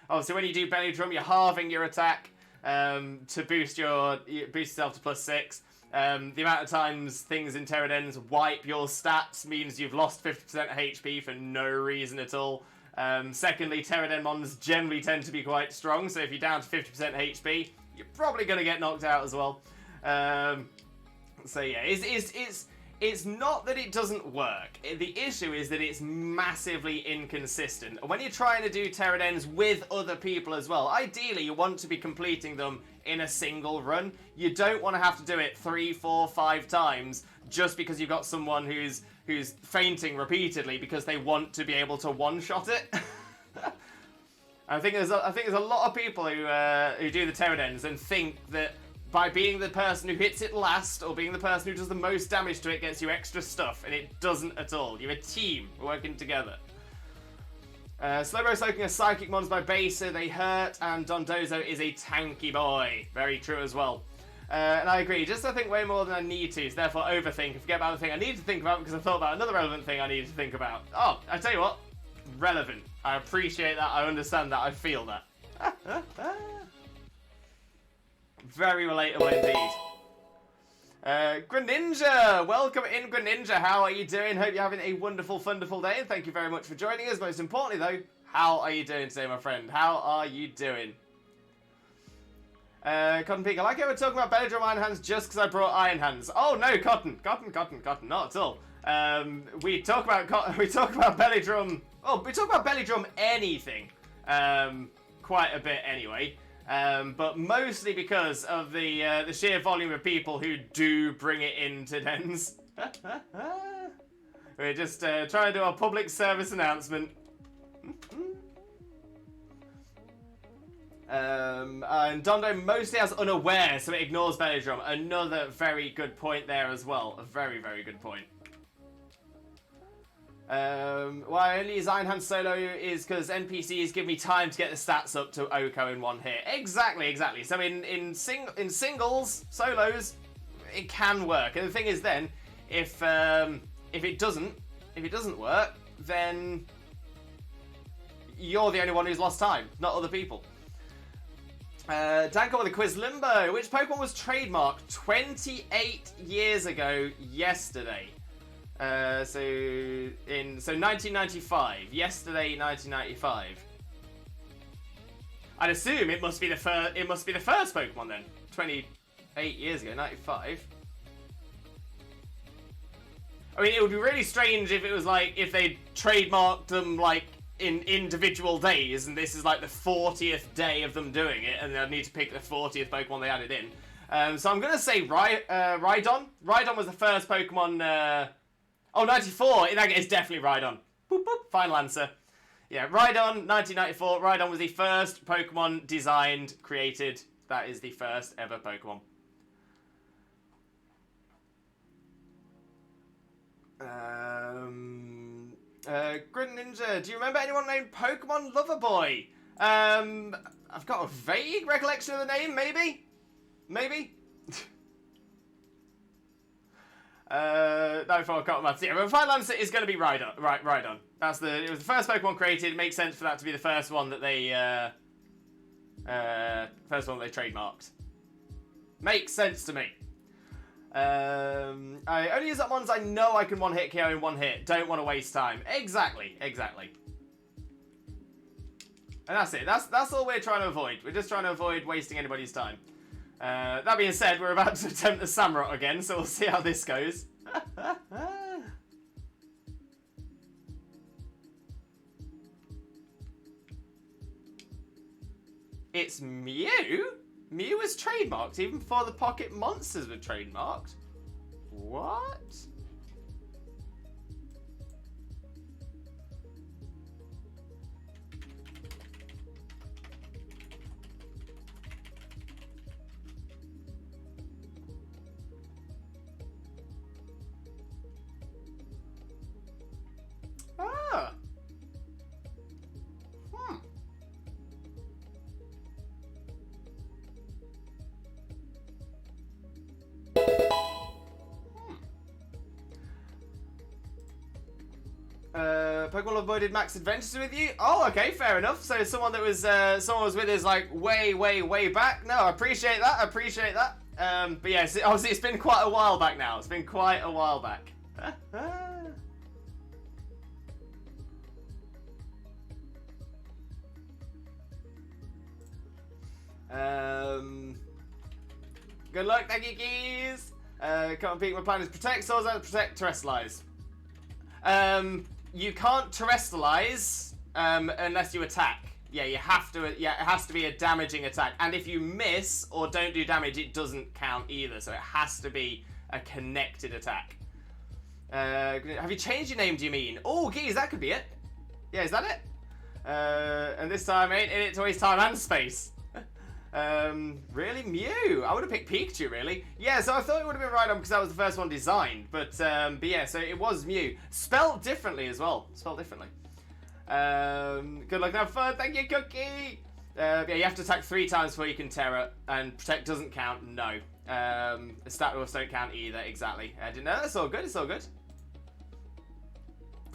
Obviously, when you do belly drum, you're halving your attack to boost yourself to +6. The amount of times things in Tera Dens wipe your stats means you've lost 50% HP for no reason at all. Secondly, Tera Den mons generally tend to be quite strong, so if you're down to 50% HP, you're probably going to get knocked out as well. So yeah, it's not that it doesn't work. The issue is that it's massively inconsistent. When you're trying to do Tera Dens with other people as well, ideally you want to be completing them in a single run. You don't want to have to do it 3, 4, 5 times just because you've got someone who's fainting repeatedly because they want to be able to one-shot it. I think there's a lot of people who do the Tera Dens and think that by being the person who hits it last, or being the person who does the most damage to it, gets you extra stuff, and it doesn't at all. You're a team working together. Slowbro Soaking are psychic mons by base, so they hurt, and Dondozo is a tanky boy. Very true as well. And I agree, just I think way more than I need to, so therefore overthink and forget about the thing I need to think about because I thought about another relevant thing I need to think about. Oh, I tell you what, relevant. I appreciate that, I understand that, I feel that. Very relatable indeed. Greninja! Welcome in, Greninja. How are you doing? Hope you're having a wonderful, wonderful day, and thank you very much for joining us. Most importantly, though, how are you doing today, my friend? How are you doing? Cotton Peak, I like how we're talking about Belly Drum Iron Hands just because I brought Iron Hands. Oh no, Cotton, not at all. We talk about Belly Drum. Oh, we talk about Belly Drum anything. Quite a bit anyway. But mostly because of the sheer volume of people who do bring it into Dens. We're just trying to do a public service announcement. And Dondo mostly has unaware, so it ignores Belly Drum. Another very good point there as well. A very, very good point. Why I only use Iron Hand solo is because NPCs give me time to get the stats up to Oko in one hit. Exactly. So in singles, solos, it can work. And the thing is then, if it doesn't work, then you're the only one who's lost time, not other people. Danko with a quiz limbo. Which Pokemon was trademarked 28 years ago yesterday? So 1995. Yesterday, 1995. I'd assume it must be the first. It must be the first Pokemon then. 28 years ago, 95. I mean, it would be really strange if it was like if they trademarked them like in individual days, and this is like the 40th day of them doing it, and they'd need to pick the 40th Pokemon they added in. So I'm gonna say Rhydon. Rhydon was the first Pokemon. Oh, 94. In that case, it's definitely Rhydon. Boop, boop. Final answer. Yeah, Rhydon, 1994. Rhydon was the first Pokemon designed, created. That is the first ever Pokemon. Greninja, do you remember anyone named Pokemon Loverboy? I've got a vague recollection of the name, maybe? Maybe? No, for Cotton Maths. Yeah, but final answer is going to be Rhydon. Rhydon. It was the first Pokemon created. It makes sense for that to be the first one that they First one they trademarked. Makes sense to me. I only use up ones I know I can one-hit KO in one hit. Don't want to waste time. Exactly. And that's it. That's all we're trying to avoid. We're just trying to avoid wasting anybody's time. That being said, we're about to attempt the SAMUROTT again, so we'll see how this goes. It's Mew? Mew was trademarked even before the Pocket Monsters were trademarked? What? Ah. Pokemon avoided max adventures with you? Oh, okay, fair enough. So someone was with us like way back. No, I appreciate that. But yeah, obviously it's been quite a while back now. It's been quite a while back. Good luck, thank you, keys. Can't peek. My plan is protect souls and protect terrestrialize. You can't terrestrialize unless you attack. Yeah, you have to. Yeah, it has to be a damaging attack. And if you miss or don't do damage, it doesn't count either. So it has to be a connected attack. Have you changed your name? Do you mean? Oh, geez, that could be it. Yeah, is that it? And this time ain't in it to waste time and space. Really? Mew? I would have picked Pikachu, really. Yeah, so I thought it would have been right on because that was the first one designed. But yeah, so it was Mew. Spelled differently as well. Spelled differently. Good luck and have fun. Thank you, Cookie. Yeah, you have to attack 3 times before you can Tera. And Protect doesn't count, no. The stat rules don't count either, exactly. I didn't know. It's all good, it's all good.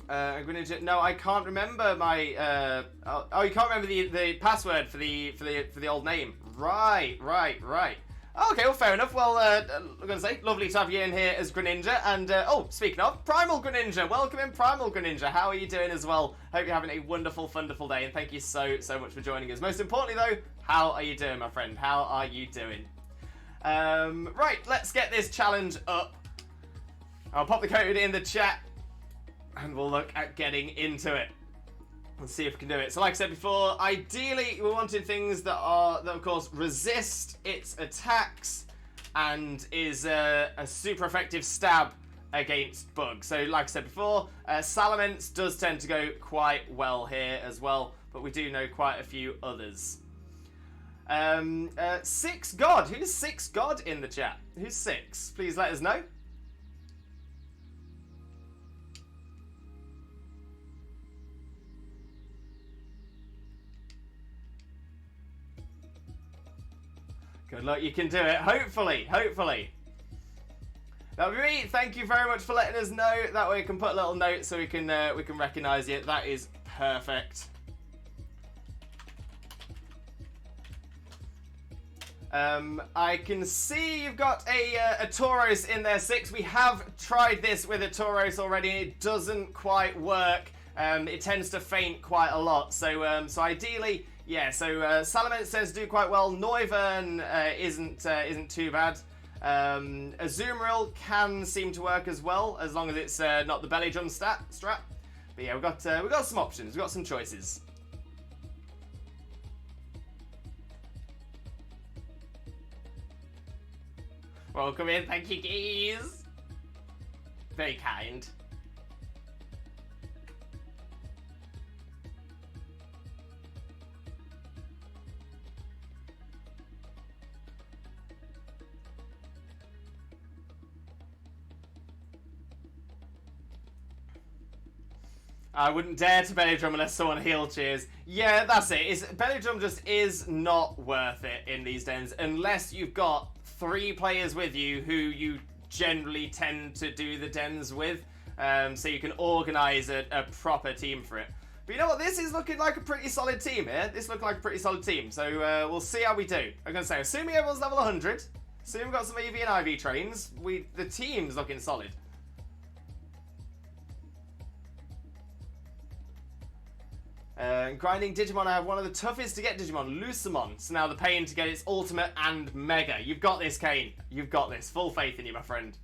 No, I can't remember my. Oh, you can't remember the password for the old name. Right. Oh, okay, well, fair enough. Well, I'm gonna say, lovely to have you in here as Greninja. And oh, speaking of, Primal Greninja, welcome in, Primal Greninja. How are you doing as well? Hope you're having a wonderful day, and thank you so much for joining us. Most importantly, though, how are you doing, my friend? How are you doing? Right, let's get this challenge up. I'll pop the code in the chat. And we'll look at getting into it. Let's see if we can do it. So like I said before, ideally we're wanting things that of course resist its attacks and is a super effective stab against bugs. So like I said before, Salamence does tend to go quite well here as well, but we do know quite a few others. 6 God. Who's 6 God in the chat? Who's 6? Please let us know. Good luck, you can do it. Hopefully. That would be me. Thank you very much for letting us know. That way we can put a little note so we can recognise you. That is perfect. I can see you've got a Tauros in there, 6. We have tried this with a Tauros already. It doesn't quite work. It tends to faint quite a lot. So ideally. Yeah, so Salamence says do quite well. Noivern isn't too bad. Azumarill can seem to work as well, as long as it's not the belly drum strap. But yeah, we've got some options. We've got some choices. Welcome in, thank you, geez. Very kind. I wouldn't dare to belly drum unless someone heal cheers. Yeah, that's it. Belly drum just is not worth it in these dens unless you've got 3 players with you who you generally tend to do the dens with. So you can organise a proper team for it. But you know what? This is looking like a pretty solid team here. This looks like a pretty solid team. So we'll see how we do. I'm going to say, assuming everyone's level 100, assuming we've got some EV and IV trains, the team's looking solid. Grinding Digimon, I have one of the toughest to get Digimon, Lucemon. So now the pain to get its ultimate and mega. You've got this, Kane. You've got this. Full faith in you, my friend.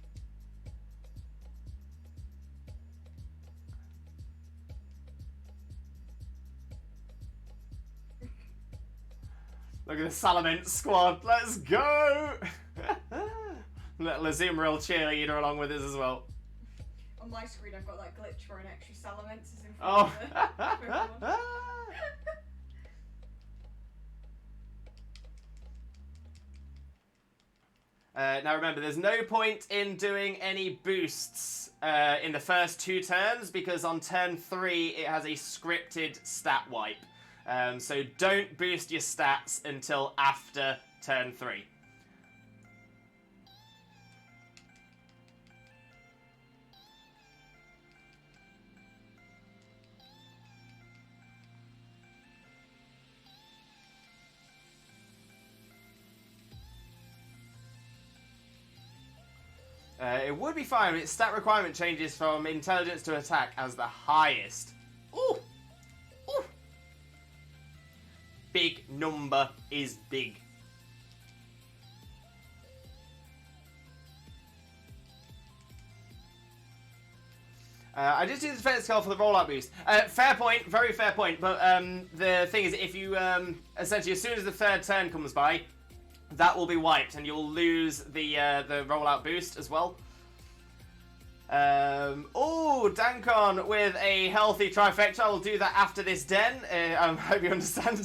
Look at the Salamence squad. Let's go! Little Azumarill cheerleader along with us as well. On my screen, I've got that glitch for an extra Salamence in front of everyone. Now remember, there's no point in doing any boosts in the first 2 turns because on turn 3 it has a scripted stat wipe. So don't boost your stats until after turn 3. It would be fine if its stat requirement changes from intelligence to attack as the highest. Ooh! Ooh! Big number is big. I just use the defense skill for the rollout boost. Fair point, very fair point. But the thing is, if you essentially as soon as the 3rd turn comes by, that will be wiped, and you'll lose the rollout boost as well. Oh, Dankon with a healthy trifecta. I'll do that after this den. I hope you understand.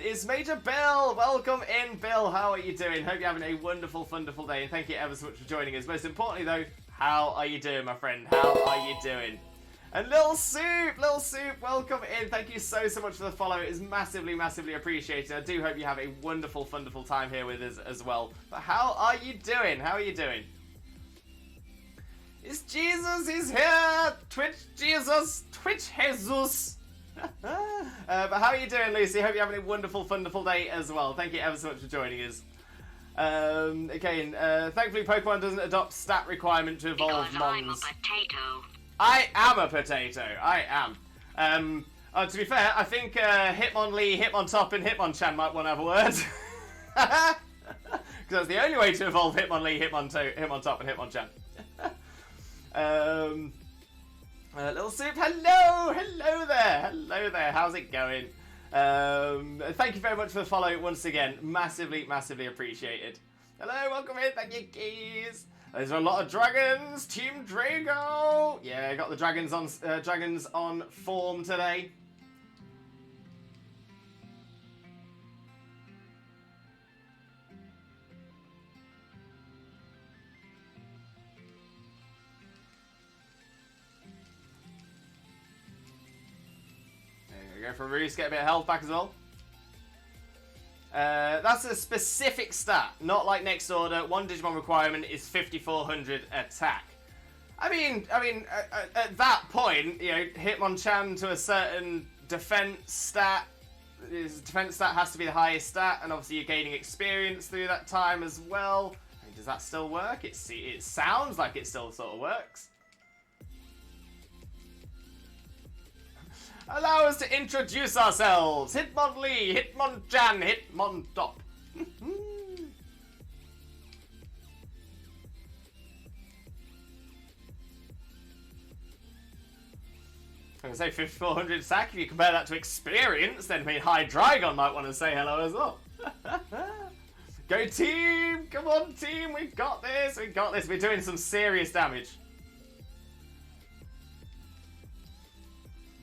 It's Major Bill. Welcome in, Bill. How are you doing? Hope you're having a wonderful, wonderful day, and thank you ever so much for joining us. Most importantly, though, how are you doing, my friend? How are you doing? And Little Soup, welcome in. Thank you so much for the follow. It is massively, massively appreciated. I do hope you have a wonderful, wonderful time here with us as well. But how are you doing? How are you doing? It's Jesus, he's here! Twitch Jesus, Twitch Jesus! But how are you doing, Lucy? Hope you're having a wonderful, wonderful day as well. Thank you ever so much for joining us. Again, thankfully Pokemon doesn't adopt stat requirement to evolve because mons. I'm a potato. I am a potato. I am. To be fair, I think Hitmonlee, Hitmontop, and Hitmonchan might want to have a word. Because that's the only way to evolve Hitmonlee, Hitmontop, and Hitmonchan. Little Soup, hello there. How's it going? Thank you very much for the follow once again. Massively, massively appreciated. Hello, welcome in. Thank you, keys. There's a lot of dragons. Team Drago. Yeah, got the dragons on form today. Go for a roost, get a bit of health back as well. That's a specific stat, not like next order. One Digimon requirement is 5400 attack. I mean, at that point, you know, Hitmonchan to a certain defense stat. His defense stat has to be the highest stat, and obviously you're gaining experience through that time as well. I mean, does that still work? It sounds like it still sort of works. Allow us to introduce ourselves. Hitmonlee, Hitmonchan, Hitmontop. I'm going to say 5400 sack. If you compare that to experience, then Hydreigon might want to say hello as well. Go team! Come on team, we've got this, We're doing some serious damage.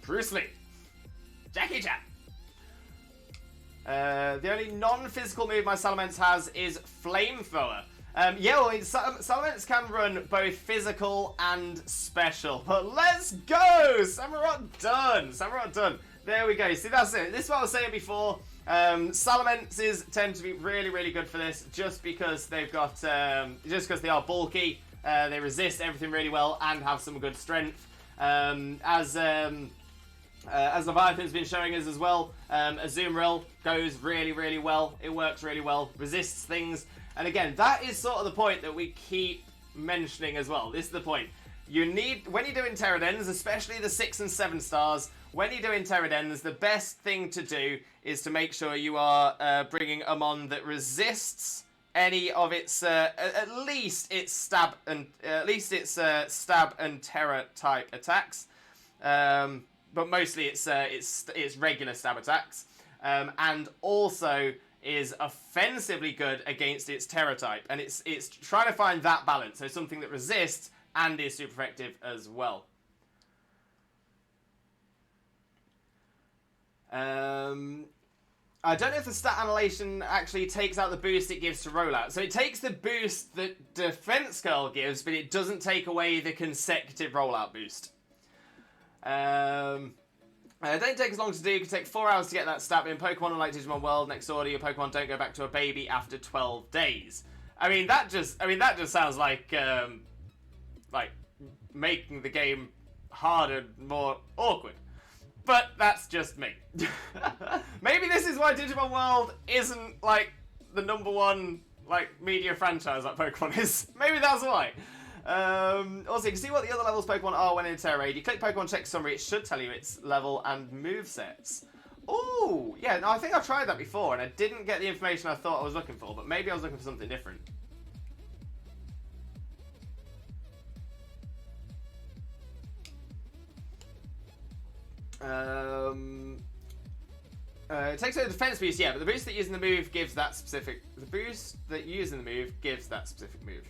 Bruce Lee. Jackie Chan. The only non-physical move my Salamence has is Flamethrower. Yeah, well, Salamence can run both physical and special. But let's go! SAMUROTT done! SAMUROTT done. There we go. See, that's it. This is what I was saying before. Salamences tend to be really, really good for this just because they've got... just because they are bulky. They resist everything really well and have some good strength. as Leviathan's been showing us as well, Azumarill goes really, really well. It works really well, resists things. And again, that is sort of the point that we keep mentioning as well. This is the point. You need, when you're doing Tera Dens, especially the 6 and 7 stars, when you're doing Tera Dens, the best thing to do is to make sure you are bringing a mon that resists any of its, at least its stab and terror type attacks, but mostly it's regular stab attacks, and also is offensively good against its terror type, and it's trying to find that balance, so something that resists and is super effective as well. I don't know if the stat annihilation actually takes out the boost it gives to rollout. So it takes the boost that Defense Curl gives, but it doesn't take away the consecutive rollout boost. It don't take as long to do. It can take 4 hours to get that stat. But in Pokemon, unlike Digimon World, next order, your Pokemon don't go back to a baby after 12 days. I mean, that just sounds like making the game harder, more awkward. But that's just me. Maybe this is why Digimon World isn't, like, the #1, like, media franchise like Pokemon is. Maybe that's why. Also, you can see what the other levels Pokemon are when in a Terra Raid. You click Pokemon Check Summary, it should tell you its level and movesets. Ooh, yeah, no, I think I've tried that before, and I didn't get the information I thought I was looking for, but maybe I was looking for something different. It takes away the defense boost, yeah, but the boost that using the move gives that specific. The boost that using the move gives that specific move.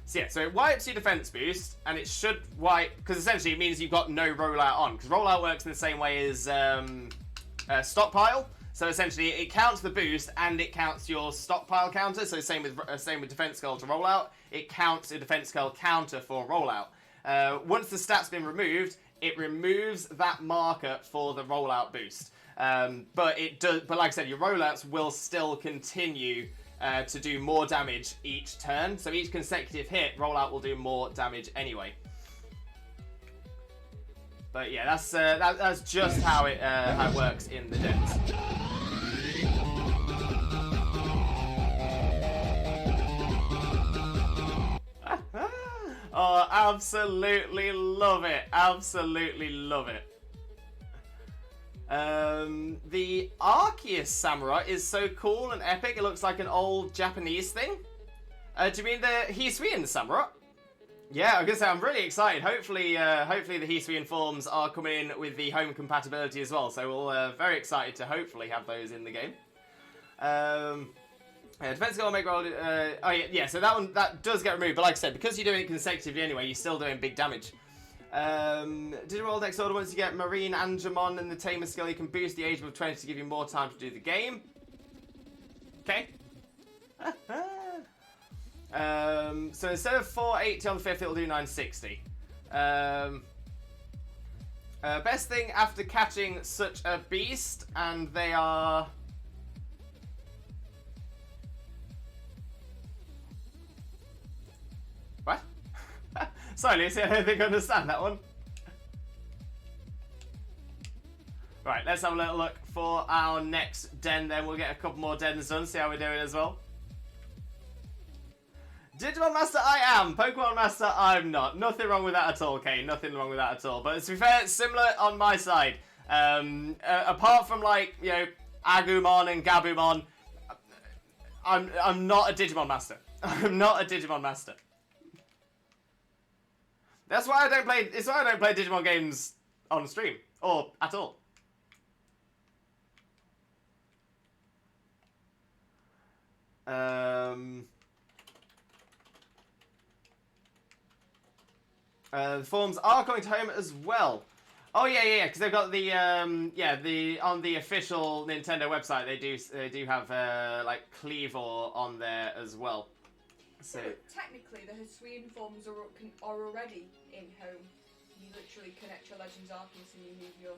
So yeah, so it wipes your defense boost, and it should wipe, because essentially it means you've got no rollout on, because rollout works in the same way as stockpile. So essentially, it counts the boost and it counts your stockpile counter. So same with defense curl to rollout, it counts a defense curl counter for rollout. Once the stat's been removed, it removes that marker for the rollout boost. But like I said, your rollouts will still continue to do more damage each turn. So each consecutive hit, rollout will do more damage anyway. But yeah, that's just how it works in the Dens. Oh, absolutely love it. Absolutely love it. The Arceus Samurott is so cool and epic. It looks like an old Japanese thing. Do you mean the Hisuian Samurott? Yeah, I was gonna say I'm really excited. Hopefully the Hisuian forms are coming in with the home compatibility as well. So we're very excited to hopefully have those in the game. Defense goal make roll. Oh yeah. So that does get removed. But like I said, because you're doing it consecutively anyway, you're still doing big damage. Did you roll next order once you get Marine Angemon and the Tamer skill? You can boost the age of 20 to give you more time to do the game. Okay. So instead of 480 on the 5th, it'll do 960. Best thing after catching such a beast, and they are. What? Sorry, Lucy, I don't think I understand that one. Right, let's have a little look for our next den then. We'll get a couple more dens done, see how we're doing as well. Digimon Master I am, Pokemon Master I'm not. Nothing wrong with that at all, Kane. Nothing wrong with that at all. But to be fair, it's similar on my side. Apart from, like, you know, Agumon and Gabumon, I'm not a Digimon Master. I'm not a Digimon Master. That's why I don't play. It's why I don't play Digimon games on stream or at all. The forms are coming to home as well. Oh yeah, because they've got the on the official Nintendo website they do have like Cleavor on there as well. So technically, the Hisuian forms are already in home. You literally connect your Legends Arceus and you move your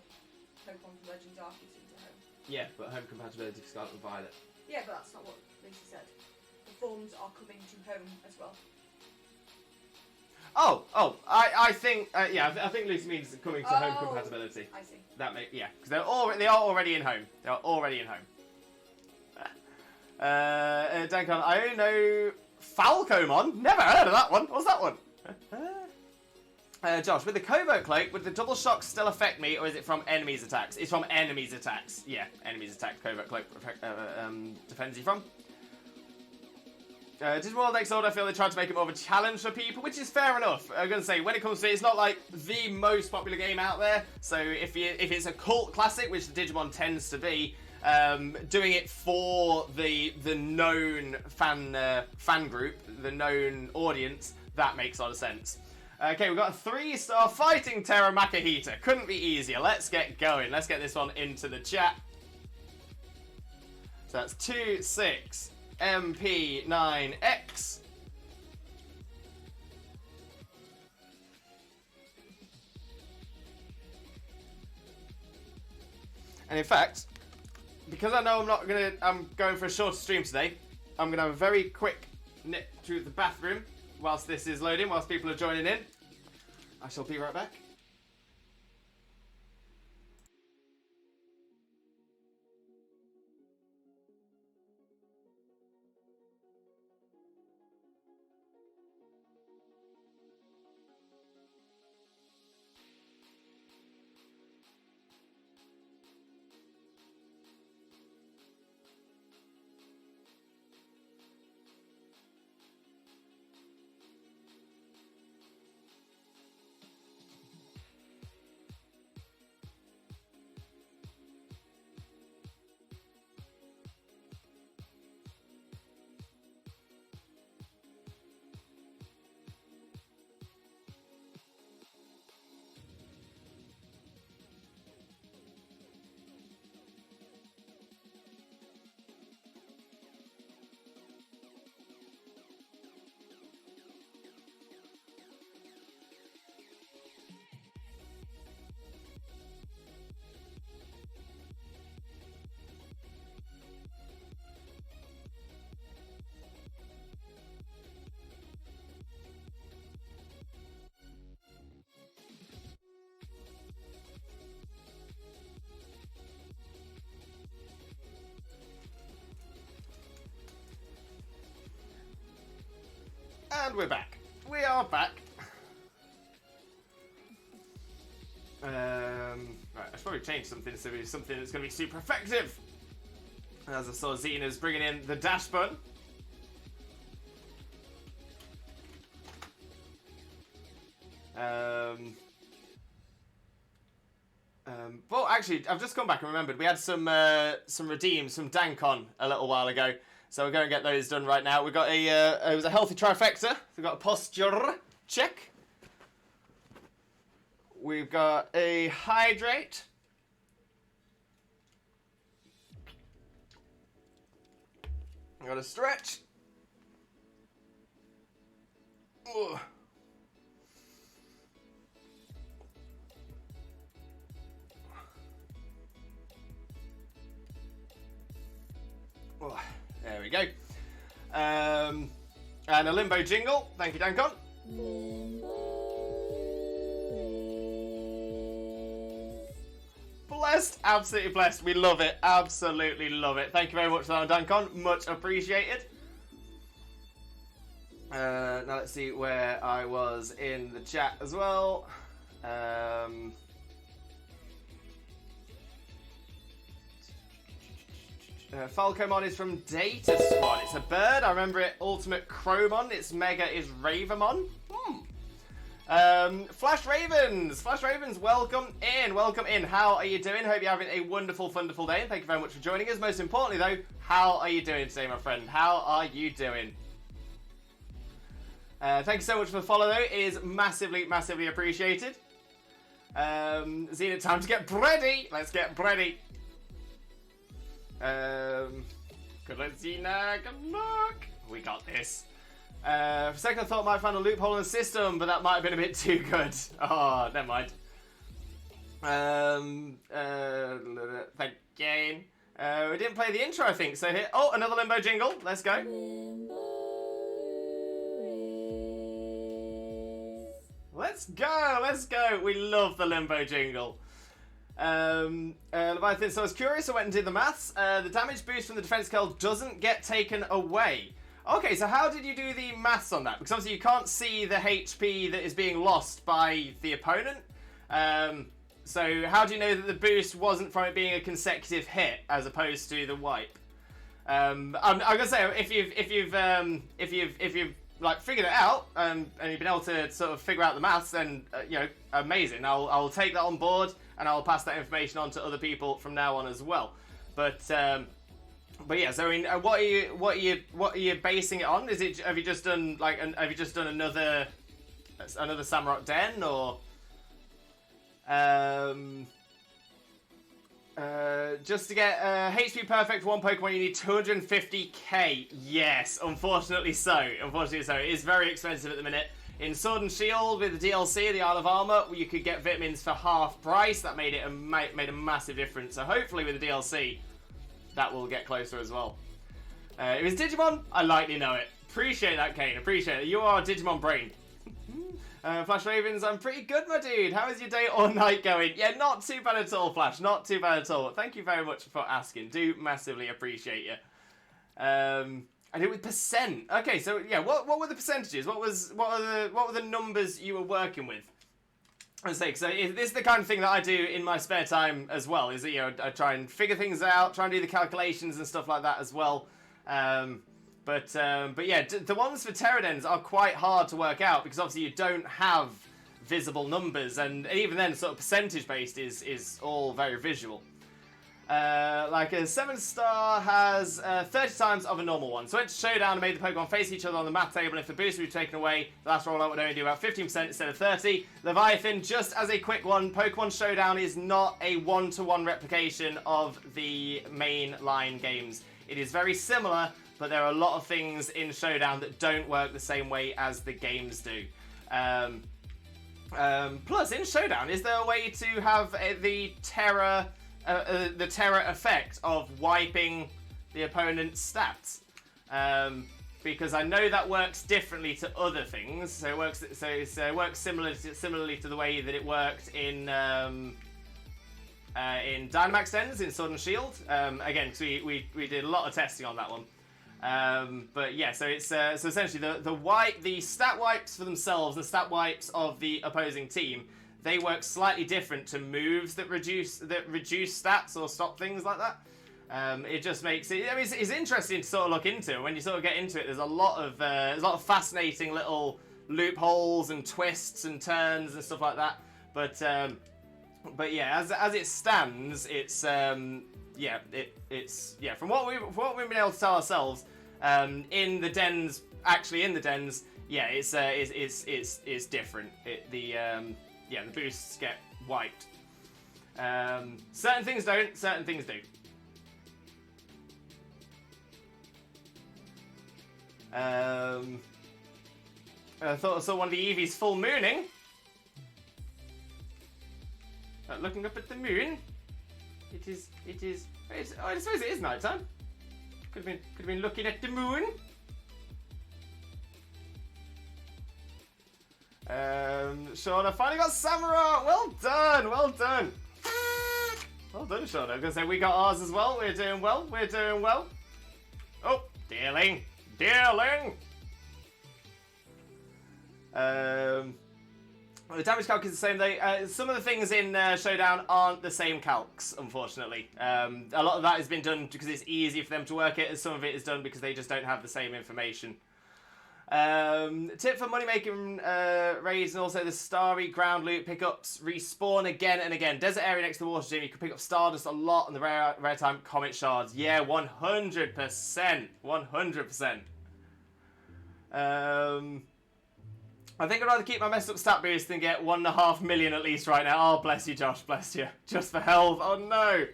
Pokemon from Legends Arceus into home. Yeah, but home compatibility for Scarlet and Violet. Yeah, but that's not what Lisa said. The forms are coming to home as well. I think, yeah, I think Lucy means coming to home compatibility. I see. That yeah, because they are already in home. They are already in home. Dankon, I only know Falcomon. Never heard of that one. What's that one? Josh, with the covert cloak, would the double shock still affect me, or is it from enemies' attacks? It's from enemies' attacks. Yeah, enemies' attacks. Covert cloak defends you from. Did World X Order feel they tried to make it more of a challenge for people, which is fair enough. I'm gonna say when it comes to it, it's not like the most popular game out there. So if it's a cult classic, which the Digimon tends to be, doing it for the known fan group, the known audience, that makes a lot of sense. Okay, we've got a 3-star fighting Terra Makahita. Couldn't be easier. Let's get going. Let's get this one into the chat. So that's 26 MP9X. And in fact, because I know I'm going for a shorter stream today, I'm gonna have a very quick nip to the bathroom whilst this is loading, whilst people are joining in. I shall be right back. And we're back. We are back. Right, I should probably change something so it's something that's going to be super effective. As I saw Xena's bringing in the dash button. Well, actually, I've just come back and remembered we had some redeems, some Dankon a little while ago. So we're going to get those done right now. We've got it was a healthy trifecta. We've got a posture check. We've got a hydrate. We've got a stretch. Ugh. Oh, there we go. And a limbo jingle. Thank you, Dankon. Blessed, absolutely blessed. We love it, absolutely love it. Thank you very much for that, Dankon. Much appreciated. Now let's see where I was in the chat as well. Falcomon is from Data Squad. It's a bird. I remember it. Ultimate Chromon. Its Mega is Ravamon. Flash Ravens. Flash Ravens, welcome in. Welcome in. How are you doing? Hope you're having a wonderful, wonderful day. And thank you very much for joining us. Most importantly, though, how are you doing today, my friend? How are you doing? Thank you so much for the follow, though. It is massively, massively appreciated. Xena, time to get bready. Let's get bready. Good luck, Xena. Good luck. We got this. For a second I thought I might find a loophole in the system, but that might have been a bit too good. Oh, never mind. Thank you. We didn't play the intro, I think, so here... Oh, another Limbo jingle. Let's go. Let's go, let's go. We love the Limbo jingle. Leviathan, so I was curious, I went and did the maths. The damage boost from the defense curl doesn't get taken away. Okay, so how did you do the maths on that? Because obviously you can't see the HP that is being lost by the opponent. So how do you know that the boost wasn't from it being a consecutive hit as opposed to the wipe? I'm gonna say if you've like figured it out and you've been able to sort of figure out the maths, then you know, amazing. I'll take that on board and I'll pass that information on to other people from now on as well. But yeah, so I mean, what are you basing it on? Is it, have you just done like another SAMUROTT Den, or just to get HP perfect for one Pokemon, you need 250k. Yes, unfortunately so. Unfortunately so. It is very expensive at the minute. In Sword and Shield with the DLC, the Isle of Armor, you could get vitamins for half price. That made it made a massive difference. So hopefully with the DLC, that will get closer as well. If it's Digimon, I likely know it. Appreciate that, Kane. Appreciate it. You are a Digimon brain. Flash Ravens, I'm pretty good, my dude. How is your day or night going? Yeah, not too bad at all, Flash. Not too bad at all. Thank you very much for asking. Do massively appreciate you. I did with percent. Okay, so yeah, what were the percentages? What were the numbers you were working with? I say, so this is the kind of thing that I do in my spare time as well. Is that, you know, I try and figure things out, try and do the calculations and stuff like that as well. But yeah, the ones for Tera Dens are quite hard to work out because obviously you don't have visible numbers, and even then, sort of percentage based is all very visual. Like a 7-star has 30 times of a normal one. So it's showdown and made the Pokemon face each other on the math table, and if the boost would be taken away, the last rollout would only do about 15% instead of 30. Leviathan, just as a quick one, Pokemon Showdown is not a one-to-one replication of the mainline games. It is very similar, but there are a lot of things in Showdown that don't work the same way as the games do. Plus, in Showdown, is there a way to have the Terra effect of wiping the opponent's stats? Because I know that works differently to other things. So it works. So it works similarly to the way that it worked in Dynamax Dens in Sword and Shield. Again, because we did a lot of testing on that one. But yeah, so it's so essentially the stat wipes for themselves, the stat wipes of the opposing team, they work slightly different to moves that reduce stats or stop things like that. It just makes it. I mean, it's interesting to sort of look into. When you sort of get into it, there's a lot of fascinating little loopholes and twists and turns and stuff like that. But yeah, as it stands, it's it's from what we've been able to tell ourselves, in the dens, yeah, it's different. The boosts get wiped. Certain things don't, certain things do. I thought I saw one of the Eevees full mooning. Looking up at the moon. I suppose it is night time. Could have been looking at the moon. Sean, I finally got SAMUROTT! Well done, well done! Well done, Sean. I was going to say, we got ours as well. We're doing well, we're doing well. Oh, dealing! The damage calc is the same though. Some of the things in Showdown aren't the same calcs, unfortunately. A lot of that has been done because it's easier for them to work it, and some of it is done because they just don't have the same information. Tip for money making raids, and also the starry ground loot pickups respawn again and again. Desert area next to the water gym, you can pick up Stardust a lot on the rare time comet shards. Yeah, 100%. 100%. I think I'd rather keep my messed up stat boost than get 1.5 million at least right now. Oh, bless you, Josh, bless you. Just for health. Oh no.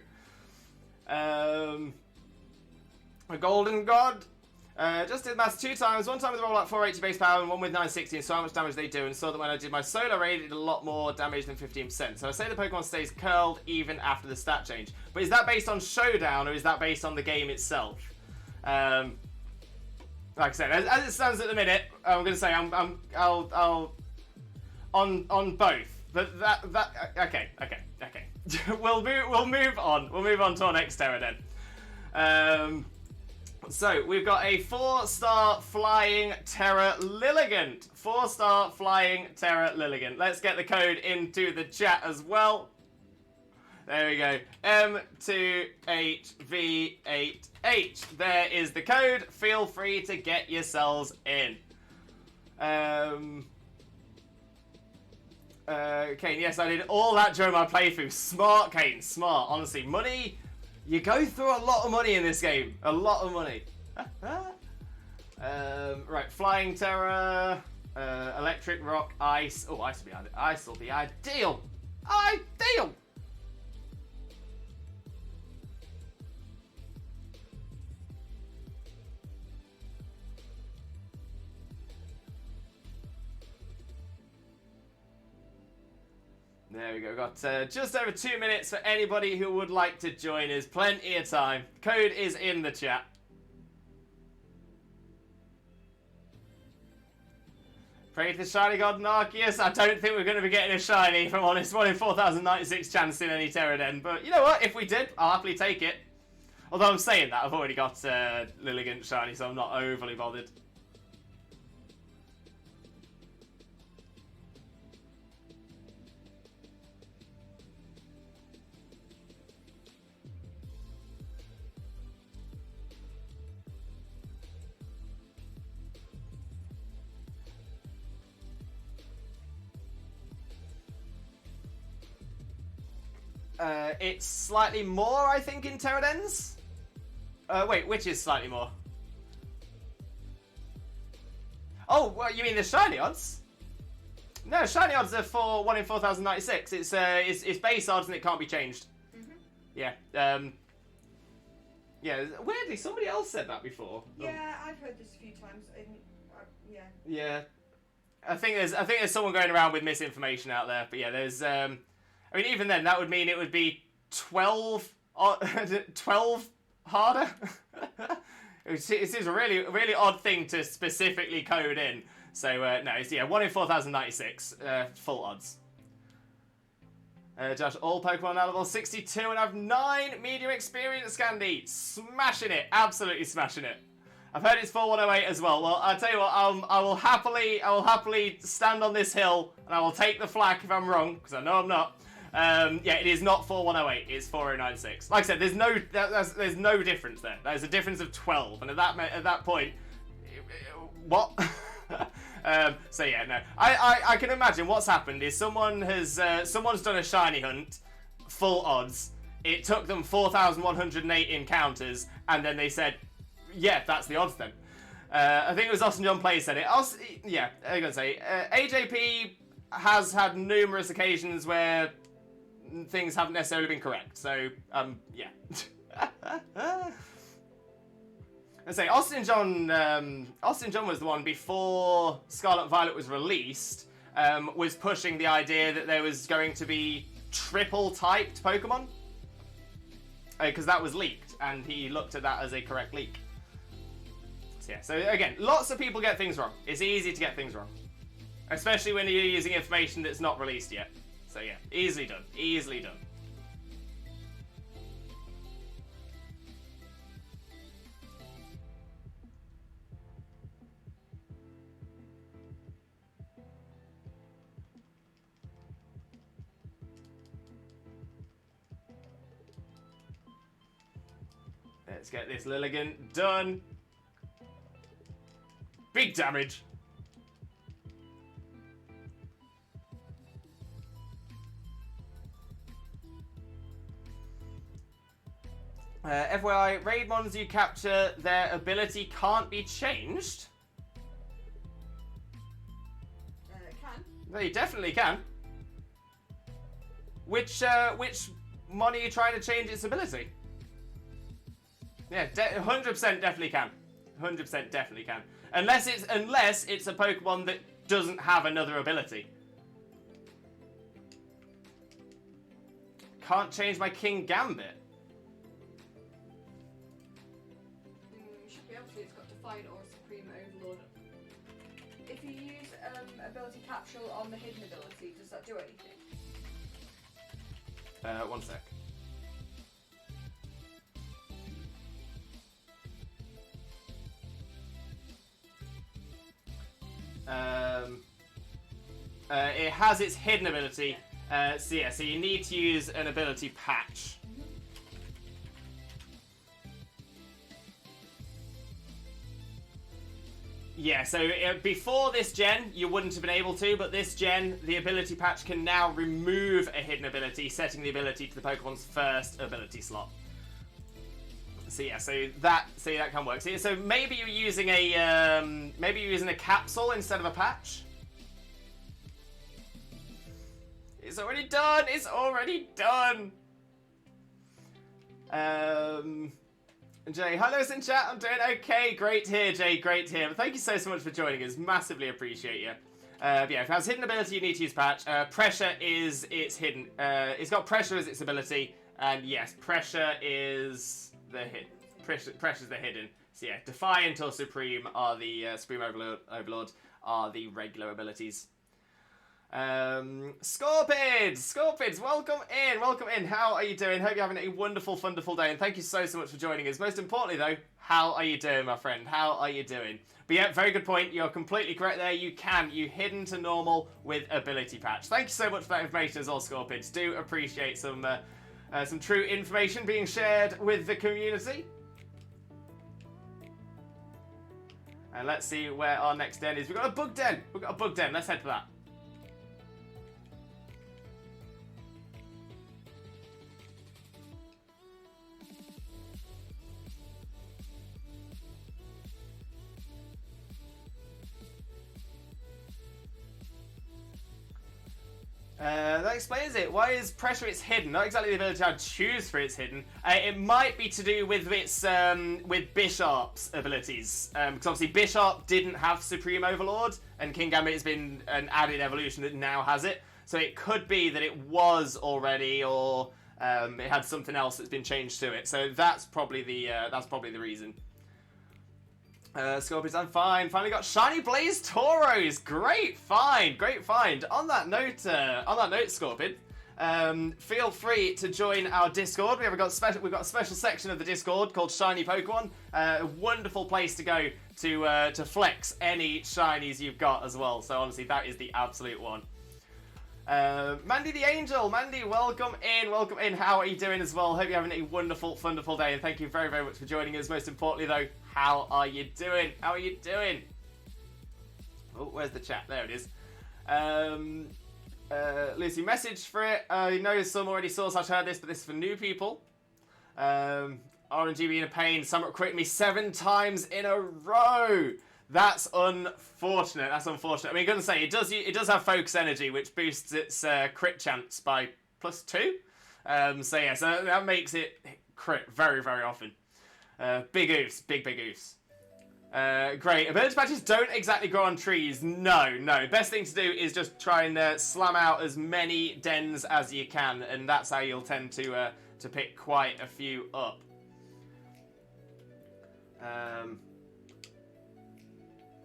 A golden god. Just did maths 2 times. One time with a roll at 480 base power and one with 960, and saw how much damage they do, and saw that when I did my solo raid, it did a lot more damage than 15%. So I say the Pokemon stays curled even after the stat change. But is that based on Showdown, or is that based on the game itself? Like I said, as it stands at the minute, I'm going to say I'll on both. But okay. we'll move on. We'll move on to our next Tera Den. So we've got a 4-star flying Tera Lilligant. 4-star flying Tera Lilligant. Let's get the code into the chat as well. There we go. M28V8H. There is the code. Feel free to get yourselves in. Kane, yes, I did all that during my playthrough. Smart, Kane, smart. Honestly, money. You go through a lot of money in this game. A lot of money. Right, Flying Terror, Electric Rock, Ice. Oh, Ice will be, Ice will be ideal. Ideal! There we go. We've got just over 2 minutes for anybody who would like to join us. Plenty of time. Code is in the chat. Pray to the shiny god Narcius. I don't think we're going to be getting a shiny, if I'm honest. 1 in 4,096 chance in any Tera Den. But you know what? If we did, I'll happily take it. Although I'm saying that, I've already got Lilligant shiny, so I'm not overly bothered. It's slightly more, I think, in Tera Dens. Wait, which is slightly more? Oh, well, you mean the shiny odds? No, shiny odds are for 1 in 4,096. It's base odds and it can't be changed. Yeah. Yeah. Weirdly, somebody else said that before. Yeah, I've heard this a few times. Yeah. Yeah. I think there's someone going around with misinformation out there, but yeah, there's. I mean, even then, that would mean it would be 12 harder. It seems a really, really odd thing to specifically code in. So, no, it's, 1 in 4,096, full odds. Josh, all Pokemon at level 62 and I have 9 medium experience, Scandi. Smashing it, absolutely smashing it. I've heard it's 4108 as well. Well, I'll tell you what, I will happily stand on this hill and I will take the flak if I'm wrong, because I know I'm not. Yeah, it is not 4108. It's 4096. Like I said, there's no difference there. There's a difference of 12, and at that point, what? So yeah, no. I can imagine what's happened is someone's done a shiny hunt, full odds. It took them 4,108 encounters, and then they said, yeah, that's the odds then. I think it was Austin John Play said it. Yeah, I'm gonna say AJP has had numerous occasions where things haven't necessarily been correct. So, yeah. I say Austin John was the one before Scarlet and Violet was released, was pushing the idea that there was going to be triple typed Pokemon, because that was leaked, and he looked at that as a correct leak. So yeah. So again, lots of people get things wrong. It's easy to get things wrong, especially when you're using information that's not released yet. So yeah, easily done. Easily done. Let's get this Lilligant done. Big damage. FYI, raid mons you capture, their ability can't be changed. It can. They definitely can. Which mon are you trying to change its ability? Yeah, 100% definitely can. 100% definitely can. Unless it's a Pokemon that doesn't have another ability. Can't change my King Gambit. You should be able to. It's got Defiant or Supreme Overlord. If you use ability capsule on the hidden ability, does that do anything? 1 sec. It has its hidden ability. So yeah, so you need to use an ability patch. Yeah, so before this gen, you wouldn't have been able to, but this gen, the ability patch can now remove a hidden ability, setting the ability to the Pokemon's first ability slot. So yeah, so that can work. So maybe you're using a capsule instead of a patch. It's already done. It's already done. Jay, hello, in chat. I'm doing okay. Great to hear, Jay. Great to hear. But thank you so much for joining us. Massively appreciate you. But yeah, if it has hidden ability, you need to use patch. Pressure is its hidden. It's got pressure as its ability, and yes, pressure is the hidden. Pressure's the hidden. So yeah, Defiant or Supreme are the Supreme Overlord are the regular abilities. Scorpids, welcome in. How are you doing? Hope you're having a wonderful day, and thank you so much for joining us. Most importantly though, how are you doing, my friend? How are you doing? But yeah, very good point. You're completely correct there. You hidden to normal with ability patch. Thank you so much for that information as well, Scorpids. Do appreciate some true information being shared with the community. And let's see where our next den is. We've got a bug den. Let's head to that. That explains it. Why is pressure its hidden? Not exactly the ability I'd choose for its hidden. It might be to do with its with Bisharp's abilities. Because obviously Bisharp didn't have Supreme Overlord, and King Gambit has been an added evolution that now has it. So it could be that it was already, or it had something else that's been changed to it. So that's probably the reason. Scorpions, I'm fine. Finally got Shiny Blaze Tauros. Great find. On that note, Scorpion, feel free to join our Discord. We've got a special section of the Discord called Shiny Pokemon. A wonderful place to go to flex any shinies you've got as well. So honestly, that is the absolute one. Mandy the Angel. Mandy, welcome in. How are you doing as well? Hope you're having a wonderful day, and thank you very, very much for joining us. Most importantly though, how are you doing? Oh, where's the chat? There it is. Lucy, message for it. You know some already saw/heard this, but this is for new people. RNG being a pain. Samurott quit me 7 times in a row. That's unfortunate. I mean, I'm gonna say it does have focus energy, which boosts its crit chance by +2. So yeah, so that makes it crit very, very often. Big oofs. Great. Ability patches don't exactly grow on trees. No. Best thing to do is just try and slam out as many dens as you can, and that's how you'll tend to pick quite a few up.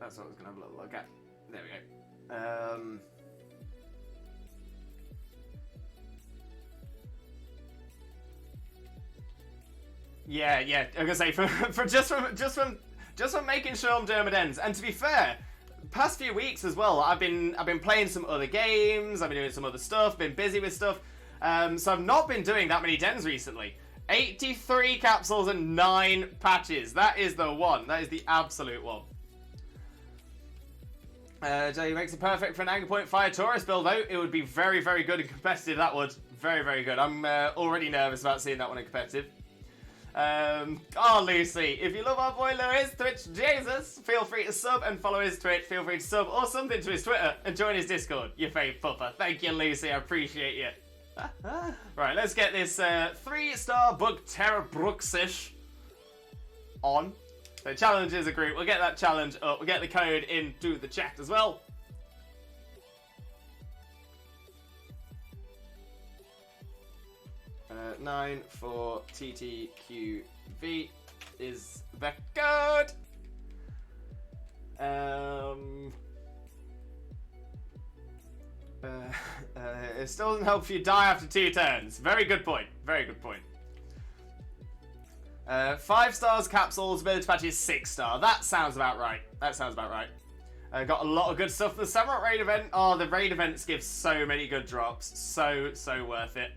That's what I was going to have a little look at. There we go. Yeah. I'm gonna say just from making sure I'm doing my dens. And to be fair, past few weeks as well, I've been playing some other games. I've been doing some other stuff. Been busy with stuff. So I've not been doing that many dens recently. 83 capsules and 9 patches. That is the one. That is the absolute one. Jay makes it perfect for an Anchor Point Fire Taurus build, though. It would be very, very good and competitive, that would. Very, very good. I'm already nervous about seeing that one in competitive. Lucy, if you love our boy Lewis, Twitch Jesus, feel free to sub and follow his Twitch. Feel free to sub or something to his Twitter and join his Discord. Your fave pupper. Thank you, Lucy. I appreciate you. Right, let's get this 3-star bug Tera Bruxish on. So challenge is a group. We'll get that challenge up. We'll get the code into the chat as well. Uh, 94TTQV is the code. It still doesn't help if you die after 2 turns. Very good point. Very good point. 5 stars capsules, ability patch is 6 star. That sounds about right. That sounds about right. Got a lot of good stuff. The SAMUROTT raid event. Oh, the raid events give so many good drops. So worth it.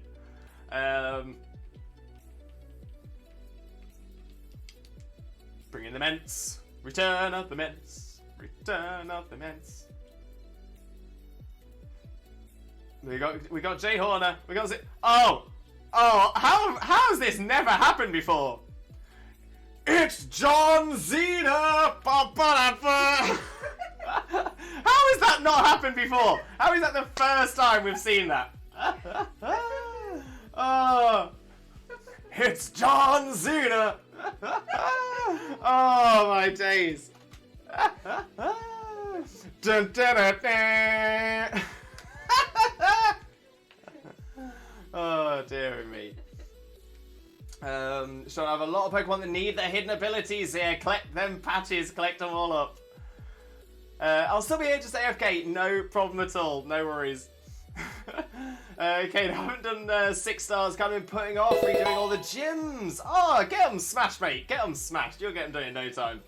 Bring in the mints. Return of the mints. Return of the mints. We got Jay Horner. We got oh, how has this never happened before? It's John Cena. How has that not happened before? How is that the first time we've seen that? Oh, it's John Cena. Oh my days. Dun, dun, dun, dun. Oh dear me. So I have a lot of Pokemon that need their hidden abilities here. Collect them patches, collect them all up. I'll still be here just AFK, no problem at all, no worries. Okay, I haven't done 6 stars, kind of been putting off, redoing all the gyms. Oh, get them smashed, mate, get them smashed. You'll get them done in no time.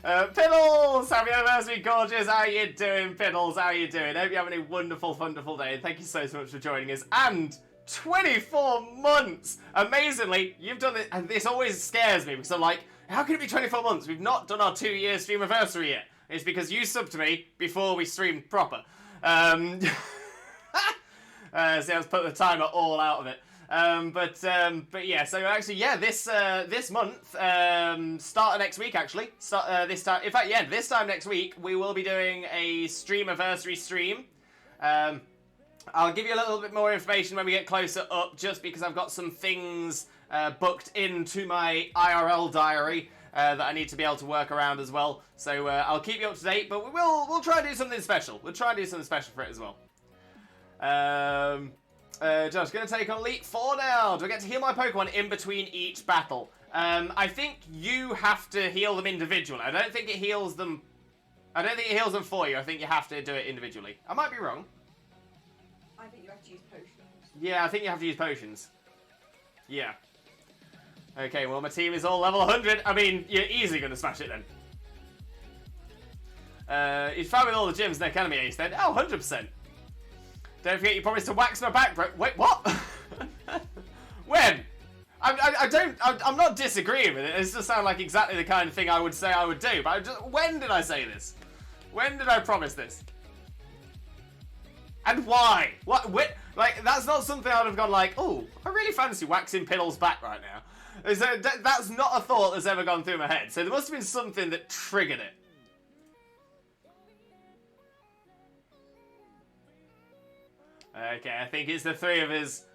Piddles, happy anniversary, gorgeous. How you doing, Piddles? How you doing? Hope you're having a wonderful, wonderful day. Thank you so much for joining us. And 24 months! Amazingly, you've done it, and this always scares me because I'm like, how can it be 24 months? We've not done our 2-year stream anniversary yet. It's because you subbed to me before we streamed proper. See, I was putting the timer all out of it. But yeah, so actually, yeah, this month, start of next week, actually, this time, in fact, yeah, this time next week, we will be doing a stream-anniversary stream. I'll give you a little bit more information when we get closer up, just because I've got some things booked into my IRL diary that I need to be able to work around as well. So I'll keep you up to date, but we'll try and do something special. We'll try and do something special for it as well. Josh, going to take on Elite 4 now. Do I get to heal my Pokemon in between each battle? I think you have to heal them individually. I don't think it heals them for you. I think you have to do it individually. I might be wrong. I think you have to use potions. Yeah, I think you have to use potions. Yeah. Okay, well, my team is all level 100. I mean, you're easily going to smash it then. He's fine with all the gyms in the Academy Ace then. Oh, 100%. Don't forget you promised to wax my back, bro. Wait, what? When? I'm not disagreeing with it. It does sound like exactly the kind of thing I would say I would do. But when did I say this? When did I promise this? And why? What? Like, that's not something I would have gone like, oh, I really fancy waxing Piddle's back right now. That's not a thought that's ever gone through my head. So there must have been something that triggered it. Okay, I think it's the 3 of us.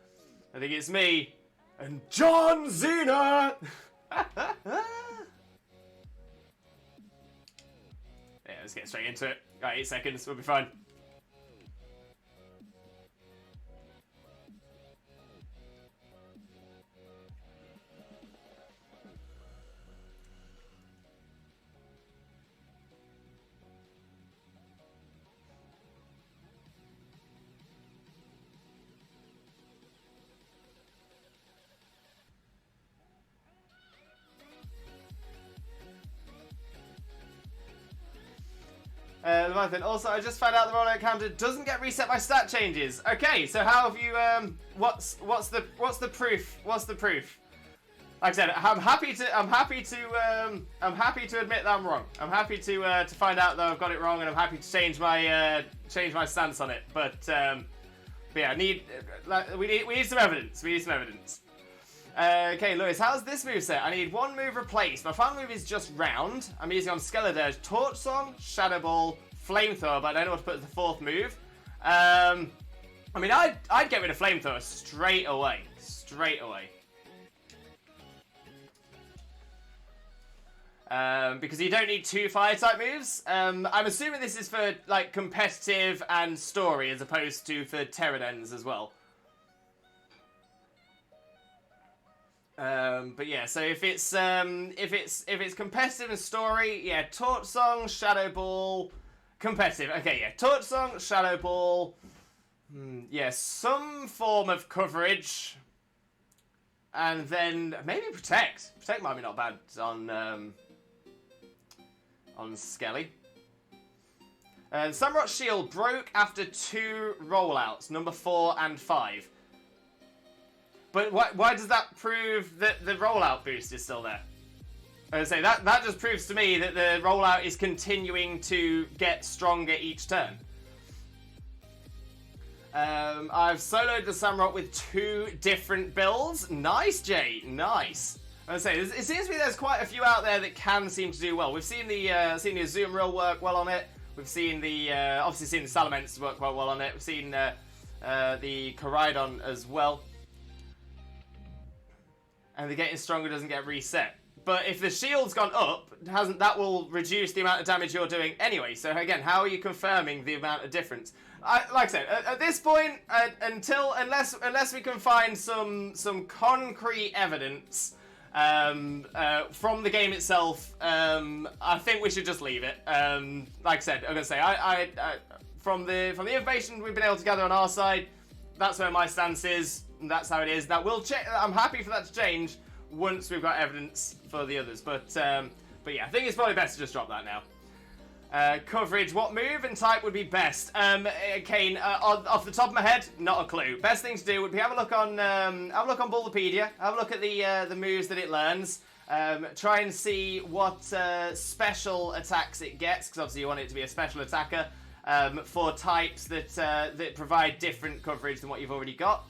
I think it's me and John Cena. Yeah, let's get straight into it. Got 8 seconds, we'll be fine. Leviathan. Also, I just found out the rollout counter doesn't get reset by stat changes. Okay, so how have you? What's the proof? What's the proof? Like I said, I'm happy to admit that I'm wrong. I'm happy to find out that I've got it wrong, and I'm happy to change my stance on it. But yeah, we need some evidence. We need some evidence. Okay, Lewis, how's this moveset? I need 1 move replaced. My final move is just round. I'm using on Skeledirge, Torch Song, Shadow Ball, Flamethrower, but I don't know what to put as the 4th move. I mean, I'd get rid of Flamethrower straight away. Straight away. Because you don't need 2 fire-type moves. I'm assuming this is for, like, competitive and story, as opposed to for Tera Dens as well. But yeah, so if it's competitive and story, yeah, Torch Song, Shadow Ball, Competitive. Okay, yeah. Torch Song, Shadow Ball. Yeah, some form of coverage. And then maybe Protect. Protect might be not bad on Skelly. SAMUROTT shield broke after 2 rollouts, number 4 and 5. But why does that prove that the rollout boost is still there? I would say that just proves to me that the rollout is continuing to get stronger each turn. I've soloed the SAMUROTT with 2 different builds. Nice, Jay. Nice. I would say it seems to me there's quite a few out there that can seem to do well. We've seen the Azumarill work well on it. We've seen the obviously seen the Salamence work quite well on it. We've seen the Koraidon as well. And the getting stronger doesn't get reset. But if the shield's gone up, that will reduce the amount of damage you're doing anyway. So again, how are you confirming the amount of difference? Like I said, at this point, unless we can find some concrete evidence from the game itself, I think we should just leave it. Like I said, I'm gonna say from the information we've been able to gather on our side, that's where my stance is. And that's how it is. That will change. I'm happy for that to change once we've got evidence for the others. But yeah, I think it's probably best to just drop that now. Coverage. What move and type would be best? Kane, off the top of my head, not a clue. Best thing to do would be have a look on Bulbapedia. Have a look at the moves that it learns. Try and see what special attacks it gets, because obviously you want it to be a special attacker for types that provide different coverage than what you've already got.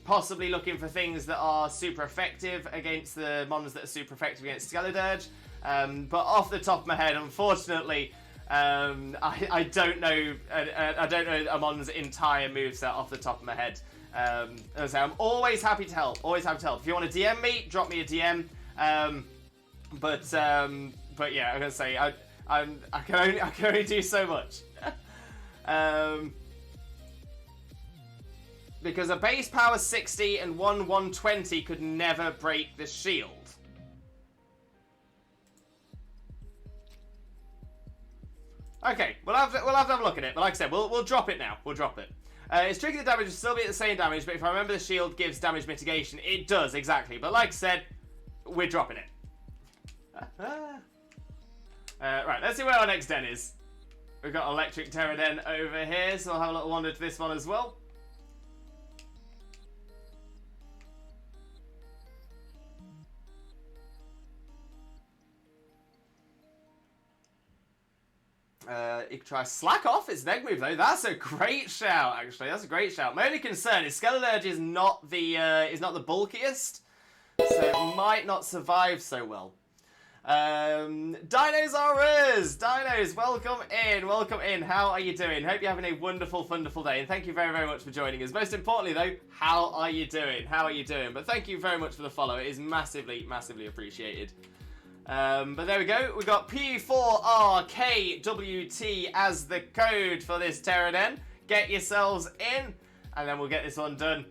Possibly looking for things that are super effective against the mons that are super effective against Skeledirge. But off the top of my head, unfortunately, I don't know. I don't know a mon's entire moveset off the top of my head. As I say, I'm always happy to help. Always happy to help. If you want to DM me, drop me a DM. But yeah, I'm gonna say I can only do so much. Because a base power 60 and 120 could never break the shield. Okay, we'll have to have a look at it. But like I said, we'll drop it now. We'll drop it. It's tricky. The damage will still be at the same damage, but if I remember, the shield gives damage mitigation. It does exactly. But like I said, we're dropping it. Right, let's see where our next den is. We've got Electric Tera Den over here, so I'll have a little wander to this one as well. You can try Slack Off. It's an egg move though. That's a great shout, actually. That's a great shout. My only concern is Skeledirge is not the bulkiest, so it might not survive so well. Dinosaurus! Dinos, welcome in. How are you doing? Hope you're having a wonderful, wonderful day, and thank you very, very much for joining us. Most importantly though, how are you doing? How are you doing? But thank you very much for the follow. It is massively, massively appreciated. But there we go. We got P4RKWT as the code for this Tera Den. Get yourselves in, and then we'll get this one done.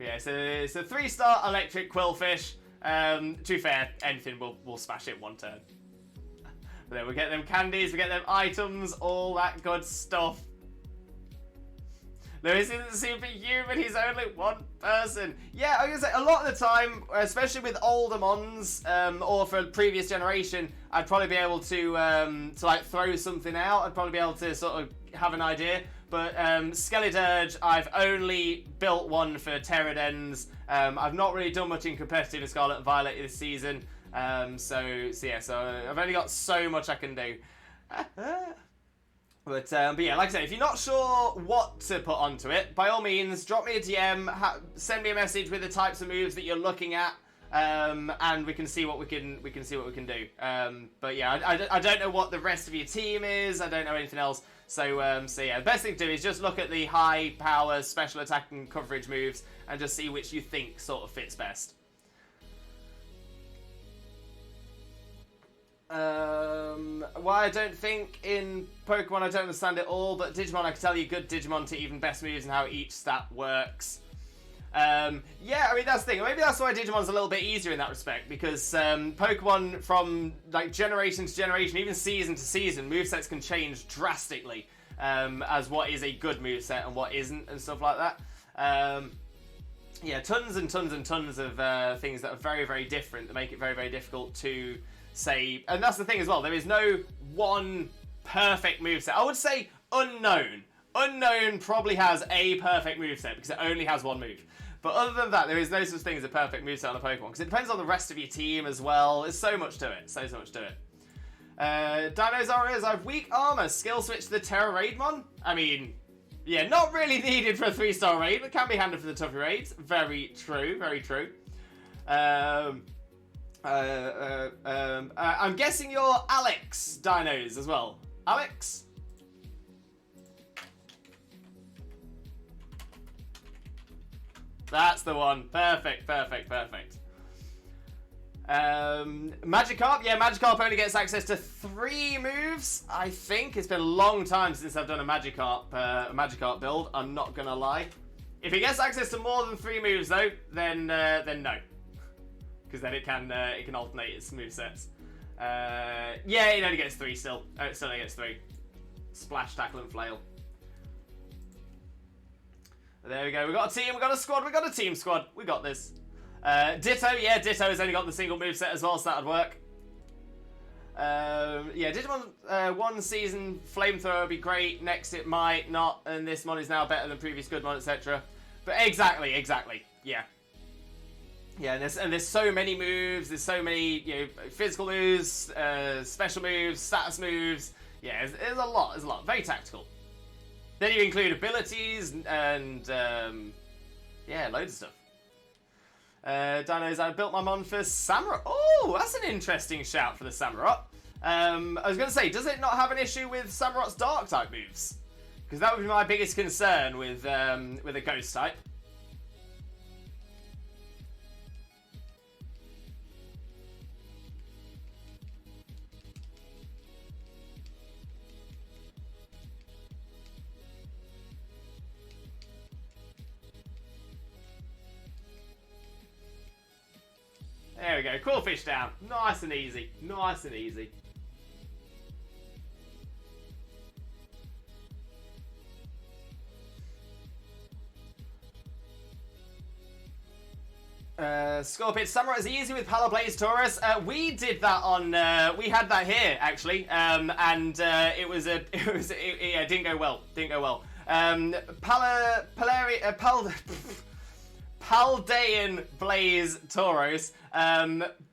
Yeah, so it's a 3-star electric quillfish. To be fair, anything will smash it one turn. But then we get them candies, we get them items, all that good stuff. Lewis isn't superhuman, he's only one person. Yeah, I was gonna say, a lot of the time, especially with older mons, or for a previous generation, I'd probably be able to like throw something out. I'd probably be able to sort of have an idea. But Skeledirge, I've only built one for Tera Dens. I've not really done much in competitive in Scarlet and Violet this season. So I've only got so much I can do. But yeah, like I said, if you're not sure what to put onto it, by all means, drop me a DM, send me a message with the types of moves that you're looking at, and we can see what we can do. But yeah, I don't know what the rest of your team is. I don't know anything else. So yeah, the best thing to do is just look at the high power special attack and coverage moves and just see which you think sort of fits best. Why I don't think in Pokemon I don't understand it all, but Digimon I can tell you good Digimon to even best moves and how each stat works. Yeah, I mean, that's the thing. Maybe that's why Digimon's a little bit easier in that respect, because Pokemon from like generation to generation, even season to season, movesets can change drastically as what is a good moveset and what isn't and stuff like that. Yeah, tons and tons and tons of things that are very, very different that make it very, very difficult to say. And that's the thing as well. There is no one perfect moveset. I would say Unknown. Unknown probably has a perfect moveset because it only has one move. But other than that, there is no such thing as a perfect moveset on a Pokemon because it depends on the rest of your team as well. There's so much to it. So much to it. Dinosaurs, I have weak armor. Skill switch to the Tera Raidmon. I mean, yeah, not really needed for a 3-star raid, but can be handy for the tougher raids. Very true, very true. I'm guessing you're Alex Dinos as well. Alex? That's the one. Perfect, perfect, perfect. Magikarp, yeah, Magikarp only gets access to 3 moves, I think. It's been a long time since I've done a Magikarp build, I'm not gonna lie. If it gets access to more than 3 moves though, then no. Because then it can alternate its movesets. Yeah, it only gets 3 still. It still only gets 3. Splash, Tackle, and Flail. There we go, we got a team, we got a squad, we got a team squad. We got this. Ditto, yeah, Ditto has only got the single moveset as well, so that would work. Yeah, Digimon 1 season Flamethrower would be great, next it might not, and this mod is now better than previous good mod, etc. But exactly, yeah. Yeah, and there's so many moves, there's so many, you know, physical moves, special moves, status moves. Yeah, there's a lot, very tactical. Then you include abilities and yeah, loads of stuff. Dinos, I built my mon for Samurott. Oh, that's an interesting shout for the Samurott. I was going to say, does it not have an issue with Samurott's dark type moves? Because that would be my biggest concern with a ghost type. There we go, cool fish down. Nice and easy, nice and easy. Scorpion, Samurott is easy with Palablaze Taurus. We did that on, we had that here actually, and it didn't go well, Paldean Blaze Tauros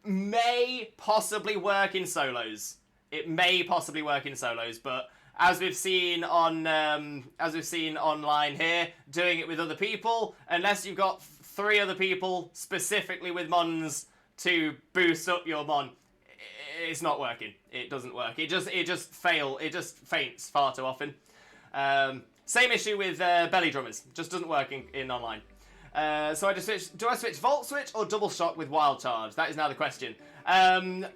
may possibly work in solos. It may possibly work in solos, but as we've seen on online here, doing it with other people, unless you've got 3 other people specifically with mons to boost up your mon, it's not working. It doesn't work. It just faints far too often. Same issue with belly drummers. Just doesn't work in online. So I just switch. Do I switch Volt Switch or Double Shock with Wild Charge? That is now the question. I mean,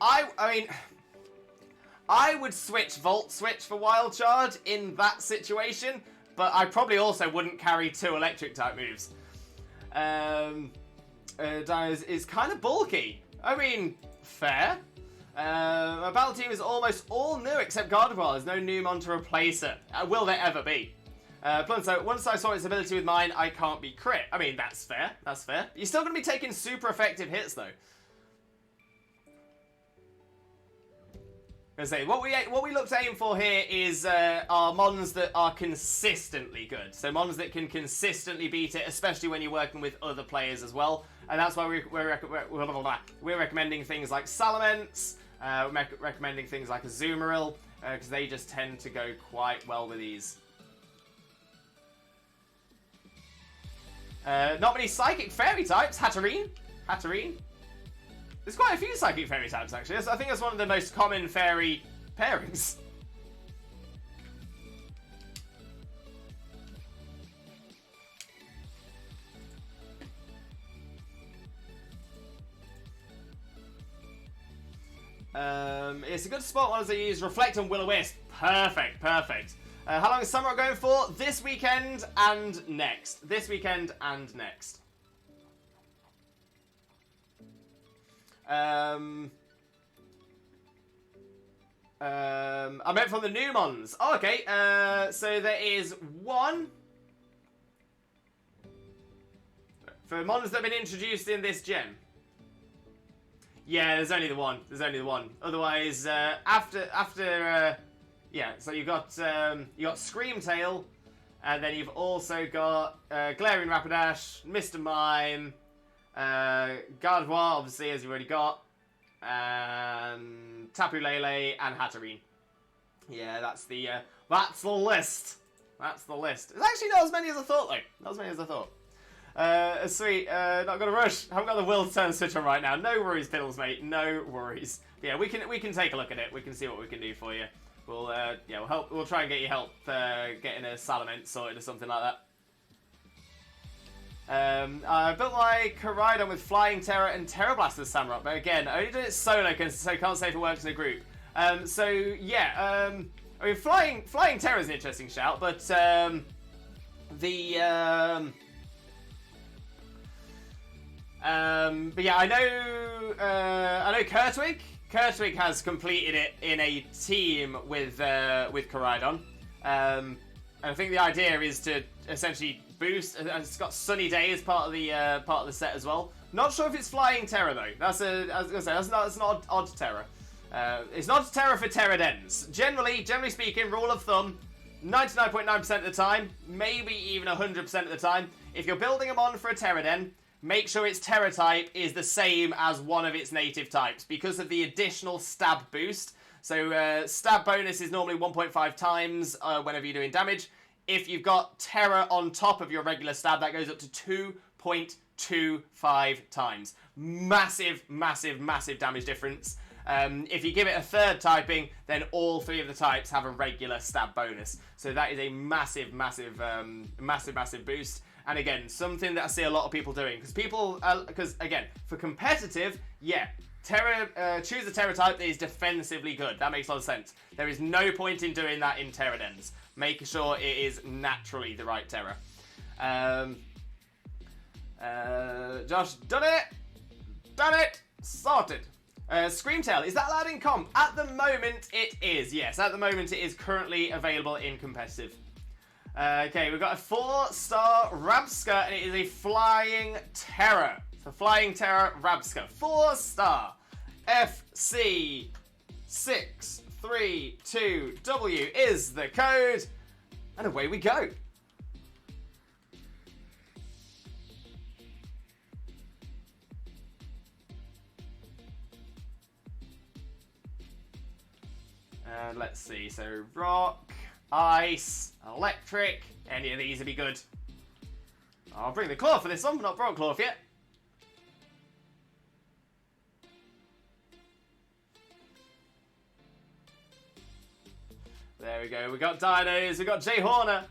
I would switch Volt Switch for Wild Charge in that situation, but I probably also wouldn't carry 2 electric type moves. Dinos is kind of bulky. I mean, fair. My battle team is almost all new except Gardevoir. There's no new mon to replace it. Will there ever be? So once I saw its ability with mine, I can't be crit. I mean, that's fair. That's fair. You're still going to be taking super effective hits, though. I say what we look to aim for here is our mons that are consistently good. So mons that can consistently beat it, especially when you're working with other players as well. And that's why we're recommending things like Salamence. We're recommending things like Azumarill because they just tend to go quite well with these. Not many Psychic Fairy types. Hatterene. There's quite a few Psychic Fairy types, actually. I think that's one of the most common fairy pairings. It's a good spot once they use Reflect and Will-O-Wisp. Perfect. How long is Samurott going for? This weekend and next. I meant from the new mons. Oh, okay. So there is one for mons that have been introduced in this gen. Yeah, there's only the one. There's only the one. Otherwise, yeah. So you got Screamtail, and then you've also got Glaring Rapidash, Mr. Mime, Gardevoir, obviously, as you've already got, and Tapu Lele and Hatterene. Yeah, that's the list. That's the list. It's actually not as many as I thought, though. Not as many as I thought. Sweet. Not gonna rush. Haven't got the will to turn switch on right now. No worries, Piddles, mate. No worries. Yeah, we can take a look at it. We can see what we can do for you. We'll we'll help. We'll try and get you help getting a Salamence sorted or something like that. I built my Koraidon with Flying Terror and Terra Blast as SAMUROTT, but again, I only did it solo, so can't say if it works in a group. So yeah, I mean, Flying Terror is an interesting shout, but but yeah, I know Kurtwig. Kurtwig has completed it in a team with Koraidon. And I think the idea is to essentially boost. It's got Sunny Day as part of the set as well. Not sure if it's Flying Terror though. I was gonna say that's not odd terror. It's not terror for Tera Dens. Generally speaking, rule of thumb, 99.9% of the time, maybe even 100% of the time, if you're building a mon for a Tera Den, make sure its Terra type is the same as one of its native types because of the additional stab boost. So stab bonus is normally 1.5 times whenever you're doing damage. If you've got Terra on top of your regular stab, that goes up to 2.25 times. Massive, massive, massive damage difference. If you give it a third typing, then all three of the types have a regular stab bonus. So that is a massive, massive, massive boost. And again, something that I see a lot of people doing. Because again, for competitive, yeah, choose a Terra type that is defensively good. That makes a lot of sense. There is no point in doing that in Tera Dens. Making sure it is naturally the right Terra. Josh, done it! Sorted. Screamtail, is that allowed in comp? At the moment, it is. Yes, at the moment, it is currently available in competitive. Okay, we've got a 4-star Rabska, and it is a Flying Terror. So Flying Terror Rabska, 4-star. FC632W is the code, and away we go. And let's see, so rock, ice, electric, any of these would be good. I'll bring the claw for this one, but not brought claw yet. There we go, we got Dinos, we got Jay Horner.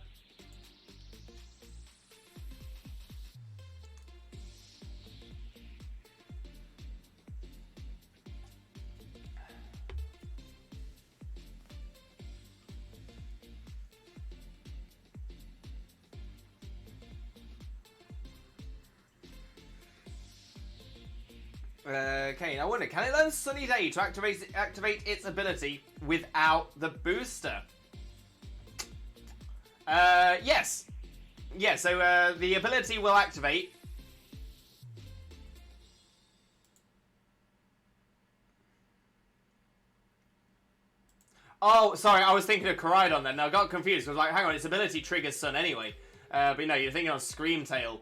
Okay, I wonder, can it learn Sunny Day to activate its ability without the booster? Yes. Yeah, so the ability will activate. Oh, sorry, I was thinking of Koraidon then. No, I got confused. I was like, hang on, its ability triggers Sun anyway. But no, you're thinking on Screamtail.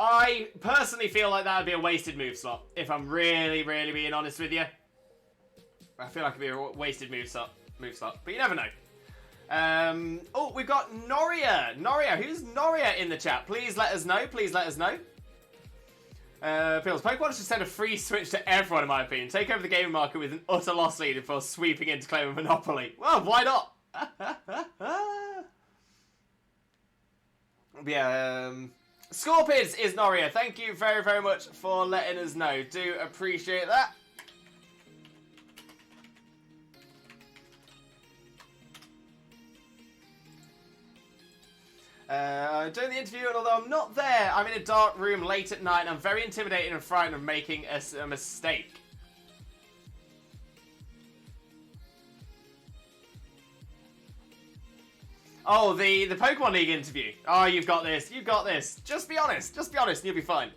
I personally feel like that would be a wasted move slot, if I'm really, really being honest with you. I feel like it'd be a wasted move slot, but you never know. Oh, we've got Noria. Noria, who's Noria in the chat? Please let us know. Please let us know. Pills, Pokemon should send a free switch to everyone, in my opinion. Take over the gaming market with an utter loss lead before sweeping in to claim a monopoly. Well, why not? Yeah, Scorpids is Noria. Thank you very, very much for letting us know. Do appreciate that. I'm doing the interview, and although I'm not there, I'm in a dark room late at night, and I'm very intimidated and frightened of making a mistake. Oh, the Pokemon League interview. Oh, you've got this. You've got this. Just be honest. Just be honest, and you'll be fine.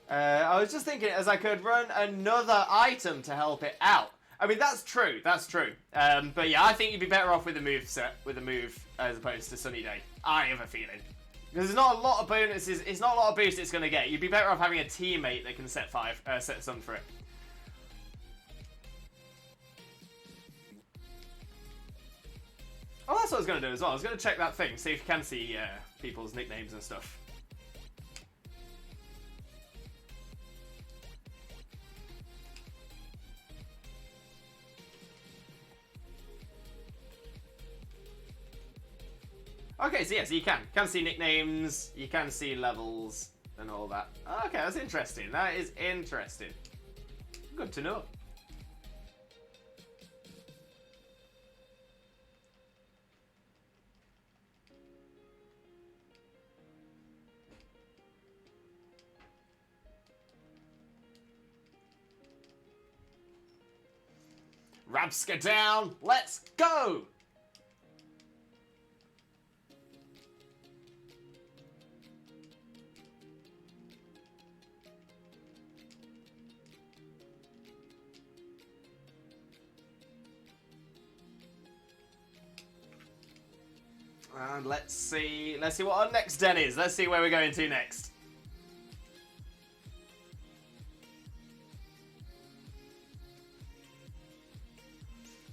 I was just thinking as I could run another item to help it out. I mean, that's true. That's true. But yeah, I think you'd be better off with a move set, with a move as opposed to Sunny Day. I have a feeling. Because there's not a lot of bonuses, it's not a lot of boosts it's going to get. You'd be better off having a teammate that can set some for it. Oh, that's what I was going to do as well. I was going to check that thing, see if you can see people's nicknames and stuff. Okay, so yes, you can see nicknames, you can see levels, and all that. Okay, that's interesting. That is interesting. Good to know. Rabska down, let's go! And let's see what our next den is. Let's see where we're going to next.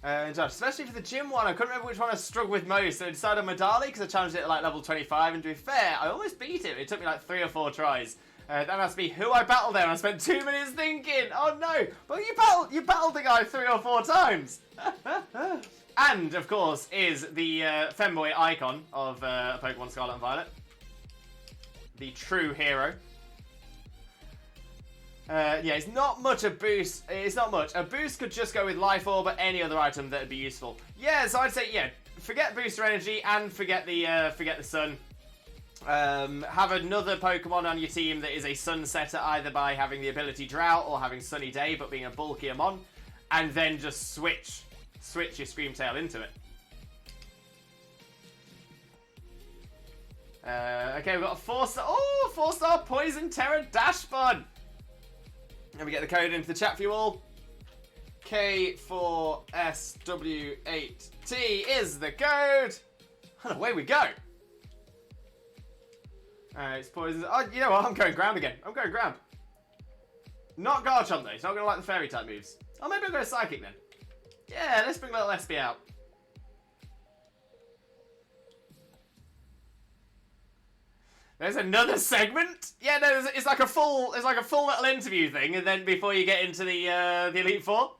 Josh, especially for the gym one, I couldn't remember which one I struggled with most. So I decided on Medali because I challenged it at like level 25, and to be fair, I almost beat it. It took me like 3 or 4 tries. That must be who I battled there, and I spent 2 minutes thinking. Oh no! But you battled the guy 3 or 4 times. And, of course, is the femboy icon of Pokemon Scarlet and Violet. The true hero. Yeah, it's not much a boost. It's not much. A boost could just go with Life Orb or any other item that would be useful. Yeah, so I'd say, yeah, forget Booster Energy and forget the Sun. Have another Pokemon on your team that is a Sun setter, either by having the ability Drought or having Sunny Day, but being a bulkier mon. And then just switch your Screamtail into it. Okay, we've got a 4-star. Oh, 4-star Poison Tera Dashbun. Let me get the code into the chat for you all. K4SW8T is the code. And away we go. Alright, it's Poison. Oh, you know what? I'm going ground again. I'm going ground. Not Garchomp though. He's not going to like the Fairy type moves. Oh, maybe I'll go Psychic then. Yeah, let's bring little SB out. There's another segment. Yeah, no, it's like a full little interview thing, and then before you get into the Elite Four.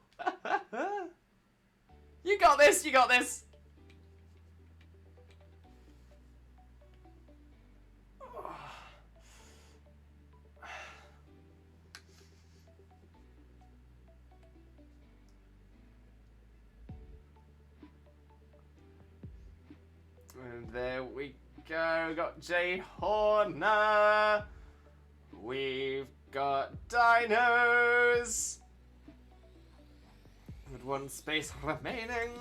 You got this. You got this. And there we go. We got Jay Horner. We've got Dinos. With 1 space remaining.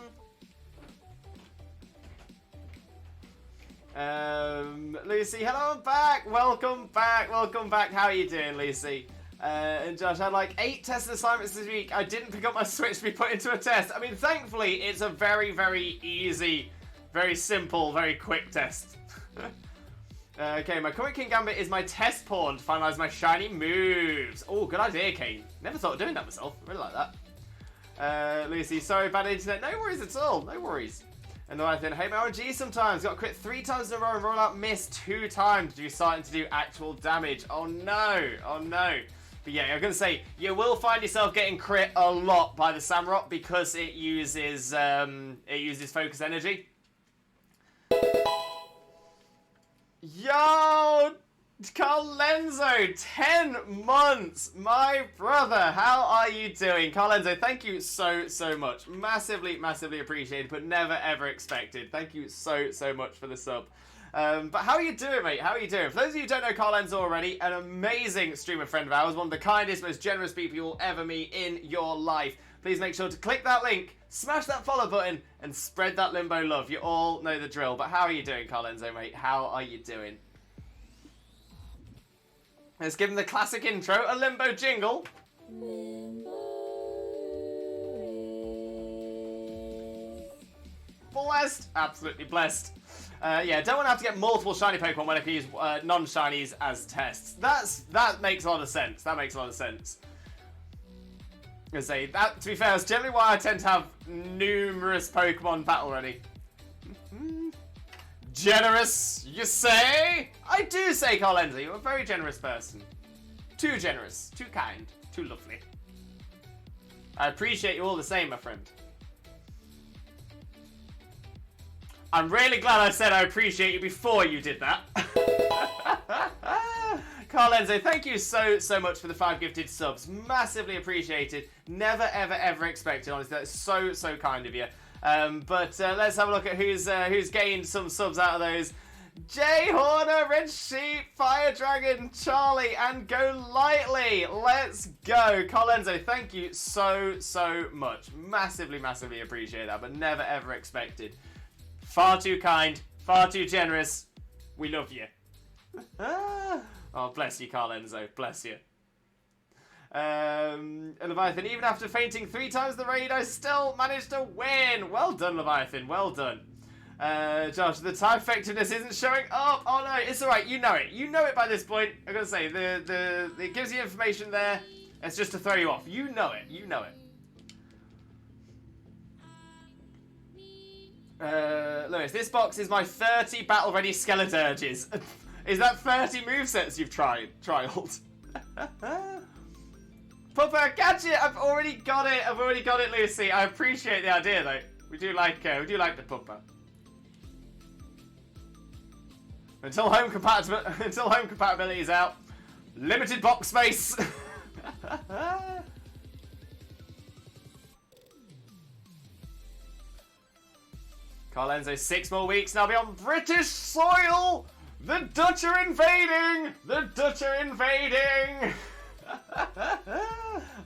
Lucy, hello, I'm back. Welcome back. Welcome back. How are you doing, Lucy? And Josh, I had like 8 test assignments this week. I didn't pick up my Switch to be put into a test. I mean, thankfully, it's a very, very easy, very simple, very quick test. Okay, my Comic King Gambit is my test pawn to finalise my shiny moves. Oh, good idea, Kane. Never thought of doing that myself. I really like that. Lucy, sorry, bad internet. No worries at all. No worries. And the right thing, hate my RNG sometimes. Got quit 3 times in a row and roll out miss 2 times. You're starting to do actual damage. Oh no. Oh no. But yeah, I'm going to say, you will find yourself getting crit a lot by the SAMUROTT because it uses focus energy. Yo! Carlenzo, 10 months, my brother. How are you doing? Carlenzo, thank you so much. Massively appreciated, but never ever expected. Thank you so much for the sub. But how are you doing, mate? How are you doing? For those of you who don't know Carlenzo already, an amazing streamer friend of ours, one of the kindest, most generous people you'll ever meet in your life. Please make sure to click that link, smash that follow button, and spread that Limbo love. You all know the drill. But how are you doing, Carlenzo, mate? How are you doing? Let's give him the classic intro, a Limbo jingle. Blessed. Absolutely blessed. Yeah, don't want to have to get multiple shiny Pokemon when I can use non-shinies as tests. That makes a lot of sense. That makes a lot of sense. I say that, to be fair, that's generally why I tend to have numerous Pokemon battle ready. Generous, you say? I do say, Carlenzo, you're a very generous person. Too generous, too kind, too lovely. I appreciate you all the same, my friend. I'm really glad I said I appreciate you before you did that. Carlenzo, thank you so much for the 5 gifted subs. Massively appreciated. Never, ever expected, honestly. That's so kind of you. But let's have a look at who's gained some subs out of those. Jay Horner, Red Sheep, Fire Dragon, Charlie, and Go Lightly. Let's go. Carlenzo, thank you so much. Massively appreciate that, but never ever expected. Far too kind, far too generous. We love you. Oh, bless you, Carlenzo. Bless you. And Leviathan, even after fainting 3 times the raid, I still managed to win. Well done, Leviathan. Well done. Josh, the type effectiveness isn't showing up. Oh no, it's alright. You know it. You know it by this point. I'm gonna say it gives you information there. It's just to throw you off. You know it. You know it. Lewis, this box is my 30 battle ready Skeleturges. Is that 30 movesets you've trialed? Puppa, catch it! I've already got it, Lucy. I appreciate the idea though. We do like the Puppa. Until home compatibility is out, limited box space. Carlenzo, 6 more weeks and I'll be on British soil! The Dutch are invading! The Dutch are invading!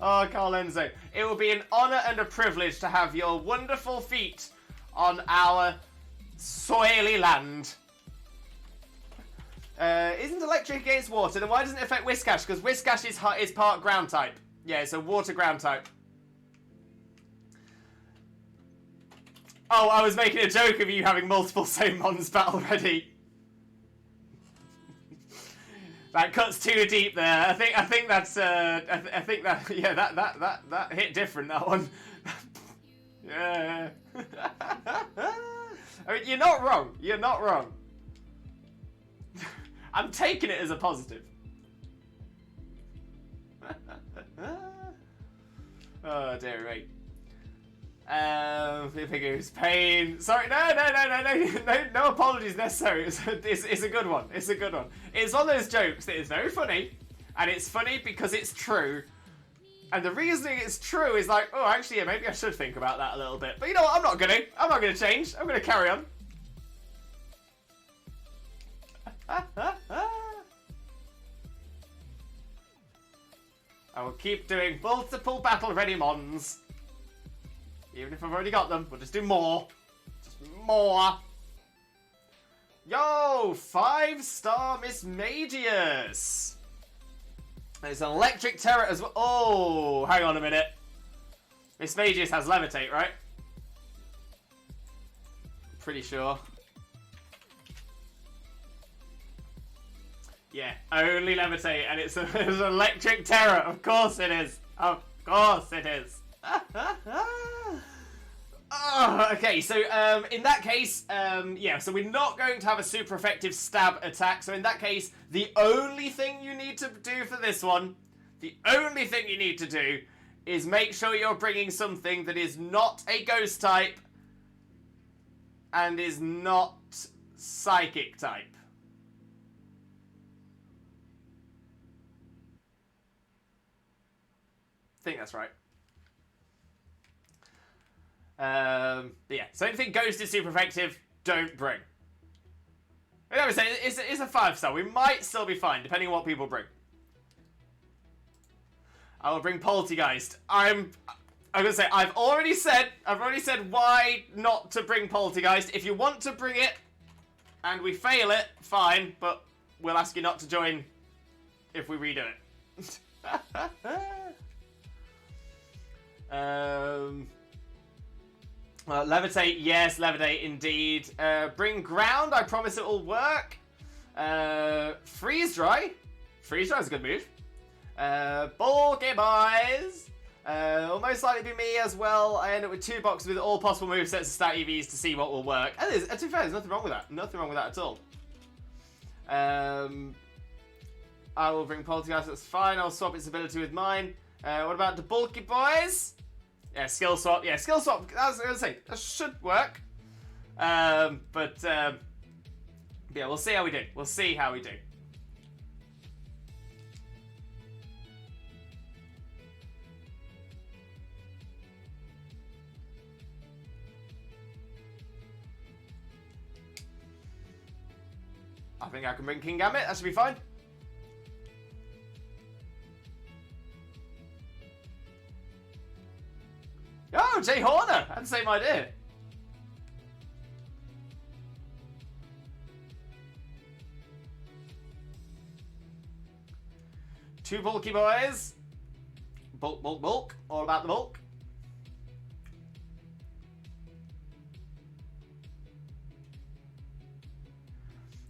Oh, Carlenzo, it will be an honour and a privilege to have your wonderful feet on our soily land. Isn't electric against water? Then why doesn't it affect Whiscash? Because Whiscash is part ground type. Yeah, it's a water ground type. Oh, I was making a joke of you having multiple same mons battle ready. That cuts too deep there. I think that's I think that yeah that hit different, that one. Yeah. I mean, you're not wrong. You're not wrong. I'm taking it as a positive. Oh dear, right. Figures pain. Sorry, no apologies necessary. It's a good one. It's a good one. It's one of those jokes that is very funny, and it's funny because it's true. And the reasoning it's true is like, oh, actually, yeah, maybe I should think about that a little bit. But you know what? I'm not gonna change. I'm gonna carry on. I will keep doing multiple battle ready mons. Even if I've already got them, we'll just do more. Just more. Yo, 5-star Miss Magius. There's an electric Tera as well. Oh, hang on a minute. Miss Magius has levitate, right? Pretty sure. Yeah, only levitate, and it's an electric Tera. Of course it is. Of course it is. Oh, okay, so in that case, yeah, so we're not going to have a super effective stab attack. So in that case, the only thing you need to do for this one, the only thing you need to do is make sure you're bringing something that is not a ghost type and is not psychic type. think that's right. But yeah, so anything Ghost is super effective, don't bring. I would say it's a 5-star. We might still be fine, depending on what people bring. I will bring Poltergeist. I'm gonna say I've already said why not to bring Poltergeist. If you want to bring it and we fail it, fine, but we'll ask you not to join if we redo it. Levitate, yes, Levitate indeed. Bring Ground, I promise it will work. Freeze Dry. Freeze Dry is a good move. Bulky Boys. Will most likely be me as well. I end up with 2 boxes with all possible movesets and stat EVs to see what will work. And to be fair, there's nothing wrong with that. Nothing wrong with that at all. I will bring Poltergeist, that's fine. I'll swap its ability with mine. What about the Bulky Boys? Yeah, skill swap. Yeah, skill swap. I was going to say, that should work. Yeah, we'll see how we do. We'll see how we do. I think I can bring King Gambit. That should be fine. Oh, Jay Horner! I had the same idea. Two bulky boys. Bulk, bulk, bulk. All about the bulk.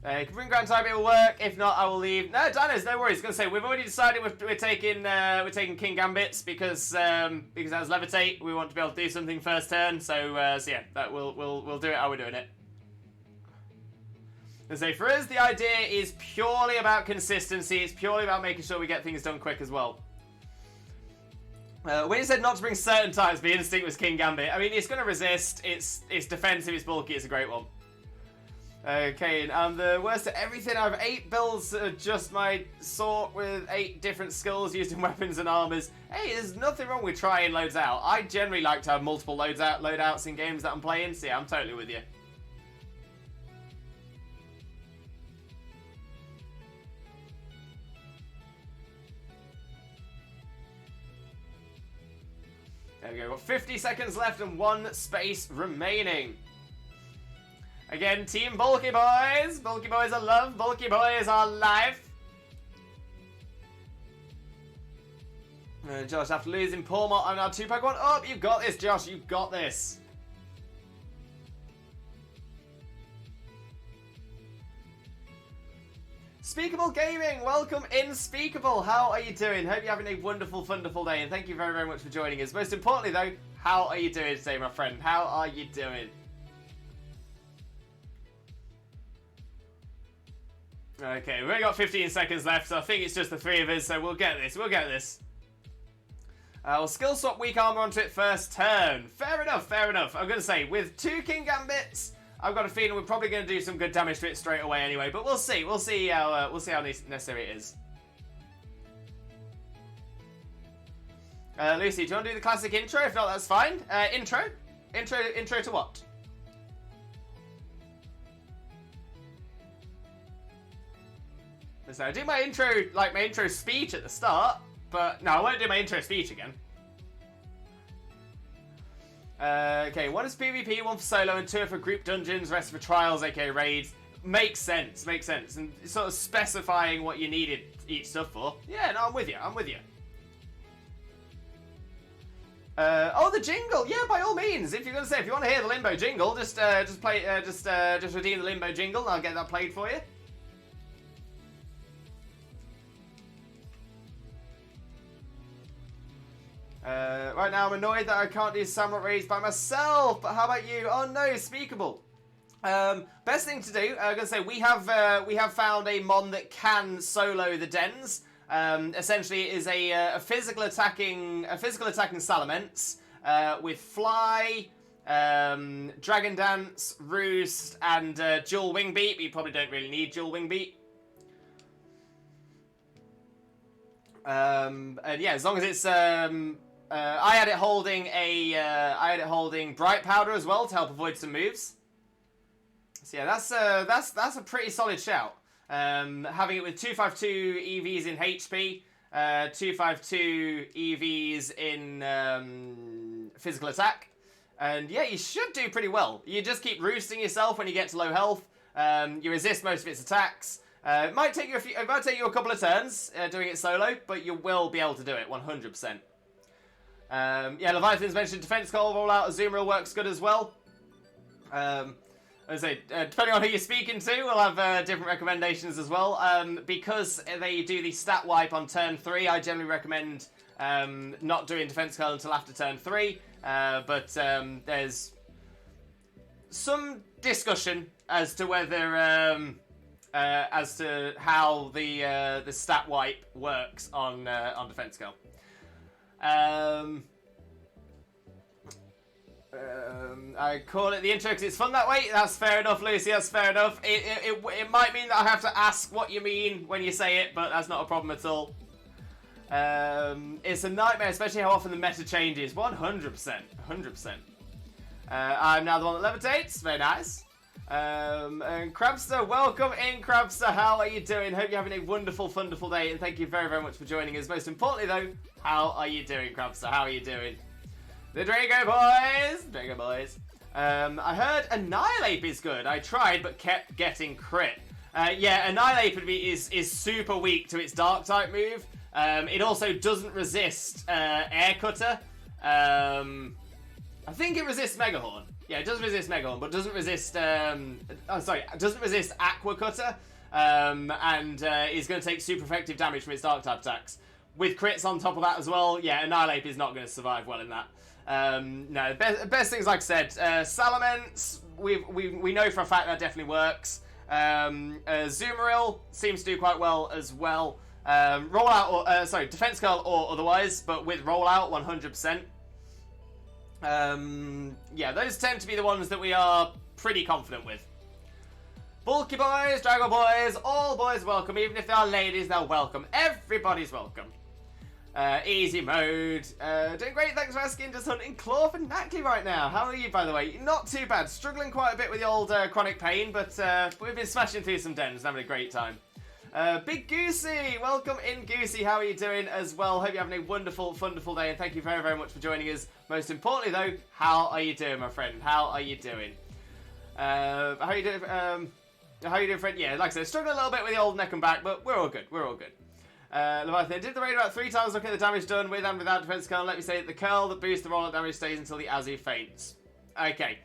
You can bring Grand Type, it will work. If not, I will leave. No, Dinos, no worries. I was gonna say we've already decided we're taking King Gambits because that was Levitate. We want to be able to do something first turn. So yeah, that we'll do it how we're doing it. And say for us, the idea is purely about consistency. It's purely about making sure we get things done quick as well. When you said not to bring certain types, the instinct was King Gambit. I mean, it's going to resist. It's defensive. It's bulky. It's a great one. Okay, and I'm the worst at everything. I have 8 builds, just my sort with 8 different skills used in weapons and armors. Hey, there's nothing wrong with trying loads out. I generally like to have multiple loadouts in games that I'm playing, so yeah, I'm totally with you. There we go, we've got 50 seconds left and 1 space remaining. Again, Team Bulky Boys. Bulky Boys are love. Bulky Boys are life. Josh, after losing Paul, I'm now 2 Pokemon up. You've got this, Josh. You've got this. Speakable Gaming, welcome in Speakable. How are you doing? Hope you're having a wonderful, wonderful day, and thank you very, very much for joining us. Most importantly, though, how are you doing today, my friend? How are you doing? Okay, we've only got 15 seconds left, so I think it's just the 3 of us, so we'll get this, we'll get this. We'll skill swap weak armor onto it first turn. Fair enough, fair enough. I'm going to say, with 2 King Gambits, I've got a feeling we're probably going to do some good damage to it straight away anyway, but we'll see how necessary it is. Lucy, do you want to do the classic intro? If not, that's fine. Intro to what? So I do my intro speech at the start, but no, I won't do my intro speech again. Okay, 1 is PvP, 1 for solo, and 2 are for group dungeons, rest for trials, aka raids. Makes sense, and sort of specifying what you needed each stuff for. Yeah, no, I'm with you. Oh, the jingle! Yeah, by all means. If you want to hear the Limbo jingle, just redeem the Limbo jingle, and I'll get that played for you. Right now I'm annoyed that I can't do SAMUROTT raids by myself, but how about you? Oh no, Speakable. Best thing to do, I'm gonna say we have found a mon that can solo the dens. Essentially, it is a physical attacking Salamence with Fly, Dragon Dance, Roost, and Dual Wing Beat. But you probably don't really need Dual Wing Beat. And yeah, as long as it's I had it holding bright powder as well to help avoid some moves. So yeah, that's a pretty solid shout. Having it with 252 EVs in HP, 252 EVs in physical attack, and yeah, you should do pretty well. You just keep roosting yourself when you get to low health. You resist most of its attacks. It might take you a couple of turns doing it solo, but you will be able to do it 100%. Yeah, Leviathan's mentioned defense call rollout. Azumarill works good as well. As I say, depending on who you're speaking to, we'll have different recommendations as well. Because they do the stat wipe on turn 3, I generally recommend not doing defense curl until after turn 3. But there's some discussion as to whether as to how the stat wipe works on defense curl. I call it the intro because it's fun that way. That's fair enough, Lucy. That's fair enough. It might mean that I have to ask what you mean when you say it, but that's not a problem at all. It's a nightmare, especially how often the meta changes. 100%. 100%. I'm now the one that levitates. Very nice. And Crabster, welcome in, Crabster. How are you doing? Hope you're having a wonderful, wonderful day, and thank you very, very much for joining us. Most importantly, though, how are you doing, Crabster? How are you doing? The Drago boys! Drago boys. I heard Annihilate is good. I tried, but kept getting crit. Yeah, Annihilate is super weak to its Dark type move. It also doesn't resist Air Cutter. I think it resists Megahorn. Yeah, it does resist Megahorn, but doesn't resist... doesn't resist Aqua Cutter. And is going to take super effective damage from its Dark type attacks. With crits on top of that as well, yeah, Annihilate is not going to survive well in that. No, best things, like I said, Salamence, we know for a fact that definitely works. Azumarill seems to do quite well as well. Rollout, or defense curl or otherwise, but with rollout, 100%. Yeah, those tend to be the ones that we are pretty confident with. Bulky boys, Drago boys, all boys welcome. Even if they are ladies, they're welcome. Everybody's welcome. Easy mode. Doing great, thanks for asking. Just hunting claw for Knackley right now. How are you, by the way? Not too bad. Struggling quite a bit with the old chronic pain, but we've been smashing through some dens and having a great time. Big Goosey, welcome in, Goosey. How are you doing as well? Hope you're having a wonderful, wonderful day, and thank you very, very much for joining us. Most importantly, though, how are you doing, my friend? How are you doing? How are you doing? How are you doing, friend? Yeah, like I said, struggling a little bit with the old neck and back, but we're all good. We're all good. Leviathan did the raid about 3 times looking at the damage done with and without defense curl. Let me say that the curl that boosts the rollout damage stays until the Azu faints. Okay.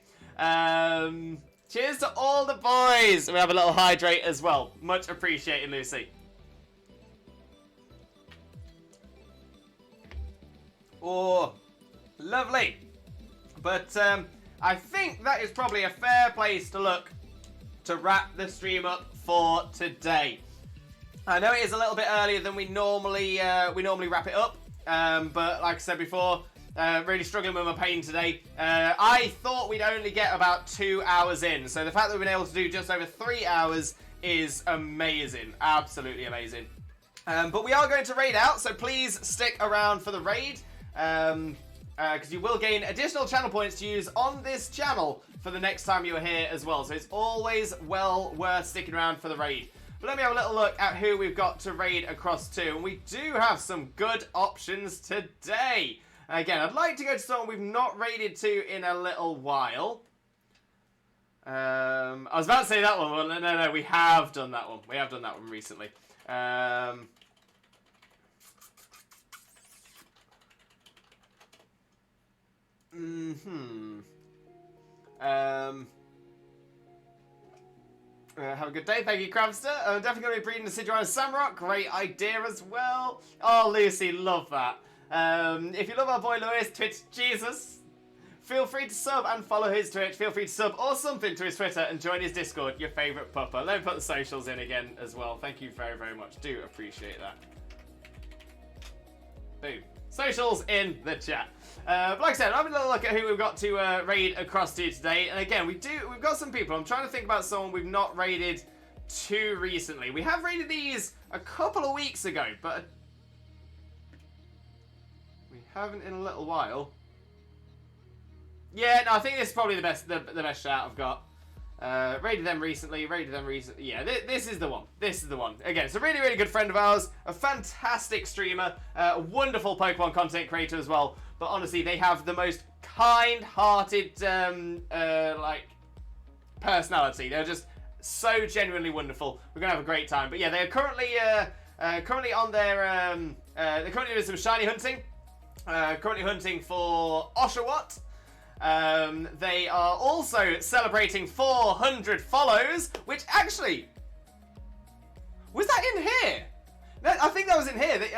Cheers to all the boys. We have a little hydrate as well. Much appreciated, Lucy. Oh, lovely. But I think that is probably a fair place to look to wrap the stream up for today. I know it is a little bit earlier than we normally wrap it up, but like I said before, really struggling with my pain today. I thought we'd only get about 2 hours in, so the fact that we've been able to do just over 3 hours is amazing, absolutely amazing. But we are going to raid out, so please stick around for the raid, because you will gain additional channel points to use on this channel for the next time you're here as well. So it's always well worth sticking around for the raid. But let me have a little look at who we've got to raid across to. And we do have some good options today. Again, I'd like to go to someone we've not raided to in a little while. I was about to say that one, but no, we have done that one. We have done that one recently. Have a good day. Thank you, Crabster. I'm definitely going to be breeding the Sidra and SAMUROTT. Great idea as well. Oh, Lucy, love that. If you love our boy Lewis, Twitch Jesus, feel free to sub and follow his Twitch. Feel free to sub or something to his Twitter and join his Discord, your favourite pupper. Let me put the socials in again as well. Thank you very, very much. Do appreciate that. Boom. Socials in the chat. But like I said, I'm having a little look at who we've got to raid across to today. And again, we've got some people. I'm trying to think about someone we've not raided too recently. We have raided these a couple of weeks ago, but haven't in a little while. Yeah, no, I think this is probably the best shout I've got. Raided them recently. Yeah, this is the one. This is the one. Again, it's a really, really good friend of ours. A fantastic streamer. A wonderful Pokemon content creator as well. But honestly, they have the most kind-hearted, like, personality. They're just so genuinely wonderful. We're going to have a great time. But yeah, they're currently on their... they're currently doing some shiny hunting. Currently hunting for Oshawott. They are also celebrating 400 follows, which actually... Was that in here? No, I think that was in here. They,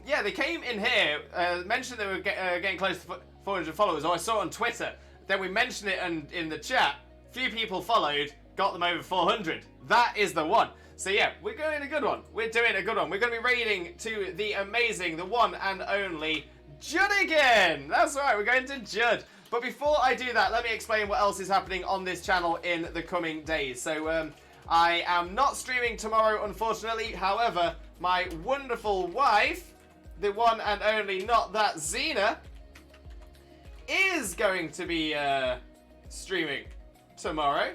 yeah, they came in here, mentioned they were getting close to 400 followers, or I saw it on Twitter. Then we mentioned it in the chat. Few people followed, got them over 400. That is the one. So yeah, we're doing a good one. We're doing a good one. We're going to be raiding to the amazing, the one and only Judd again. That's right, we're going to Judd. But before I do that, let me explain what else is happening on this channel in the coming days. So I am not streaming tomorrow, unfortunately. However, my wonderful wife, the one and only Not That Xena, is going to be streaming tomorrow.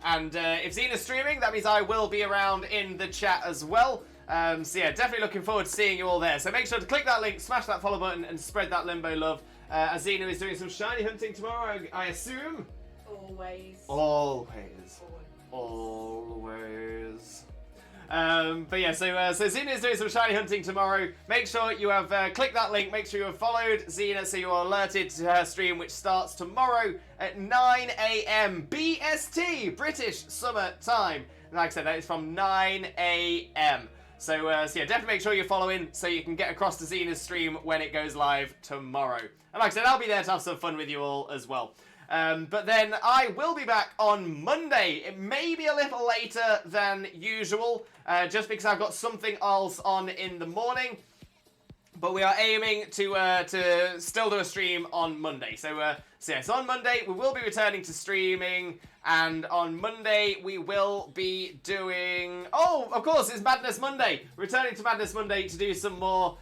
And if Xena's streaming, that means I will be around in the chat as well. So yeah, definitely looking forward to seeing you all there. So make sure to click that link, smash that follow button, and spread that Limbo love. Xena is doing some shiny hunting tomorrow, I assume. Always. But yeah, so Xena is doing some shiny hunting tomorrow. Make sure you have clicked that link. Make sure you have followed Xena so you are alerted to her stream, which starts tomorrow at 9 AM BST, British Summer Time. And like I said, that is from 9 AM. So yeah, definitely make sure you're following so you can get across to Xena's stream when it goes live tomorrow. And like I said, I'll be there to have some fun with you all as well. But then I will be back on Monday. It may be a little later than usual, just because I've got something else on in the morning. But we are aiming to still do a stream on Monday. So yes, on Monday we will be returning to streaming. And on Monday, we will be doing... Oh, of course, it's Madness Monday. Returning to Madness Monday to do some more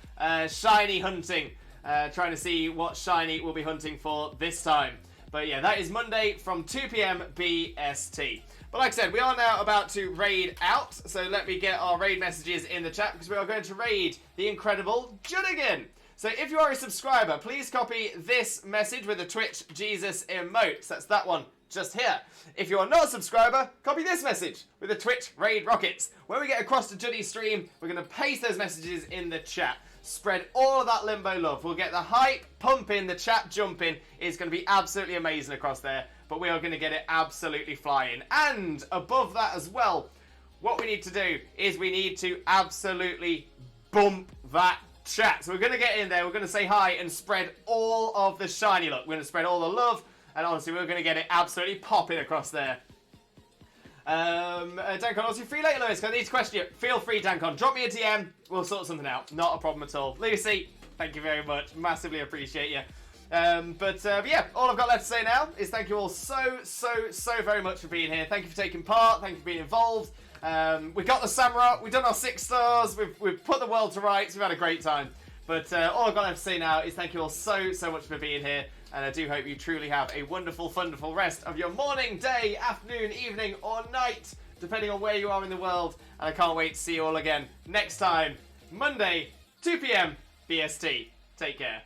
shiny hunting. Trying to see what shiny we'll be hunting for this time. But yeah, that is Monday from 2 PM BST. But like I said, we are now about to raid out. So let me get our raid messages in the chat, because we are going to raid the incredible Juddigan. So if you are a subscriber, please copy this message with the Twitch Jesus emotes. That's that one just here. If you are not a subscriber, copy this message with the Twitch Raid Rockets. When we get across to Juddy's stream, we're going to paste those messages in the chat. Spread all of that Limbo love. We'll get the hype pumping, the chat jumping. It's going to be absolutely amazing across there. But we are going to get it absolutely flying. And above that as well, what we need to do is we need to absolutely bump that chat. So we're going to get in there. We're going to say hi and spread all of the shiny luck. We're going to spread all the love. And honestly, we're going to get it absolutely popping across there. Dankon, also free later, Lewis. I need to question you. Feel free, Dankon. Drop me a DM. We'll sort something out. Not a problem at all. Lucy, thank you very much. Massively appreciate you. But yeah, all I've got left to say now is thank you all so very much for being here. Thank you for taking part. Thank you for being involved. We got the SAMUROTT. We've done our 6 stars. We've put the world to rights. We've had a great time. But all I've got left to say now is thank you all so much for being here. And I do hope you truly have a wonderful, wonderful rest of your morning, day, afternoon, evening, or night, depending on where you are in the world. And I can't wait to see you all again next time, Monday, 2 PM BST. Take care.